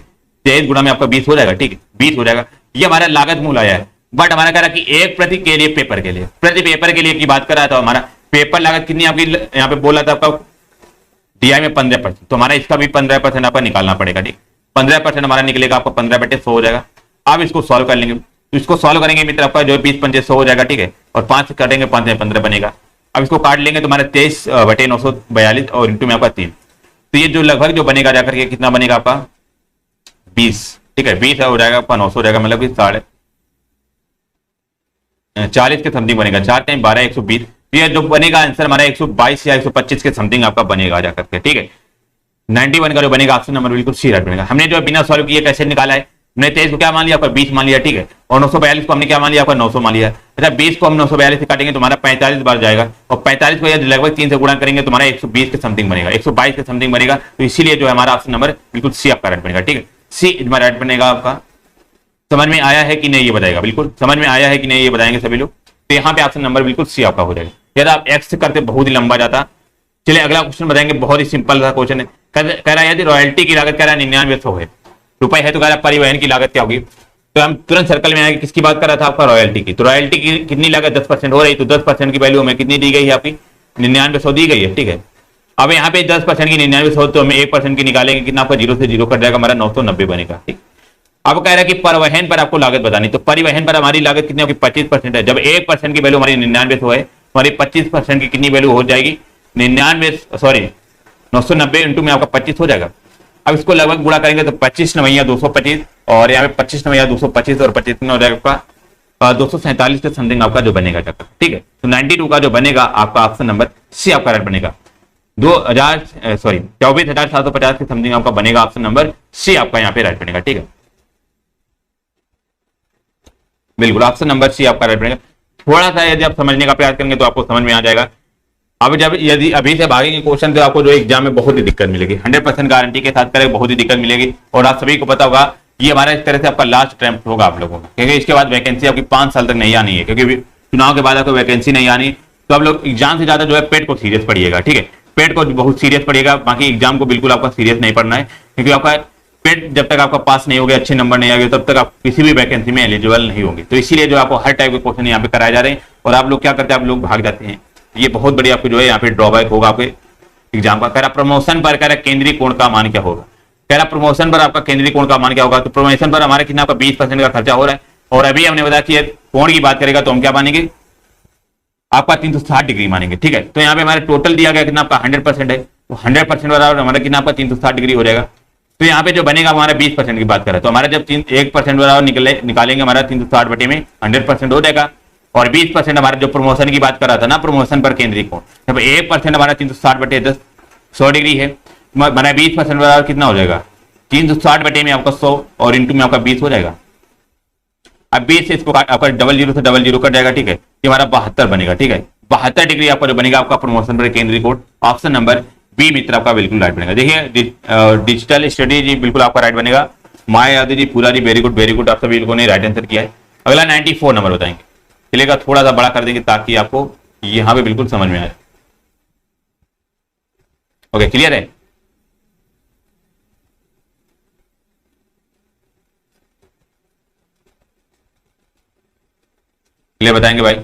23 गुणा में आपका 20 हो जाएगा, ठीक है 20 हो जाएगा। ये हमारा लागत मूल्य आया है। बट हमारा कह रहा कि एक प्रति के लिए पेपर के लिए, प्रति पेपर के लिए की बात कर रहा था, हमारा पेपर लागत कितनी आपकी यहाँ पे बोला था आपका डीआई में 15%, तो हमारा इसका भी 15% आपका निकालना पड़ेगा, ठीक 15% हमारा निकलेगा आपका 15/100 हो जाएगा। अब इसको सॉल्व कर लेंगे, तो इसको सॉल्व करेंगे मित्र आपका जो 20/100 हो जाएगा, ठीक है, और 5 काटेंगे 5 में 15 बनेगा। अब इसको काट लेंगे तो हमारा 23/942 और इंटू में आपका 3, तो ये जो लगभग जो बनेगा जाकर के कितना बनेगा आपका 20, ठीक है 20 हो जाएगा आपका 900 हो जाएगा, मतलब कि 40 के समथिंग बनेगा, 4 टाइम 12 120, ये जो बनेगा आंसर हमारा 122 या 125 के समथिंग आपका बनेगा जाकर के, ठीक है। 91 का जो बनेगा ऑप्शन नंबर बिल्कुल सी राइट बनेगा। हमने जो बिना सॉल्व किए कैसे निकाला है, हमने 23 को क्या मान लिया आपका 20 मान लिया, ठीक है, और 942 को हमने क्या मान लिया आपका 900 मान लिया। अच्छा 20 को हम 942 से काटेंगे तो हमारा 45 बार जाएगा, और 45 को यदि लगभग 3 से गुणा करेंगे तो हमारा 120 के समथिंग बनेगा, 122 के समथिंग बनेगा। तो इसीलिए जो है हमारा ऑप्शन नंबर बिल्कुल सी आपका राइट बनेगा, ठीक है, सी हमारा राइट बनेगा। आपका समझ में आया है कि नहीं ये बताएगा, बिल्कुल समझ में आया है कि नहीं ये बताएंगे सभी लोग। तो यहाँ पे ऑप्शन नंबर बिल्कुल सी आपका हो जाएगा। यदि आप एक्स करते बहुत ही लंबा जाता। चलिए अगला क्वेश्चन बताएंगे, बहुत ही सिंपल सा क्वेश्चन है। कह रहा है यदि रॉयल्टी की लागत कह रहा है 9900 रुपए है, तो कह रहा है परिवहन की लागत क्या होगी। तो हम तुरंत सर्कल में आएंगे, किसकी बात कर रहा था आपका रॉयल्टी की। तो रॉयल्टी की कितनी लागत 10% हो रही, तो 10% की वैल्यू हमें कितनी दी गई है आपकी 9900 दी गई है, ठीक है। अब यहाँ पे 10% की 9900, तो हमें 1% की निकालेंगे, कितना आपका 0 से 0 कट जाएगा, हमारा 990 बनेगा, ठीक। अब कह रहा है कि परिवहन पर आपको लागत बतानी, तो परिवहन पर हमारी लागत कितनी होगी 25% है। जब 1% की वैल्यू हमारी 9900 है, हमारी 25% की कितनी वैल्यू हो जाएगी 990 इंटू में आपका 25 हो जाएगा। अब इसको लगभग गुणा करेंगे तो 25 9 225, और यहाँ पे 25 9 225 और 25 हो जाएगा आपका 247 के समथिंग आपका जो बनेगा जाकर, ठीक है। तो 92 का जो बनेगा आपका ऑप्शन नंबर सी आपका राइट बनेगा। 24,750 के समथिंग आपका बनेगा, ऑप्शन नंबर सी आपका यहाँ पे राइट बनेगा, ठीक है, बिल्कुल ऑप्शन नंबर सी आपका राइट बनेगा। थोड़ा सा यदि आप समझने का प्रयास करेंगे तो आपको समझ में आ जाएगा। अब जब यदि अभी से भागेंगे क्वेश्चन तो आपको जो एग्जाम में बहुत ही दिक्कत मिलेगी, 100% गारंटी के साथ करेंगे, बहुत ही दिक्कत मिलेगी। और आप सभी को पता होगा ये हमारा एक तरह से आपका लास्ट अटेम्प्ट होगा आप लोगों का, क्योंकि इसके बाद वैकेंसी आपकी 5 साल तक नहीं आनी है, क्योंकि चुनाव के बाद आपको वैकेंसी नहीं आनी। तो आप लोग एग्जाम से ज्यादा जो है पेट को सीरियस पढ़िएगा, ठीक है, पेट को बहुत सीरियस पढ़िएगा, बाकी एग्जाम को बिल्कुल आपका सीरियस नहीं पढ़ना है, क्योंकि आपका पेट जब तक आपका पास नहीं हो गया, अच्छे नंबर नहीं आ गए, तब तक आप किसी भी वैकेंसी में एलिजिबल नहीं होंगे। तो इसीलिए जो आपको हर टाइप के क्वेश्चन यहाँ पे कराए जा रहे हैं, और आप लोग क्या करते हैं, आप लोग भाग जाते हैं। ये बहुत बड़ी आपको जो है यहाँ पे ड्रॉबैक होगा आपके एग्जाम का। कह रहा प्रमोशन पर कह रहा केंद्रीय कोण का मान क्या होगा। कह रहा प्रमोशन पर आपका केंद्रीय कोण का मान क्या होगा। तो प्रमोशन पर हमारे कितना आपका 20% का खर्चा हो रहा है, और अभी हमने बताया कि कोण की बात करेगा तो हम क्या मानेंगे आपका 360 डिग्री मानेंगे, ठीक है। तो यहाँ पे हमारे टोटल दिया गया कितना आपका 100% है, तो 100% बराबर हमारा कितना आपका 360 डिग्री हो जाएगा। तो यहाँ पे जो बनेगा हमारा 20% की बात करें, तो हमारा जब 1% बराबर निकालेंगे हमारा 360 बटे में 100% हो जाएगा। और 20% हमारा जो प्रमोशन की बात कर रहा था ना, प्रमोशन पर केंद्रीय कोण, जब 1% हमारा 360/10 100 डिग्री है, हमारा 20% बराबर कितना हो जाएगा 360 बटे में आपका 100 और इंटू में आपका 20 हो जाएगा। अब 20 से इसको आपका डबल जीरो से डबल जीरो कट जाएगा, ठीक है, ये हमारा 72 बनेगा, ठीक है, 72 डिग्री आपका जो बनेगा आपका प्रमोशन पर केंद्रीय कोण। ऑप्शन नंबर बी मित्र आपका बिल्कुल राइट बनेगा। देखिए डिजिटल स्टडी जी बिल्कुल आपका राइट बनेगा। माया यादव जी, पूरा जी वेरी गुड, आप सभी लोगों ने राइट आंसर किया है। अगला 94 नंबर बताएंगे, चलेगा थोड़ा सा बड़ा कर देंगे ताकि आपको यहां पे बिल्कुल समझ में आए। ओके, क्लियर है? क्लियर बताएंगे भाई?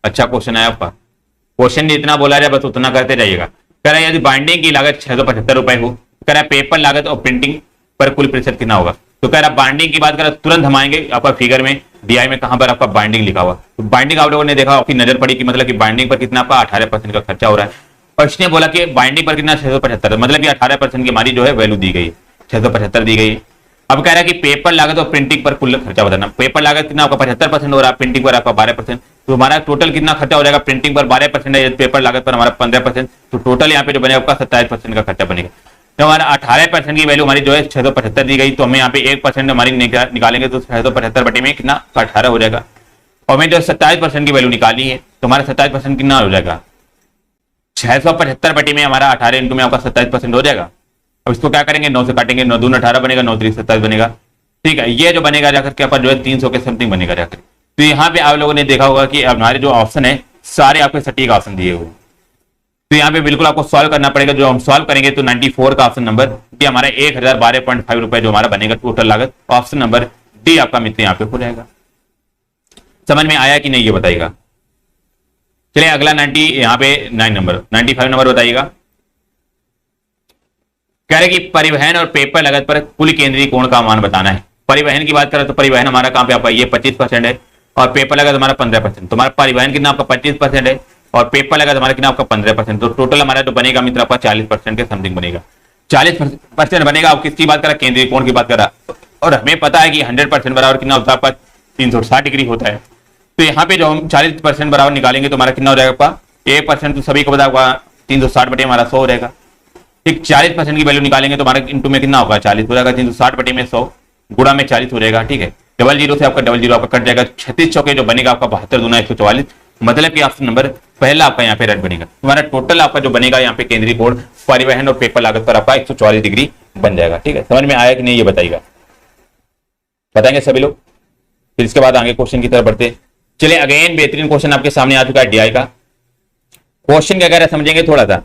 अच्छा क्वेश्चन है आपका। क्वेश्चन जितना बोला जाए बस उतना करते जाइएगा। कह रहा है यदि बाइंडिंग की लागत 675 रुपए हो, कह रहा है पेपर लागत और प्रिंटिंग पर कुल प्रतिशत कितना होगा। तो कह रहा है बाइंडिंग की बात करें तुरंत हम आएंगे आपका फिगर में डीआई में कहां पर आपका बाइंडिंग लिखा हुआ। तो बाइंडिंग आप लोगों ने देखा, आपकी नजर पड़ी कि मतलब कि बाइंडिंग पर कितना आपका 18% का खर्चा हो रहा है। और इसने बोला कि बाइंडिंग पर कितना 675, मतलब कि 18% की हमारी जो है वैल्यू दी गई है, 675 दी गई है। अब कह रहा है कि पेपर लागत और प्रिंटिंग पर कुल खर्चा बताना। पेपर लागत कितना आपका 75% हो रहा है, प्रिंटिंग पर आपका 12%, तो हमारा टोटल कितना खर्चा हो जाएगा। प्रिंटिंग पर 12% है, पेपर लागत पर हमारा 15%, तो टोटल यहाँ पे जो बनेगा आपका 27% का खर्चा बनेगा। तो हमारा 18% की वैल्यू हमारी जो है 675 दी गई, तो हमें यहाँ पे 1% हमारी निकालेंगे तो 675 बटे में कितना 18 हो जाएगा। और हमें जो 27% की वैल्यू निकाली है तो हमारा 27% कितना हो जाएगा 675 बटे में हमारा 18 इंटू में आपका 27% हो जाएगा। अब इसको क्या करेंगे 9 से काटेंगे, 9 दून 18 बनेगा, 9 3 27 बनेगा, ठीक है। ये जो बनेगा जाकर के आपका जो है 300 के समथिंग बनेगा जाकर। तो यहाँ पे आप लोगों ने देखा होगा कि हमारे जो ऑप्शन है सारे आपके सटीक ऑप्शन दिए हुए। तो यहाँ पे बिल्कुल आपको सॉल्व करना पड़ेगा। जो हम सॉल्व करेंगे तो 94 का ऑप्शन नंबर डी हमारा 1012.5 रुपए जो हमारा बनेगा टोटल लागत। ऑप्शन नंबर डी आपका मित्र यहाँ पे हो जाएगा। समझ में आया कि नहीं ये बताइएगा। चलिए अगला 90 यहाँ पे 95 नंबर बताइएगा। कह रहे कि परिवहन और पेपर लागत पर कुल केंद्रीय कोण का मान बताना है। परिवहन की बात करें तो परिवहन हमारा कहां पे आपका ये 25% है और पेपर लागत हमारा 15%। तो हमारा परिवहन कितना आपका 25% है और पेपर लागत हमारा कितना आपका 15%। तो टोटल हमारा जो बनेगा मित्र आपका 40% के समथिंग बनेगा, 40% बनेगा। आप किसकी बात करा केंद्रीय कोण की बात करा। और हमें पता है कि 100% बराबर कितना होता है आपका 360 डिग्री होता है। तो यहाँ पे जो हम 40% बराबर निकालेंगे तो हमारा कितना हो जाएगा आपका 1%, तो सभी को पता होगा 360 बटे हमारा 100 हो जाएगा। ठीक 40% की वैल्यू निकालेंगे तो हमारा इंटू में कितना होगा 40 हो जाएगा, 360 बटे में 100 गुणा में 40 हो जाएगा, ठीक है। डबल जीरो से आपका डबल जीरो आपका कट जाएगा, 36 चौके जो बनेगा आपका 72 दूना 144, मतलब कि ऑप्शन नंबर पहला आपका यहाँ पे रेड बनेगा। हमारा टोटल आपका जो बनेगा यहाँ पे केंद्रीय कोण परिवहन और पेपर लागत पर आपका 144 डिग्री बन जाएगा, ठीक है। समझ में आया कि नहीं ये बताइएगा, बताएंगे सभी लोग। फिर इसके बाद आगे क्वेश्चन की तरफ बढ़ते। चलिए अगेन बेहतरीन क्वेश्चन आपके सामने आ चुका है डीआई का। क्वेश्चन क्या कह रहा है समझेंगे थोड़ा सा,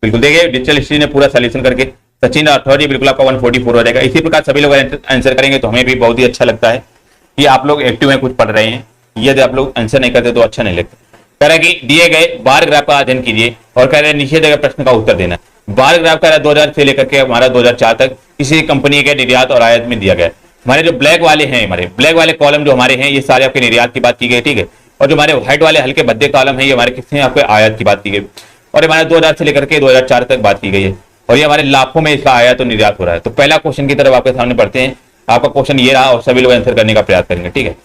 बिल्कुल देखिए डिजिटल हिस्ट्री ने पूरा सॉल्यूशन करके सचिन राठौर जी बिल्कुल आपका 144 हो जाएगा। इसी प्रकार सभी लोग आंसर करेंगे तो हमें भी बहुत ही अच्छा लगता है कि आप लोग एक्टिव हैं, कुछ पढ़ रहे हैं। यदि आप लोग आंसर नहीं करते तो अच्छा नहीं लगता। कह रहा है कि दिए गए बार ग्राफ का अध्ययन कीजिए और कह रहे हैं नीचे दिए गए प्रश्न का उत्तर देना। बार ग्राफ कह रहा है 2000 से लेकर के हमारा 2004 तक किसी कंपनी के निर्यात और आयात में दिया गया। हमारे जो ब्लैक वाले हैं, हमारे ब्लैक वाले कॉलम जो हमारे हैं ये सारे आपके निर्यात की बात की गई, ठीक है। और जो हमारे व्हाइट वाले हल्के भद्दे कॉलम है ये हमारे किसने आपके आयात की बात की गई। और हमारे 2000 से लेकर के 2004 तक बात की गई है और ये हमारे लाखों में इसका आयात और निर्यात हो रहा है। तो पहला क्वेश्चन की तरफ आपके सामने पढ़ते हैं। आपका क्वेश्चन ये रहा और सभी लोग आंसर करने का प्रयास करेंगे, ठीक है।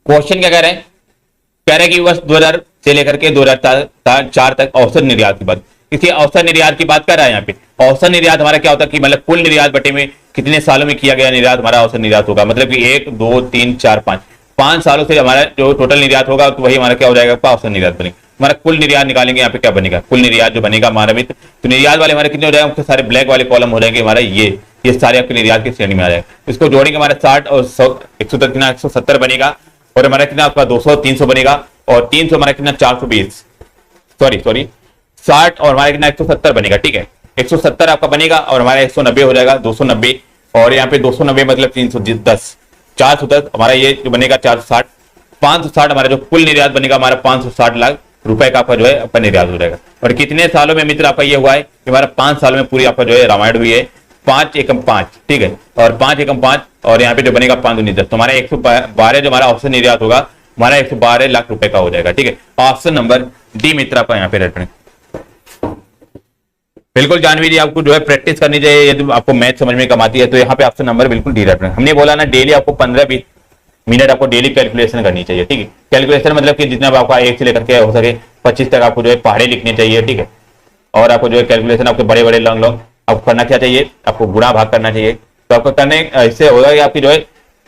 क्वेश्चन क्या कह रहे हैं, कह रहे हैं कि वर्ष 2000 से लेकर के 2004 तक औसत निर्यात की बात, किसी औसत निर्यात की बात कर रहा है। यहाँ पे औसत निर्यात हमारा क्या होता है कि मतलब कुल निर्यात बटे में कितने सालों में किया गया निर्यात हमारा औसत निर्यात होगा। मतलब कि 1 2 3 4 5 सालों से हमारा जो टोटल निर्यात होगा तो वही हमारा क्या हो जाएगा औसत निर्यात बनेगा। हमारा कुल निर्यात निकालेंगे यहाँ पे क्या बनेगा, कुल निर्यात जो बनेगा हमारा मित्र, तो निर्यात वाले हमारे कितने हो जाएगा, सारे ब्लैक वाले कॉलम हो जाएंगे हमारा ये सारे आपके निर्यात की श्रेणी में आ जाएगा। इसको जोड़ेंगे हमारा 60 और 100 170 बनेगा और हमारा कितना आपका 200 300 बनेगा और 300 हमारा कितना 420 सॉरी 60 और हमारा कितना 170 बनेगा, ठीक है। 170 आपका बनेगा और हमारा 190 हो जाएगा 290 और यहाँ पे 290 मतलब 310 410 हमारा ये जो बनेगा 460 560 हमारा जो कुल निर्यात बनेगा हमारा 560 लाख रुपए का आपका जो है आपका निर्यात हो जाएगा। और कितने सालों में मित्र आपका ये हुआ है कि हमारा 5 सालों में पूरी आपका जो है रामायण हुई है। 5 एकम 5, ठीक है, और 5 एकम 5 और यहाँ पे जो बनेगा 5 दूनी 10, तो हमारा 112 जो हमारा ऑप्शन निर्यात होगा हमारा 112 लाख रुपए का हो जाएगा, ठीक है। ऑप्शन नंबर डी मित्र आपका यहाँ पे रेट बिल्कुल जानवी जी, आपको जो है प्रैक्टिस करनी चाहिए। यदि आपको मैथ समझ में कम आती है तो यहाँ पे ऑप्शन नंबर बिल्कुल डी राइट। हमने बोला ना डेली आपको 15-20 मिनट आपको डेली कैलकुलेशन करनी चाहिए, ठीक है। कैलकुलेशन मतलब कि जितना आपका 1 से लेकर के हो सके 25 तक आपको जो है पहाड़े लिखने चाहिए, ठीक है। और आपको जो है कैलकुलेशन आपके बड़े बड़े लॉन्ग आपको करना क्या चाहिए, आपको गुणा भाग करना चाहिए। तो आपको करने इससे होगा कि आपकी जो है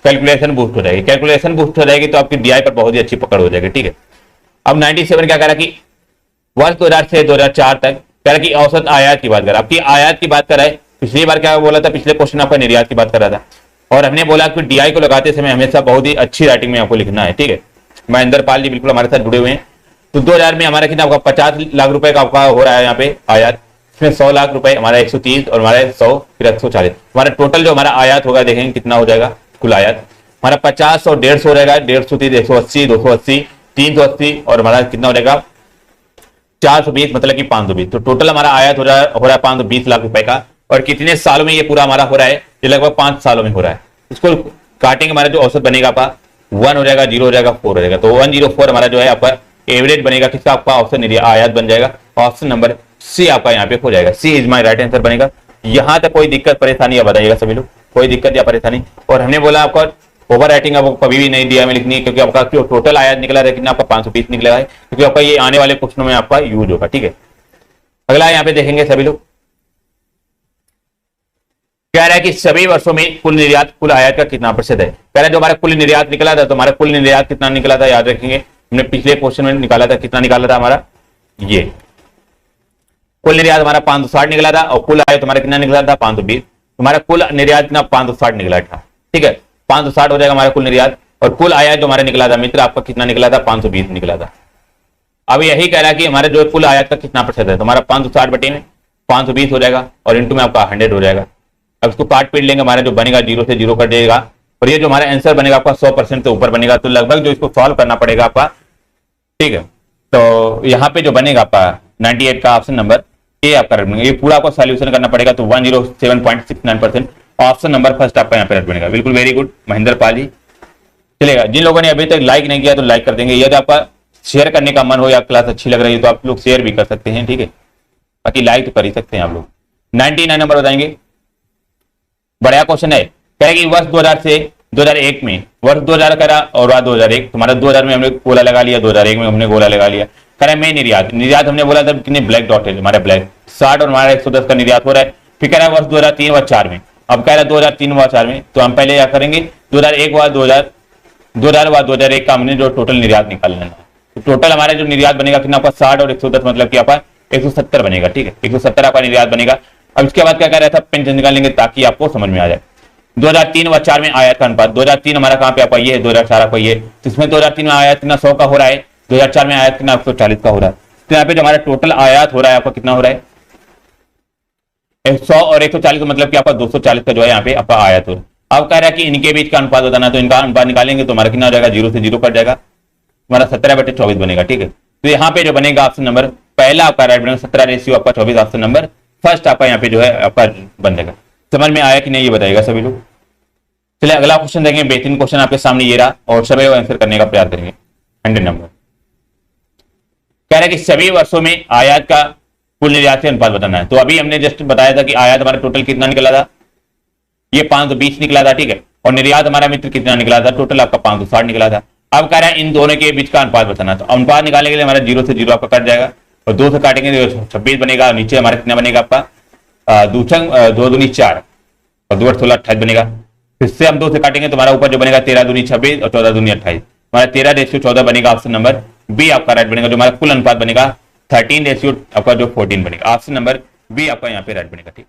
कैलकुलेशन बूस्ट हो जाएगी। कैलकुलेशन बूस्ट हो जाएगी तो आपकी डीआई पर बहुत ही अच्छी पकड़ हो जाएगी, ठीक है। अब 97 क्या कह रहा कि वर्ष 2000 से 2004 तक कह रहा कि औसत आयात की बात कर, आपकी आयात की बात कर रहा है। पिछली बार क्या बोला था, पिछले क्वेश्चन आपका निर्यात की बात कर रहा था। और हमने बोला कि डीआई को लगाते समय हमेशा बहुत ही अच्छी राइटिंग में आपको लिखना है, ठीक है। महेंद्र पाल जी बिल्कुल हमारे साथ जुड़े हुए हैं। तो 2000 में हमारा कितना आपका 50 लाख रुपए का आपका हो रहा है यहाँ पे आयात। इसमें 100 लाख रुपए हमारा 130 और हमारा 100 फिर 140, हमारा टोटल जो हमारा आयात होगा देखेंगे कितना हो जाएगा। कुल आयात हमारा 50 और 150 हो जाएगा, 130, 180, 280, 380 और हमारा कितना हो जाएगा 420, मतलब कि 520। तो टोटल हमारा आयात हो रहा है 520 लाख रुपए का। और कितने सालों में ये पूरा हमारा हो रहा है, ये लगभग 5 सालों में हो रहा है। इसको काटेंगे, हमारा जो औसत बनेगा आपका 1 हो जाएगा, 0 हो जाएगा, 4 हो जाएगा। तो 104 हमारा जो है आपका एवरेज बनेगा किसका, आपका ऑप्शन आयात बन जाएगा। ऑप्शन नंबर सी आपका यहाँ पे हो जाएगा। सी इज माई राइट आंसर बनेगा। यहां तक कोई दिक्कत परेशानी या बताइएगा सभी लोग, कोई दिक्कत या परेशानी। और हमने बोला आपका ओवर राइटिंग आपको कभी भी नहीं दिया में लिखनी है, क्योंकि आपका जो टोटल आयात निकला है कितना आपका 520 निकला है, क्योंकि आपका ये आने वाले क्वेश्चनों में आपका यूज होगा, ठीक है। अगला यहाँ पे देखेंगे सभी लोग, कह रहा है कि सभी वर्षों में कुल निर्यात कुल आयात का कितना प्रतिशत है। कह रहा है जो हमारा कुल निर्यात निकला था, तो हमारा कुल निर्यात कितना निकला था याद रखेंगे। हमने पिछले क्वेश्चन में निकाला था, कितना निकाला था हमारा, ये कुल निर्यात हमारा 560 निकला था। और कुल आयात हमारा कितना निकला था 520। हमारा कुल निर्यात कितना 560 निकला था, ठीक है। 560 हो जाएगा हमारा कुल निर्यात। और कुल आयात जो हमारा निकला था मित्र आपका कितना निकला था 520 निकला था। अब यही कह रहा है कि हमारे जो कुल आयात का कितना प्रतिशत है, तो हमारा 560 बटे में 520 हो जाएगा और इंटू में आपका 100 हो जाएगा। अब इसको काट पीट लेंगे, हमारा जो बनेगा 0 से 0 कर देगा। और ये जो हमारा आंसर बनेगा आपका 100% से ऊपर बनेगा। तो लगभग जो इसको सॉल्व करना पड़ेगा आपका, ठीक है। तो यहाँ पे जो बनेगा आपका 98 का ऑप्शन नंबर ए आपका रख बनेगा। ये पूरा आपको सॉल्यूशन करना पड़ेगा। तो 107.69% ऑप्शन नंबर फर्स्ट आपका यहाँ पे रख बनेगा। बिल्कुल वेरी गुड महेंद्र पाल जी, चलेगा। जिन लोगों ने अभी तक लाइक नहीं किया तो लाइक कर देंगे। यदि आपका शेयर करने का मन हो या क्लास अच्छी लग रही है तो आप लोग शेयर भी कर सकते हैं, ठीक है। बाकी लाइक तो कर ही सकते हैं आप लोग। 99 नंबर बताएंगे, बढ़िया क्वेश्चन है। कहेगी वर्ष 2000 से 2001 में, वर्ष 2000 करा और 2001, तुम्हारा 2000 में हमने गोला लगा लिया, 2001 में हमने गोला लगा लिया। कह मैं निर्यात, निर्यात हमने बोला था कितने ब्लैक डॉट है हमारा ब्लैक 60 और हमारा 110 का निर्यात हो रहा है। फिर कह रहा है वर्ष 2003 व 4 में। अब कह रहा है 2003 व 4 में, तो हम पहले क्या करेंगे 2001 व 2001 का हमने जो टोटल निर्यात निकालना है। तो टोटल हमारा जो निर्यात बनेगा कितना आपका 60 और 110, मतलब कि आपका 170 बनेगा, ठीक है। 170 आपका निर्यात बनेगा। अब इसके बाद क्या कह रहा था, पेंशन निकालेंगे ताकि आपको समझ में आ जाए। 2003 व 4 में आयात का अनुपात, 2003 हमारा कहां पे आपका ये है, 2004 आपका ये, तो इसमें 2003 में आयात कितना 100 का हो रहा है, 2004 में आयात कितना 140 का हो रहा है। तो यहाँ पे जो हमारा टोटल आयात हो रहा है आपका कितना हो रहा है 100 और 140, मतलब कि आपका 240 का जो है यहाँ पे आपका आयात हो रहा है। अब कह रहा है कि इनके बीच का अनुपात बताना, तो इनका अनुपात निकालेंगे तो हमारा कितना हो जाएगा 0 से 0 कट जाएगा, हमारा 17/24 बनेगा, ठीक है। तो यहाँ पे जो बनेगा ऑप्शन नंबर पहला आपका राइट बनेगा, 17 रेशियो आपका 24 ऑप्शन नंबर फर्स्ट आपका यहाँ पे जो है आपका बन जाएगा। समझ में आया कि नहीं ये बताएगा सभी लोग। चलिए अगला क्वेश्चन देखेंगे, बेहतरीन क्वेश्चन आपके सामने ये रहा और सभी आंसर करने का प्रयास करेंगे। 100 नंबर कह रहा है कि सभी वर्षों में आयात का कुल निर्यात से अनुपात बताना है। तो अभी हमने जस्ट बताया था कि आयात हमारा टोटल कितना निकला था, ये 520 निकला था, ठीक है। और निर्यात हमारा मित्र कितना निकला था, टोटल आपका 560 निकला था। अब कह रहा है इन दोनों के बीच का अनुपात बताना। तो अनुपात निकालने के लिए हमारा 0 से 0 आपका कट जाएगा और 2 से काटेंगे तो 26 बनेगा। नीचे हमारा कितना बनेगा आपका 2 दूनी 4 और 2 16 28 बनेगा। फिर से हम 2 से काटेंगे तो हमारा ऊपर जो बनेगा 13 दूनी 26 और 14 दूनी 28, हमारा 13 रेशियो 14 बनेगा। ऑप्शन नंबर बी आपका राइट बनेगा। जो हमारा कुल अनुपात बनेगा 13 रेशियो आपका जो 14 बनेगा। ऑप्शन नंबर बी आपका यहाँ पे राइट बनेगा, ठीक।